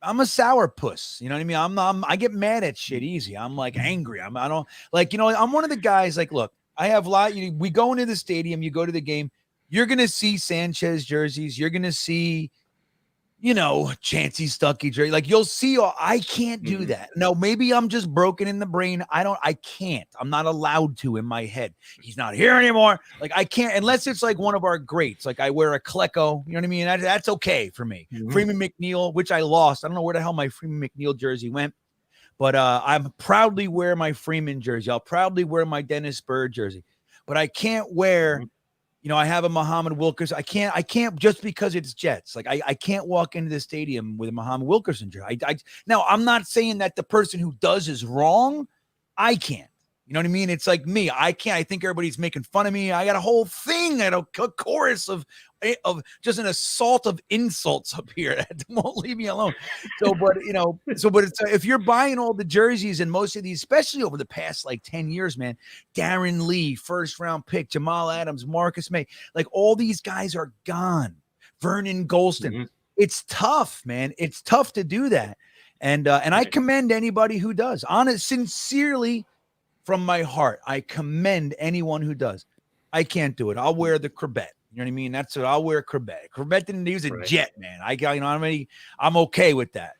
I'm a sourpuss. You know what I mean? I get mad at shit easy. I'm like angry. I don't like, I'm one of the guys like, look, I have we go into the stadium, you go to the game, you're going to see Sanchez jerseys. You're going to see, Chancey Stuckey jersey. Like you'll see, I can't do that. No, maybe I'm just broken in the brain. I can't. I'm not allowed to in my head. He's not here anymore. Like I can't, unless it's like one of our greats. Like I wear a Klecko, you know what I mean? That's okay for me. Freeman McNeil, which I lost. I don't know where the hell my Freeman McNeil jersey went, but I'm proudly wear my Freeman jersey. I'll proudly wear my Dennis Bird jersey, but I can't wear, I have a Muhammad Wilkerson. I can't just because it's Jets. Like I can't walk into the stadium with a Muhammad Wilkerson jersey. Now I'm not saying that the person who does is wrong. I can't. You know what I mean? It's like me. I can't. I think everybody's making fun of me. I got a whole thing, a chorus of just an assault of insults up here that won't leave me alone. So, but it's, if you're buying all the jerseys and most of these, especially over the past like 10 years, man, Darren Lee, first round pick, Jamal Adams, Marcus May, like all these guys are gone. Vernon Golston. It's tough, man. It's tough to do that. And I commend anybody who does. Sincerely, from my heart, I commend anyone who does. I can't do it. I'll wear the Corbett. You know what I mean? That's what I'll wear. Corbett. Corbett didn't use a Jet, man. I'm okay with that.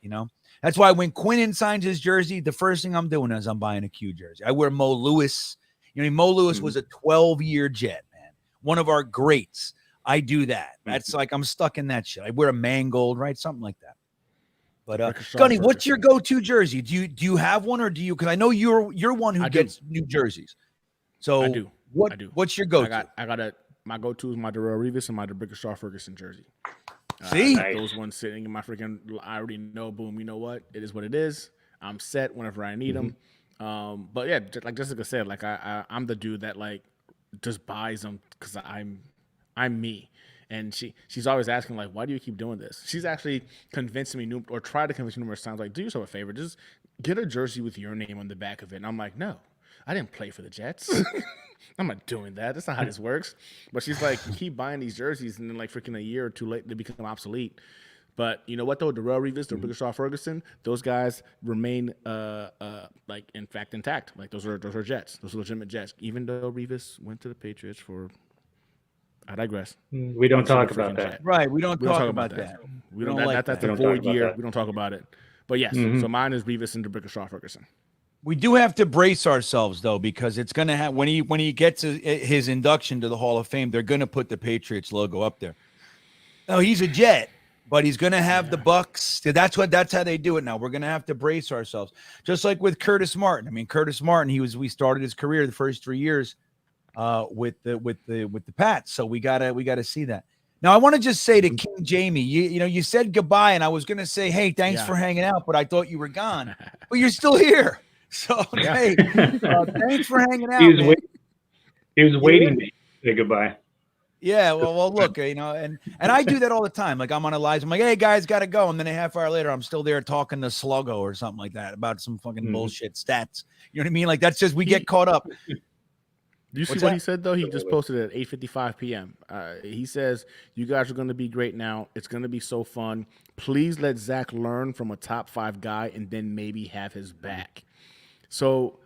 That's why when Quinnen signs his jersey, the first thing I'm doing is I'm buying a Q jersey. I wear Mo Lewis. Mo Lewis was a 12-year Jet, man. One of our greats. I do that. That's like I'm stuck in that shit. I wear a Mangold, right? Something like that. But Gunny, what's your go-to jersey? Do you have one, or do you? Because I know you're one who gets new jerseys. So I do. What's your go-to? My go-to is my Darrell Revis and my Brickashaw Ferguson jersey. See, those ones sitting in my freaking. I already know. Boom. You know what? It is what it is. I'm set whenever I need them. But yeah, like Jessica said, like I'm the dude that like just buys them because I'm me. And she's always asking, like, why do you keep doing this? She's actually convincing me or tried to convince me numerous times, like, do yourself a favor. Just get a jersey with your name on the back of it. And I'm like, no, I didn't play for the Jets. I'm not doing that. That's not how this works. But she's like, you keep buying these jerseys, and then, like, freaking a year or two later, they become obsolete. But you know what, though? Darrell Revis, the Brickashaw Ferguson, those guys remain, like, in fact, intact. Like, those are Jets. Those are legitimate Jets. Even though Revis went to the Patriots for... I digress. We don't talk about that. Right. We don't talk about that. We don't like that's a void year. We don't talk about it. But yes, so mine is Revis and Brickashaw Ferguson. We do have to brace ourselves though, because it's going to have when he gets his induction to the Hall of Fame, they're going to put the Patriots logo up there. No, he's a Jet, but he's going to have the Bucks. That's how they do it now. We're going to have to brace ourselves, just like with Curtis Martin. I mean, Curtis Martin, we started his career the first 3 years. With the Pats, so we gotta see that. Now I want to just say to King Jamie, you said goodbye, and I was gonna say, hey, thanks for hanging out, but I thought you were gone, but you're still here. So hey, thanks for hanging out. He was waiting to say goodbye. Yeah, well, look, and I do that all the time. Like I'm on a live, I'm like, hey guys, gotta go, and then a half hour later, I'm still there talking to Sluggo or something like that about some fucking bullshit stats. You know what I mean? Like that's just we get caught up. Do you see what he said, though? He just posted it at 8:55 p.m. He says, you guys are going to be great now. It's going to be so fun. Please let Zach learn from a top 5 guy and then maybe have his back. So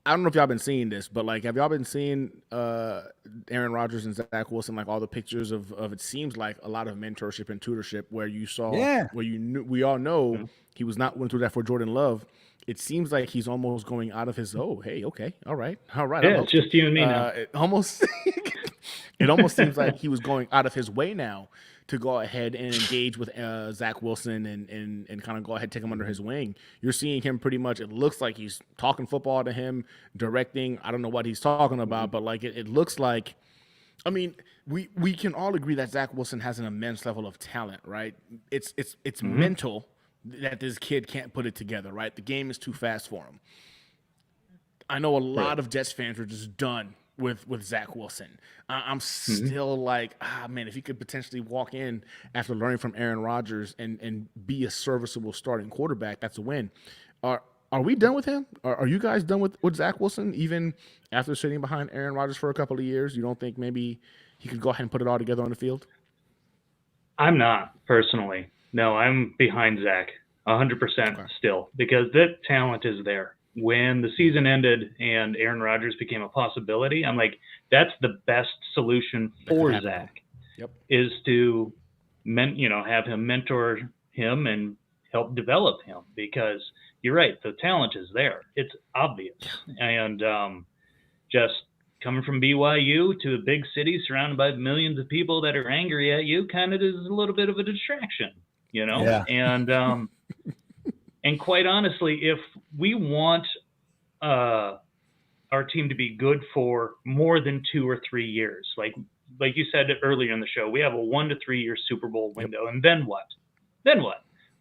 I don't know if y'all been seeing this, but, like, have y'all been seeing Aaron Rodgers and Zach Wilson, like, all the pictures of it seems like a lot of mentorship and tutorship where you saw, where you knew, we all know he was not went through that for Jordan Love. It seems like he's almost going out of his, okay, all right. Yeah, it's just you and me now. It almost seems like he was going out of his way now to go ahead and engage with Zach Wilson and kind of go ahead and take him under his wing. You're seeing him pretty much, it looks like he's talking football to him, directing. I don't know what he's talking about, but like it looks like, I mean, we can all agree that Zach Wilson has an immense level of talent, right? It's mental that this kid can't put it together, right? The game is too fast for him. I know a lot of Jets fans are just done with Zach Wilson. I'm still like, man, if he could potentially walk in after learning from Aaron Rodgers and be a serviceable starting quarterback, that's a win. Are we done with him? Are you guys done with Zach Wilson? Even after sitting behind Aaron Rodgers for a couple of years, you don't think maybe he could go ahead and put it all together on the field? I'm not, personally. No, I'm behind Zach 100% still, because that talent is there. When the season ended and Aaron Rodgers became a possibility, I'm like, that's the best solution for Zach. Yep. Is to have him mentor him and help develop him, because you're right, the talent is there. It's obvious. And just coming from BYU to a big city surrounded by millions of people that are angry at you kind of is a little bit of a distraction, Yeah. And quite honestly, if we want our team to be good for more than 2 or 3 years, like you said earlier in the show, we have a 1 to 3 year Super Bowl window. And then what?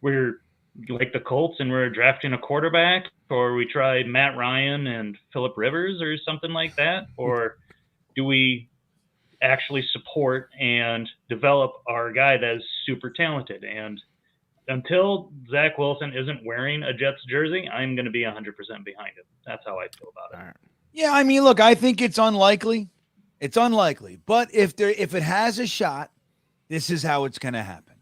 We're like the Colts and we're drafting a quarterback, or we tried Matt Ryan and Phillip Rivers or something like that? Or do we actually support and develop our guy that is super talented? And until Zach Wilson isn't wearing a Jets jersey, I'm going to be 100% behind him. That's how I feel about it. Yeah, I mean, look, I think it's unlikely. It's unlikely. But if it has a shot, this is how it's going to happen.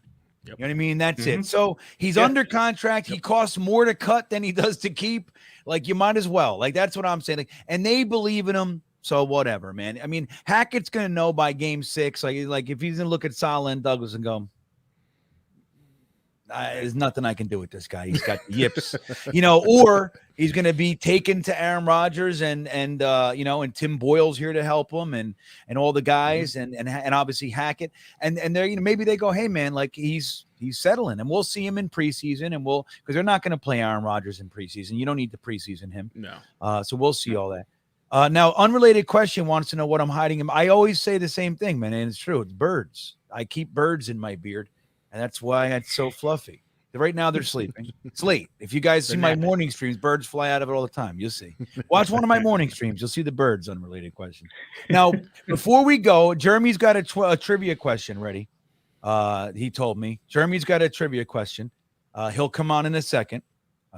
Yep. You know what I mean? That's it. So he's under contract. He costs more to cut than he does to keep. Like, you might as well. Like, that's what I'm saying. Like, and they believe in him. So whatever, man. I mean, Hackett's going to know by game 6. Like if he's going to look at Saleh and Douglas and go, there's nothing I can do with this guy. He's got the yips, or he's going to be taken to Aaron Rodgers and Tim Boyle's here to help him and all the guys and obviously Hackett. And they're, maybe they go, hey man, like he's settling, and we'll see him in preseason, and because they're not going to play Aaron Rodgers in preseason. You don't need to preseason him. No. So we'll see all that. Now, unrelated question wants to know what I'm hiding him. I always say the same thing, man. And it's true. It's birds. I keep birds in my beard. And that's why it's so fluffy. Right now they're sleeping. It's late. If you guys see my morning streams, birds fly out of it all the time. You'll see. Watch one of my morning streams. You'll see the birds. Unrelated question. Now, before we go, Jeremy's got a trivia question ready. He told me. Jeremy's got a trivia question. He'll come on in a second.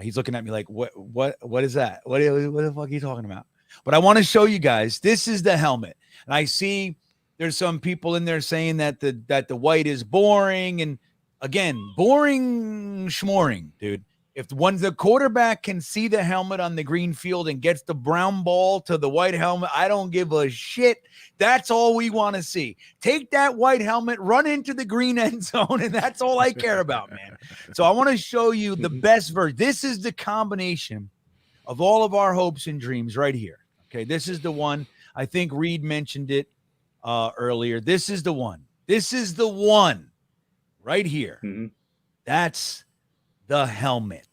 He's looking at me like, what is that? What the fuck are you talking about? But I want to show you guys. This is the helmet. And I see there's some people in there saying that the white is boring. And again, boring schmoring, dude. If the quarterback can see the helmet on the green field and gets the brown ball to the white helmet, I don't give a shit. That's all we want to see. Take that white helmet, run into the green end zone, and that's all I care about, man. So I want to show you the best version. This is the combination of all of our hopes and dreams right here. Okay, this is the one. I think Reed mentioned it earlier. This is the one. This is the one right here. Mm-hmm. That's the helmet.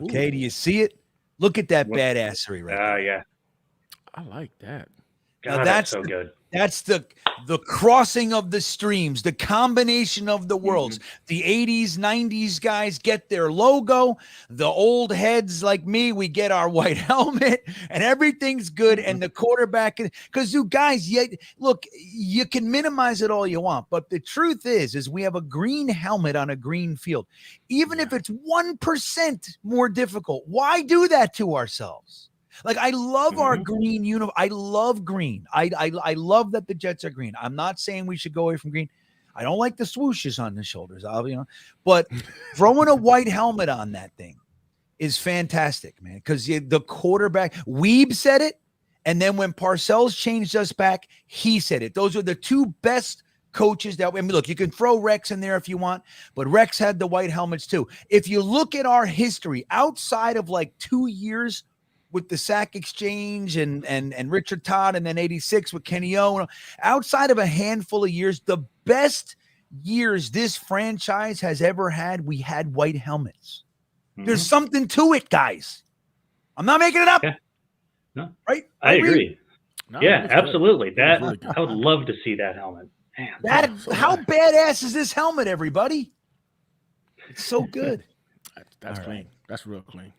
Okay, do you see it? Look at that badassery right there. Yeah. I like that. God, Now that's so good. That's the crossing of the streams, the combination of the worlds. The 80s, 90s guys get their logo. The old heads like me, we get our white helmet, and everything's good. And the quarterback, because you guys, look, you can minimize it all you want, but the truth is we have a green helmet on a green field. Even if it's 1% more difficult, why do that to ourselves? Like, I love our green uniform. I love green. I love that the Jets are green. I'm not saying we should go away from green. I don't like the swooshes on the shoulders, but throwing a white helmet on that thing is fantastic, man. Because the quarterback, Weeb said it, and then when Parcells changed us back, he said it. Those are the two best coaches look, you can throw Rex in there if you want, but Rex had the white helmets too. If you look at our history outside of like 2 years with the sack exchange and Richard Todd, and then 86 with Kenny O, outside of a handful of years, the best years this franchise has ever had, we had white helmets. There's something to it, guys. I'm not making it up. Yeah. No, right? I agree. No, yeah, absolutely. That really good. I would love to see that helmet. Man, How badass is this helmet, everybody? It's so good. That's All clean. right. That's real clean.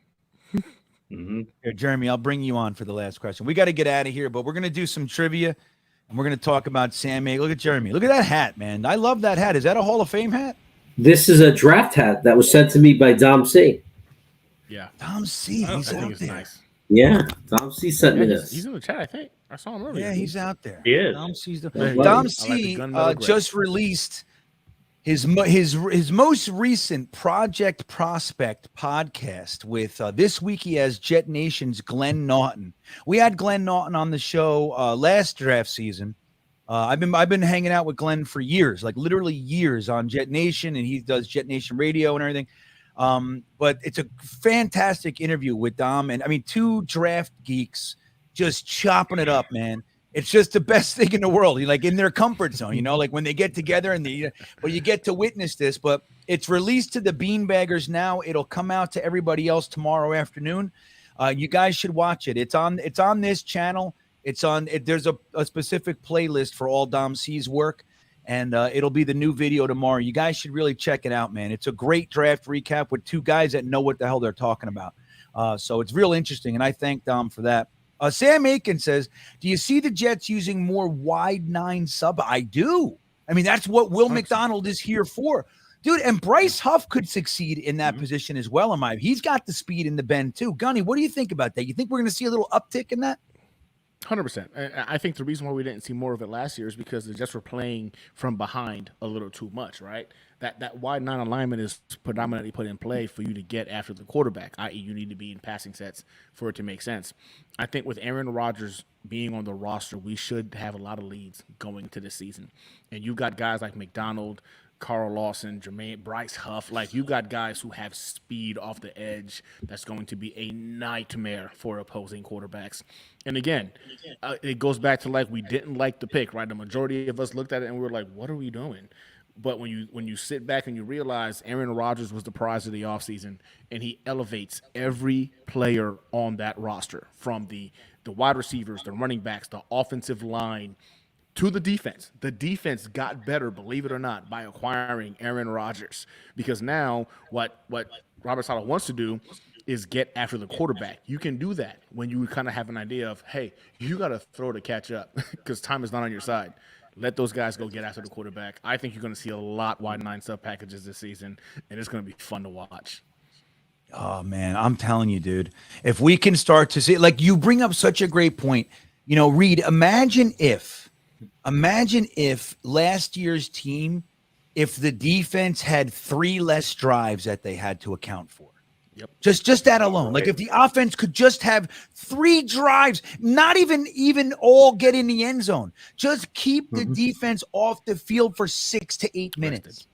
Here, Jeremy, I'll bring you on for the last question. We got to get out of here, but we're going to do some trivia, and we're going to talk about Sam A. Look at Jeremy. Look at that hat, man. I love that hat. Is that a Hall of Fame hat? This is a draft hat that was sent to me by Dom C. Yeah. Dom C, I he's think out it's there. nice. Yeah, Tom C sent me Yeah, this. he's in the chat, I think. I saw him earlier. Yeah, he's out there. He is. Dom C's the Hey, Dom buddy. C gunmetal gray. just released his most recent Project Prospect podcast with this week he has Jetnation's Glenn Naughton. We had Glenn Naughton on the show last draft season. I've been hanging out with Glenn for years, like literally years on Jetnation, and he does Jetnation Radio and everything. But it's a fantastic interview with Dom, and I mean, two draft geeks just chopping it up, man. It's just the best thing in the world. You're like in their comfort zone, you know, like when they get together and but you get to witness this. But it's released to the beanbaggers now. It'll come out to everybody else tomorrow afternoon. You guys should watch it. It's on this channel. There's a specific playlist for all Dom C's work, and it'll be the new video tomorrow. You guys should really check it out, man. It's a great draft recap with two guys that know what the hell they're talking about. So it's real interesting, and I thank Dom for that. Sam Aiken says, do you see the Jets using more wide 9 sub? I do. I mean, that's what Will McDonald is here for. Dude, and Bryce Huff could succeed in that position as well. He's got the speed in the bend too. Gunny, what do you think about that? You think we're going to see a little uptick in that? 100%. I think the reason why we didn't see more of it last year is because the Jets were playing from behind a little too much, right? That wide 9 alignment is predominantly put in play for you to get after the quarterback, i.e. you need to be in passing sets for it to make sense. I think with Aaron Rodgers being on the roster, we should have a lot of leads going to the season. And you got guys like McDonald, Carl Lawson, Jermaine, Bryce Huff. Like, you got guys who have speed off the edge that's going to be a nightmare for opposing quarterbacks. And again, it goes back to, like, we didn't like the pick, right? The majority of us looked at it and we were like, what are we doing? But when you sit back and you realize Aaron Rodgers was the prize of the offseason, and he elevates every player on that roster, from the wide receivers, the running backs, the offensive line, to the defense. The defense got better, believe it or not, by acquiring Aaron Rodgers. Because now what Robert Saleh wants to do is get after the quarterback. You can do that when you kind of have an idea of, hey, you got to throw to catch up because time is not on your side. Let those guys go get after the quarterback. I think you're going to see a lot wide 9 sub packages this season, and it's going to be fun to watch. Oh, man, I'm telling you, dude, if we can start to see, like, you bring up such a great point. You know, Reed, imagine if last year's team, if the defense had 3 less drives that they had to account for. Yep. Just that alone. Like, if the offense could just have 3 drives, not even all get in the end zone, just keep the defense off the field for 6 to 8 minutes.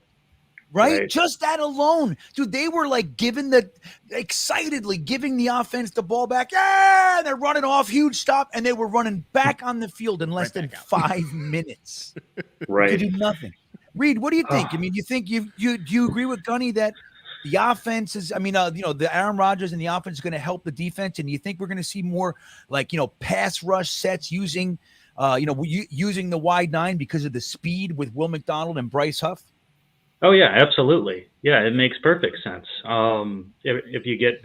Right? Just that alone. Dude, they were like excitedly giving the offense the ball back. Yeah, they're running off, huge stop, and they were running back on the field in less than 5 minutes. Right. To do nothing. Reed, what do you think? I mean, do you agree with Gunny that the offense is, the Aaron Rodgers and the offense is going to help the defense, and you think we're going to see more like, pass rush sets using the wide 9 because of the speed with Will McDonald and Bryce Huff? Oh yeah, absolutely. Yeah, it makes perfect sense. If you get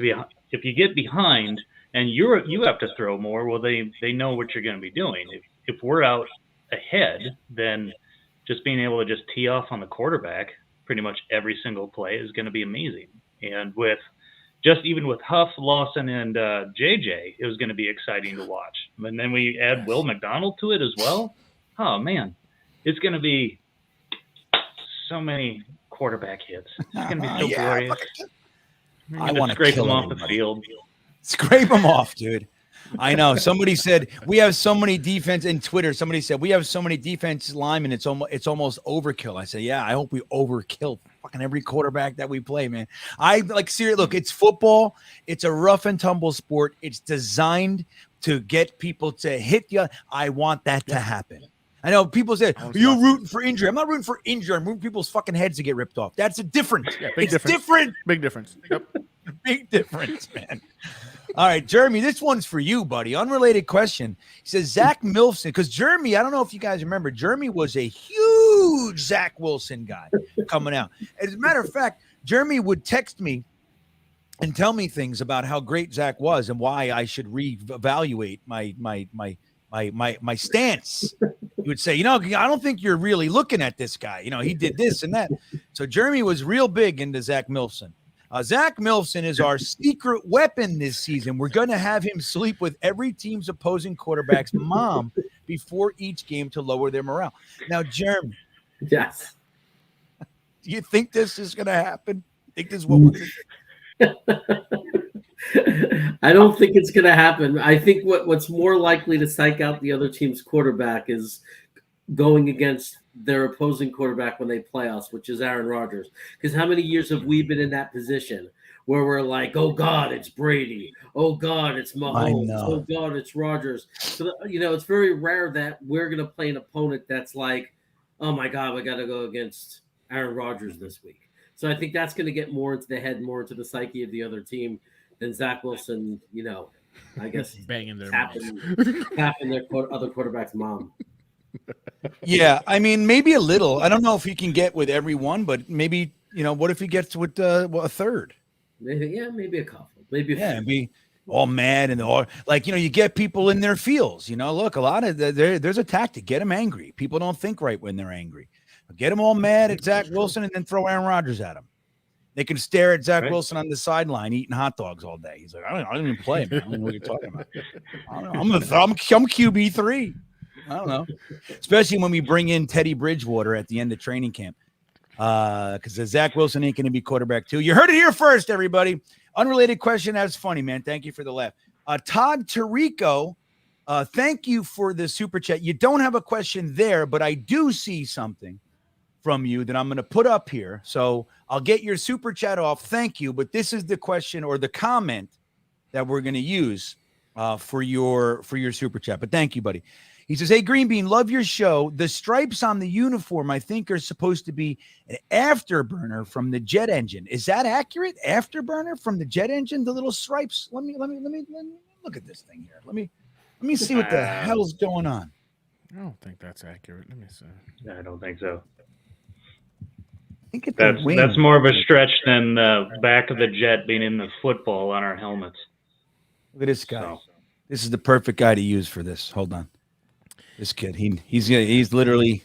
behind and you have to throw more, well, they know what you're going to be doing. If we're out ahead, then just being able to just tee off on the quarterback pretty much every single play is going to be amazing. And even with Huff, Lawson, and JJ, it was going to be exciting to watch. And then we add Will McDonald to it as well. Oh man, it's going to be so many quarterback hits. It's going to be so glorious. I want to scrape kill them off everybody. the field. Scrape them off, dude. I know. Somebody said we have so many defense in Twitter. Somebody said we have so many defense linemen. It's almost overkill. I say, yeah, I hope we overkill fucking every quarterback that we play, man. I like seriously. Look, it's football. It's a rough and tumble sport. It's designed to get people to hit you. I want that to happen. I know people say, you're rooting for injury. I'm not rooting for injury. I'm rooting for people's fucking heads to get ripped off. That's a difference. Yeah, it's different. Big difference. Yep. Big difference, man. All right, Jeremy, this one's for you, buddy. Unrelated question. He says, Zach Milson, because Jeremy, I don't know if you guys remember, Jeremy was a huge Zach Wilson guy coming out. As a matter of fact, Jeremy would text me and tell me things about how great Zach was and why I should reevaluate my stance. He would say, I don't think you're really looking at this guy. He did this and that. So Jeremy was real big into Zach Milson. Zach Milson is our secret weapon this season. We're going to have him sleep with every team's opposing quarterback's mom before each game to lower their morale. Now, Jeremy. Yes. Do you think this is going to happen? Think this is what we're going to do? I don't think it's going to happen. I think what's more likely to psych out the other team's quarterback is going against their opposing quarterback when they play us, which is Aaron Rodgers. Because how many years have we been in that position where we're like, oh, God, it's Brady. Oh, God, it's Mahomes. Oh, God, it's Rodgers. So, it's very rare that we're going to play an opponent that's like, oh, my God, we got to go against Aaron Rodgers this week. So I think that's going to get more into the head, more into the psyche of the other team than Zach Wilson, I guess banging their tapping their other quarterback's mom. Yeah, I mean, maybe a little. I don't know if he can get with everyone, but maybe, what if he gets with a third? Maybe a couple. Maybe and be all mad and all like, you get people in their feels. Look, a lot of there's a tactic. Get them angry. People don't think right when they're angry. Get them all mad at Zach Wilson and then throw Aaron Rodgers at him. They can stare at Zach Wilson on the sideline eating hot dogs all day. He's like, I don't even play, man. I don't know what you're talking about. I don't know. I'm QB3. I don't know. Especially when we bring in Teddy Bridgewater at the end of training camp. Because Zach Wilson ain't going to be quarterback too. You heard it here first, everybody. Unrelated question. That's funny, man. Thank you for the laugh. Todd Tirico, thank you for the super chat. You don't have a question there, but I do see something from you that I'm going to put up here. So I'll get your super chat off. Thank you. But this is the question or the comment that we're going to use for your super chat. But thank you, buddy. He says, hey, GreenBean, love your show. The stripes on the uniform, I think, are supposed to be an afterburner from the jet engine. Is that accurate? Afterburner from the jet engine? The little stripes? Let me look at this thing here. Let me see what the hell's going on. I don't think that's accurate. Let me see. I don't think so. I think that's more of a stretch than the back of the jet being in the football on our helmets. Look at this guy. So. This is the perfect guy to use for this. Hold on. This kid, he's literally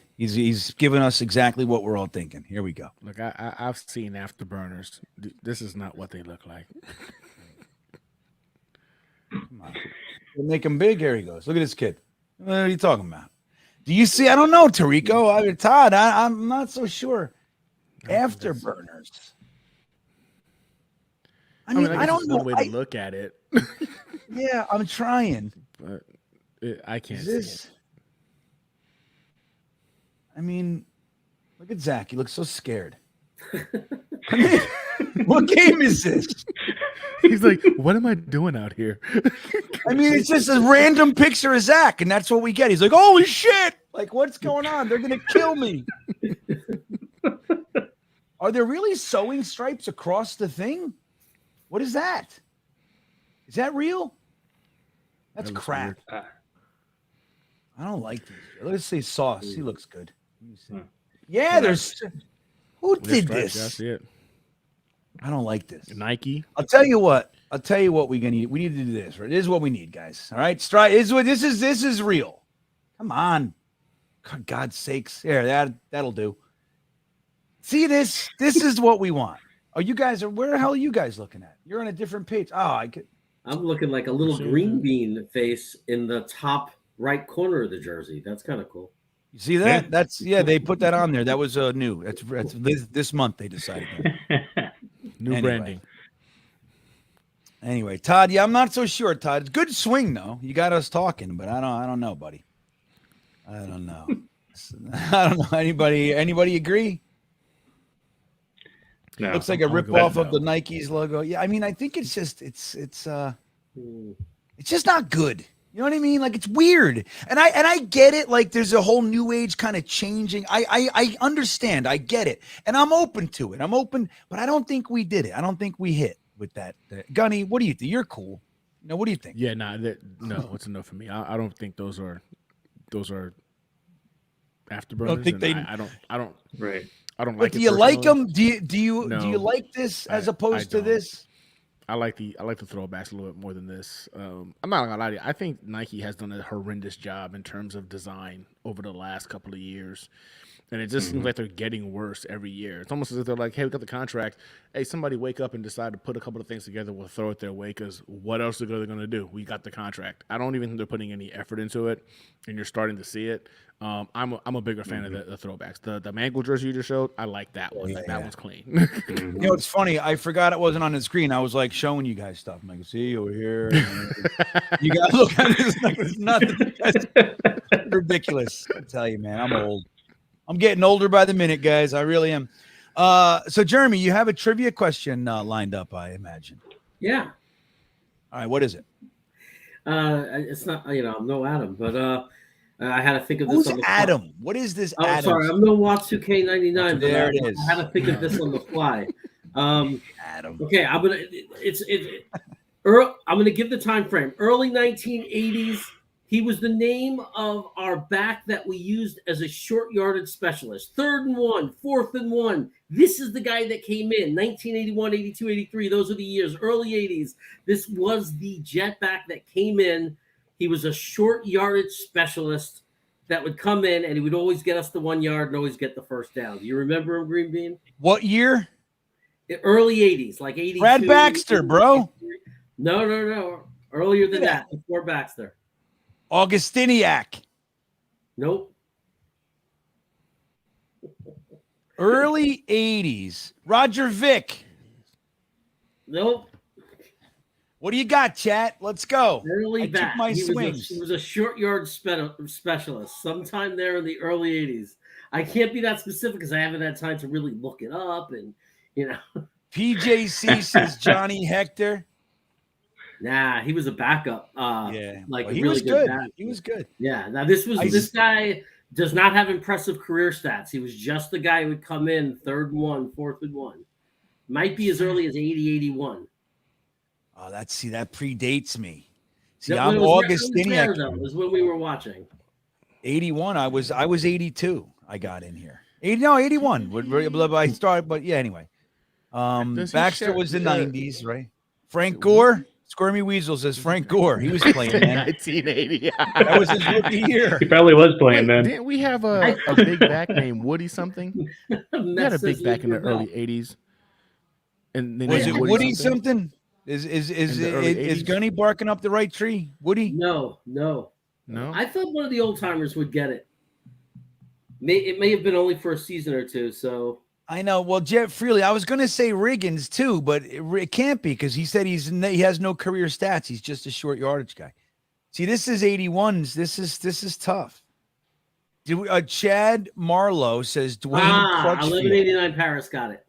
giving us exactly what we're all thinking. Here we go. Look, I've seen afterburners. This is not what they look like. Come on. We'll make him big. Here he goes. Look at this kid. What are you talking about? Do you see? I don't know, Tirico. Todd, I'm not so sure. Afterburners. I mean, I don't know. One way to look at it. Yeah, I'm trying. But I can't see it. I mean, look at Zach. He looks so scared. I mean, what game is this? He's like, what am I doing out here? I mean, it's just a random picture of Zach, and that's what we get. He's like, holy shit. Like, what's going on? They're going to kill me. Are there really sewing stripes across the thing? What is that? Is that real? That's crap. I don't like this. Let's say Sauce. He looks good. Yeah, there's. Who did this? I see it. I don't like this. Nike. I'll tell you what we need. We need to do this. Right? This is what we need, guys. All right, this is real. Come on, for God's sakes. Here, that'll do. See this? This is what we want. Oh, you guys are. Where the hell are you guys looking at? You're on a different page. Oh, I'm looking like a little green bean face in the top right corner of the jersey. That's kind of cool. You see that? Yeah. They put that on there. That was new. That's this month they decided. New branding. Anyway, Todd. Yeah, I'm not so sure, Todd. It's good swing though. You got us talking, but I don't know, buddy. I don't know. I don't know. Anybody agree? No, looks like a rip-off of the Nike's logo. Yeah, I mean, I think it's just it's just not good. You know what I mean? Like, it's weird. And I get it. Like, there's a whole new age kind of changing. I understand. I get it. And I'm open to it. I'm open, but I don't think we did it. I don't think we hit with that. Gunny, what do you think? You're cool. What do you think? Yeah, no, it's enough for me. I don't think those are afterburners. I don't. Right. I don't like. But do you like them? Do you like this as opposed to this? I like the throwbacks a little bit more than this. I'm not gonna lie to you. I think Nike has done a horrendous job in terms of design over the last couple of years. And it just seems like they're getting worse every year. It's almost as if they're like, hey, we got the contract. Hey, somebody wake up and decide to put a couple of things together. We'll throw it their way because what else are they going to do? We got the contract. I don't even think they're putting any effort into it, and you're starting to see it. I'm a bigger fan of the throwbacks. The Mangle jersey you just showed, I like that one. That one's clean. You know, it's funny. I forgot it wasn't on the screen. I was like showing you guys stuff. I'm like, see over here. You guys look at this like it's nothing. That's ridiculous. I tell you, man, I'm old. I'm getting older by the minute, guys. I really am. So, Jeremy, you have a trivia question lined up, I imagine. Yeah. All right. What is it? It's not, I'm no Adam, but I had to think of this. Who's on the Adam? fly. What is this? Oh, Adam? sorry, I'm no Watsuke99. There it is. I had to think of this on the fly. Adam. Okay, I'm gonna give the time frame. Early 1980s. He was the name of our back that we used as a short yardage specialist. 3rd and 1, 4th and 1. This is the guy that came in 1981, 82, 83. Those are the years, early 80s. This was the jet back that came in. He was a short yardage specialist that would come in, and he would always get us the 1 yard and always get the first down. Do you remember him, GreenBean? What year? The early 80s, like 82. Brad Baxter, 82, bro. No. Earlier than that, before Baxter. Augustiniak. Nope. Early 80s. Roger Vick. Nope. What do you got, chat? Let's go. Early back. Took my swings. He was a short yard specialist sometime there in the early 80s. I can't be that specific because I haven't had time to really look it up. And, PJC says Johnny Hector. Nah, he was a backup. Yeah. Like Well, he really was good. back. He was good. Yeah. Now this guy does not have impressive career stats. He was just the guy who would come in 3rd and 1, 4th and 1. Might be as early as 80, 81. Oh, that predates me. See, That I'm Augustiniak. That was when we were watching. 81. I was 82. I got in here. 81. I started, but yeah, anyway. Baxter was the 90s, right? Frank Gore. Squirmy Weasel says Frank Gore. He was playing, man. 1980. That was his rookie year. He probably was playing then. Didn't we have a big back named Woody something? We had a big back in the early 80s. And then Was it Woody something? Is Gunny barking up the right tree? Woody? No. No. I thought one of the old timers would get it. It may have been only for a season or two, so. I know. Well, Jet Freely, I was going to say Riggins too, but it can't be because he said he has no career stats. He's just a short yardage guy. See, this is 81s. This is tough. Chad Marlowe says Dwayne Crutchfield. 1189 Paris got it.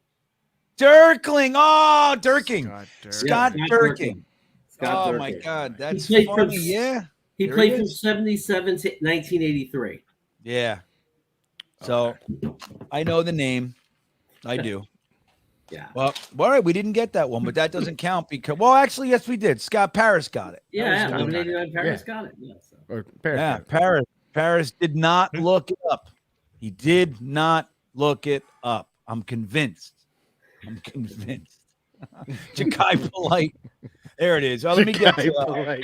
Dirkling. Oh, Dirking. Scott Yeah, Dirking. Scott Dirking. My God. That's He played funny. Yeah. He played from 77 to 1983. Yeah. So I know the name. I do. Yeah. Well, all right. We didn't get that one, but that doesn't count because, well, actually, yes, we did. Scott Paris got it. Yeah, 1189 Paris got it. Yeah, so. Or Paris. Yeah, Paris did not look it up. He did not look it up. I'm convinced. Jakai Polite. There it is. Oh, let me get to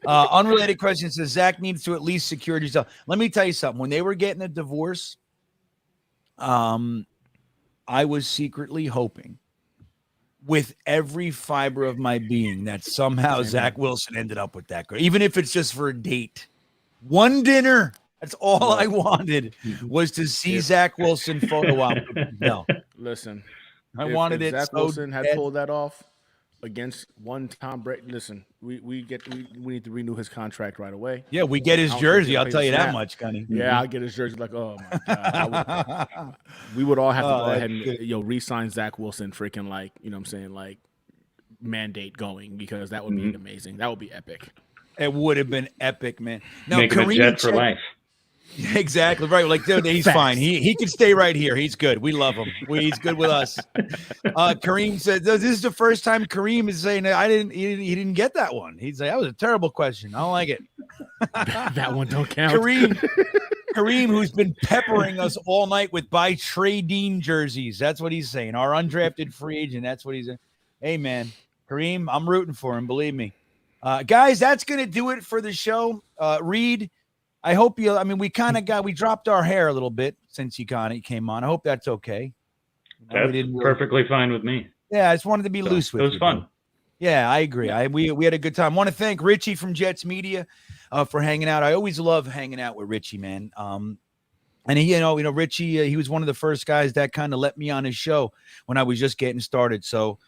unrelated question says Zach needs to at least secure himself. Let me tell you something. When they were getting a divorce, I was secretly hoping with every fiber of my being that somehow Zach Wilson ended up with that girl, even if it's just for a date. One dinner. That's all I wanted was to see Zach Wilson photo op. No. Listen, I wanted it. Zach so Wilson had bad. pulled that off against one Tom Brady. Listen, we need to renew his contract right away. Yeah, we get his I don't jersey. think I'll he'll tell pay you the that snap. much, Gunny. Yeah, I'll get his jersey. Like, oh my God, we would all have to go ahead and re-sign Zach Wilson. Freaking like, you know what I'm saying, like mandate going because that would be amazing. That would be epic. It would have been epic, man. Now, Make him a Kareem Jet for life. Exactly right. Like, dude, he's fine. He can stay right here. He's good. We love him. He's good with us. Kareem said, "This is the first time Kareem is saying he didn't get that one." He's like, "That was a terrible question. I don't like it." That one don't count. Kareem, who's been peppering us all night with buy Trey Dean jerseys. That's what he's saying. Our undrafted free agent. That's what he's saying. Hey, man, Kareem, I'm rooting for him. Believe me. Guys, that's going to do it for the show. Reed, I hope you. I mean, we dropped our hair a little bit since you came on. I hope that's okay. That's perfectly fine with me. Yeah, I just wanted to be loose with you. It was fun. Yeah, I agree. We had a good time. I want to thank Richie from Jets Media for hanging out. I always love hanging out with Richie, man. And he, Richie, he was one of the first guys that kind of let me on his show when I was just getting started. So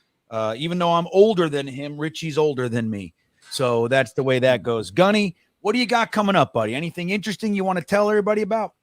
even though I'm older than him, Richie's older than me. So that's the way that goes. Gunny, what do you got coming up, buddy? Anything interesting you want to tell everybody about?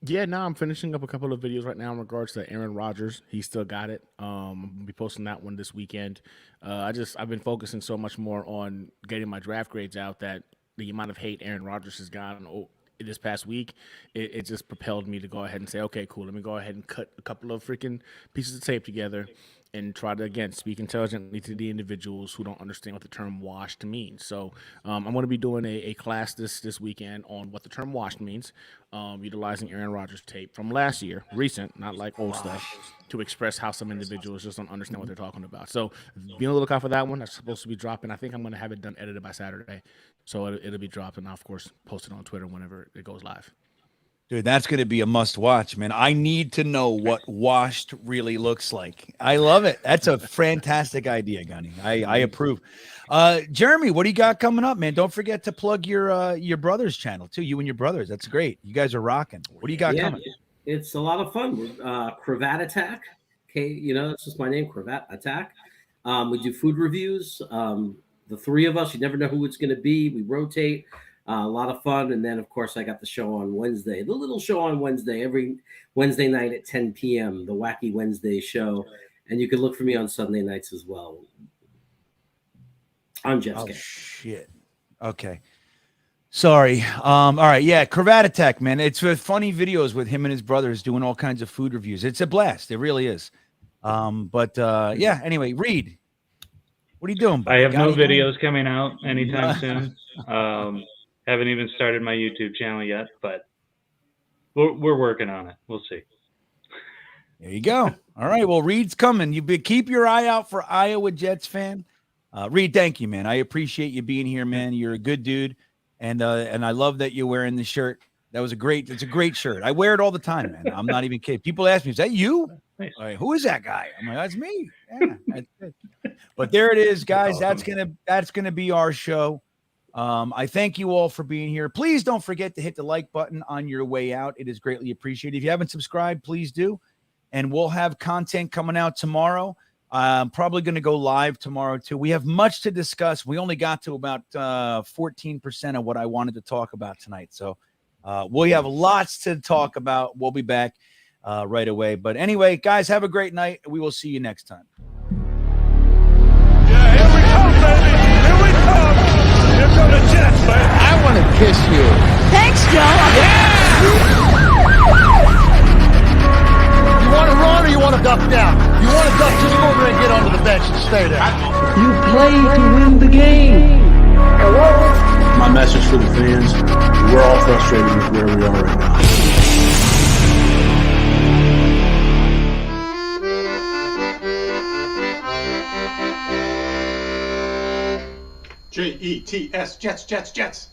Yeah, no, I'm finishing up a couple of videos right now in regards to Aaron Rodgers. He still got it. I'll be posting that one this weekend. I've been focusing so much more on getting my draft grades out that the amount of hate Aaron Rodgers has gotten this past week, it just propelled me to go ahead and say, okay, cool, let me go ahead and cut a couple of freaking pieces of tape together and try to, again, speak intelligently to the individuals who don't understand what the term washed means. So I'm going to be doing a class this weekend on what the term washed means, utilizing Aaron Rodgers tape from last year, recent, not like old stuff, to express how some individuals just don't understand what they're talking about. So be on the lookout for that one. That's supposed to be dropping. I think I'm going to have it done edited by Saturday. So it'll be dropped, and I'll, of course, post it on Twitter whenever it goes live. Dude, that's going to be a must watch, man. I need to know what washed really looks like. I love it. That's a fantastic idea, Gunny. I approve. Jeremy, what do you got coming up, man? Don't forget to plug your brother's channel, too. You and your brothers. That's great. You guys are rocking. What do you got coming? It's a lot of fun. Cravat Attack. Okay, that's just my name, Cravat Attack. We do food reviews. The three of us, you never know who it's going to be. We rotate. A lot of fun. And then, of course, I got the show on Wednesday, the little show on Wednesday, every Wednesday night at 10 p.m., the Wacky Wednesday show. And you can look for me on Sunday nights as well. On Jetsfan. Oh, shit. Okay. Sorry. All right. Yeah. Cravat Attack, man. It's funny videos with him and his brothers doing all kinds of food reviews. It's a blast. It really is. Yeah. Anyway, Reed, what are you doing, buddy? I have no videos coming out anytime soon. Haven't even started my YouTube channel yet, but we're working on it. We'll see. There you go. All right. Well, Reed's coming. Keep your eye out for Iowa Jetsfan. Reed, thank you, man. I appreciate you being here, man. You're a good dude, and I love that you're wearing the shirt. It's a great shirt. I wear it all the time, man. I'm not even kidding. People ask me, "Is that you?" Nice. Like, who is that guy? I'm like, "That's me." Yeah, that's it. But there it is, guys. That's gonna be our show. I thank you all for being here. Please don't forget to hit the like button on your way out. It is greatly appreciated. If you haven't subscribed, please do. And we'll have content coming out tomorrow. I'm probably going to go live tomorrow too. We have much to discuss. We only got to about 14% of what I wanted to talk about tonight. So we have lots to talk about. We'll be back right away. But anyway, guys, have a great night. We will see you next time. Yeah, here we come, baby. Here we come. Here come the Jets, man. I want to kiss you. Thanks, Joe. Yeah! You want to run or you want to duck down? You want to duck, just go over and get onto the bench and stay there. You play to win the game. My message for the fans, we're all frustrated with where we are right now. Jets, Jets, Jets.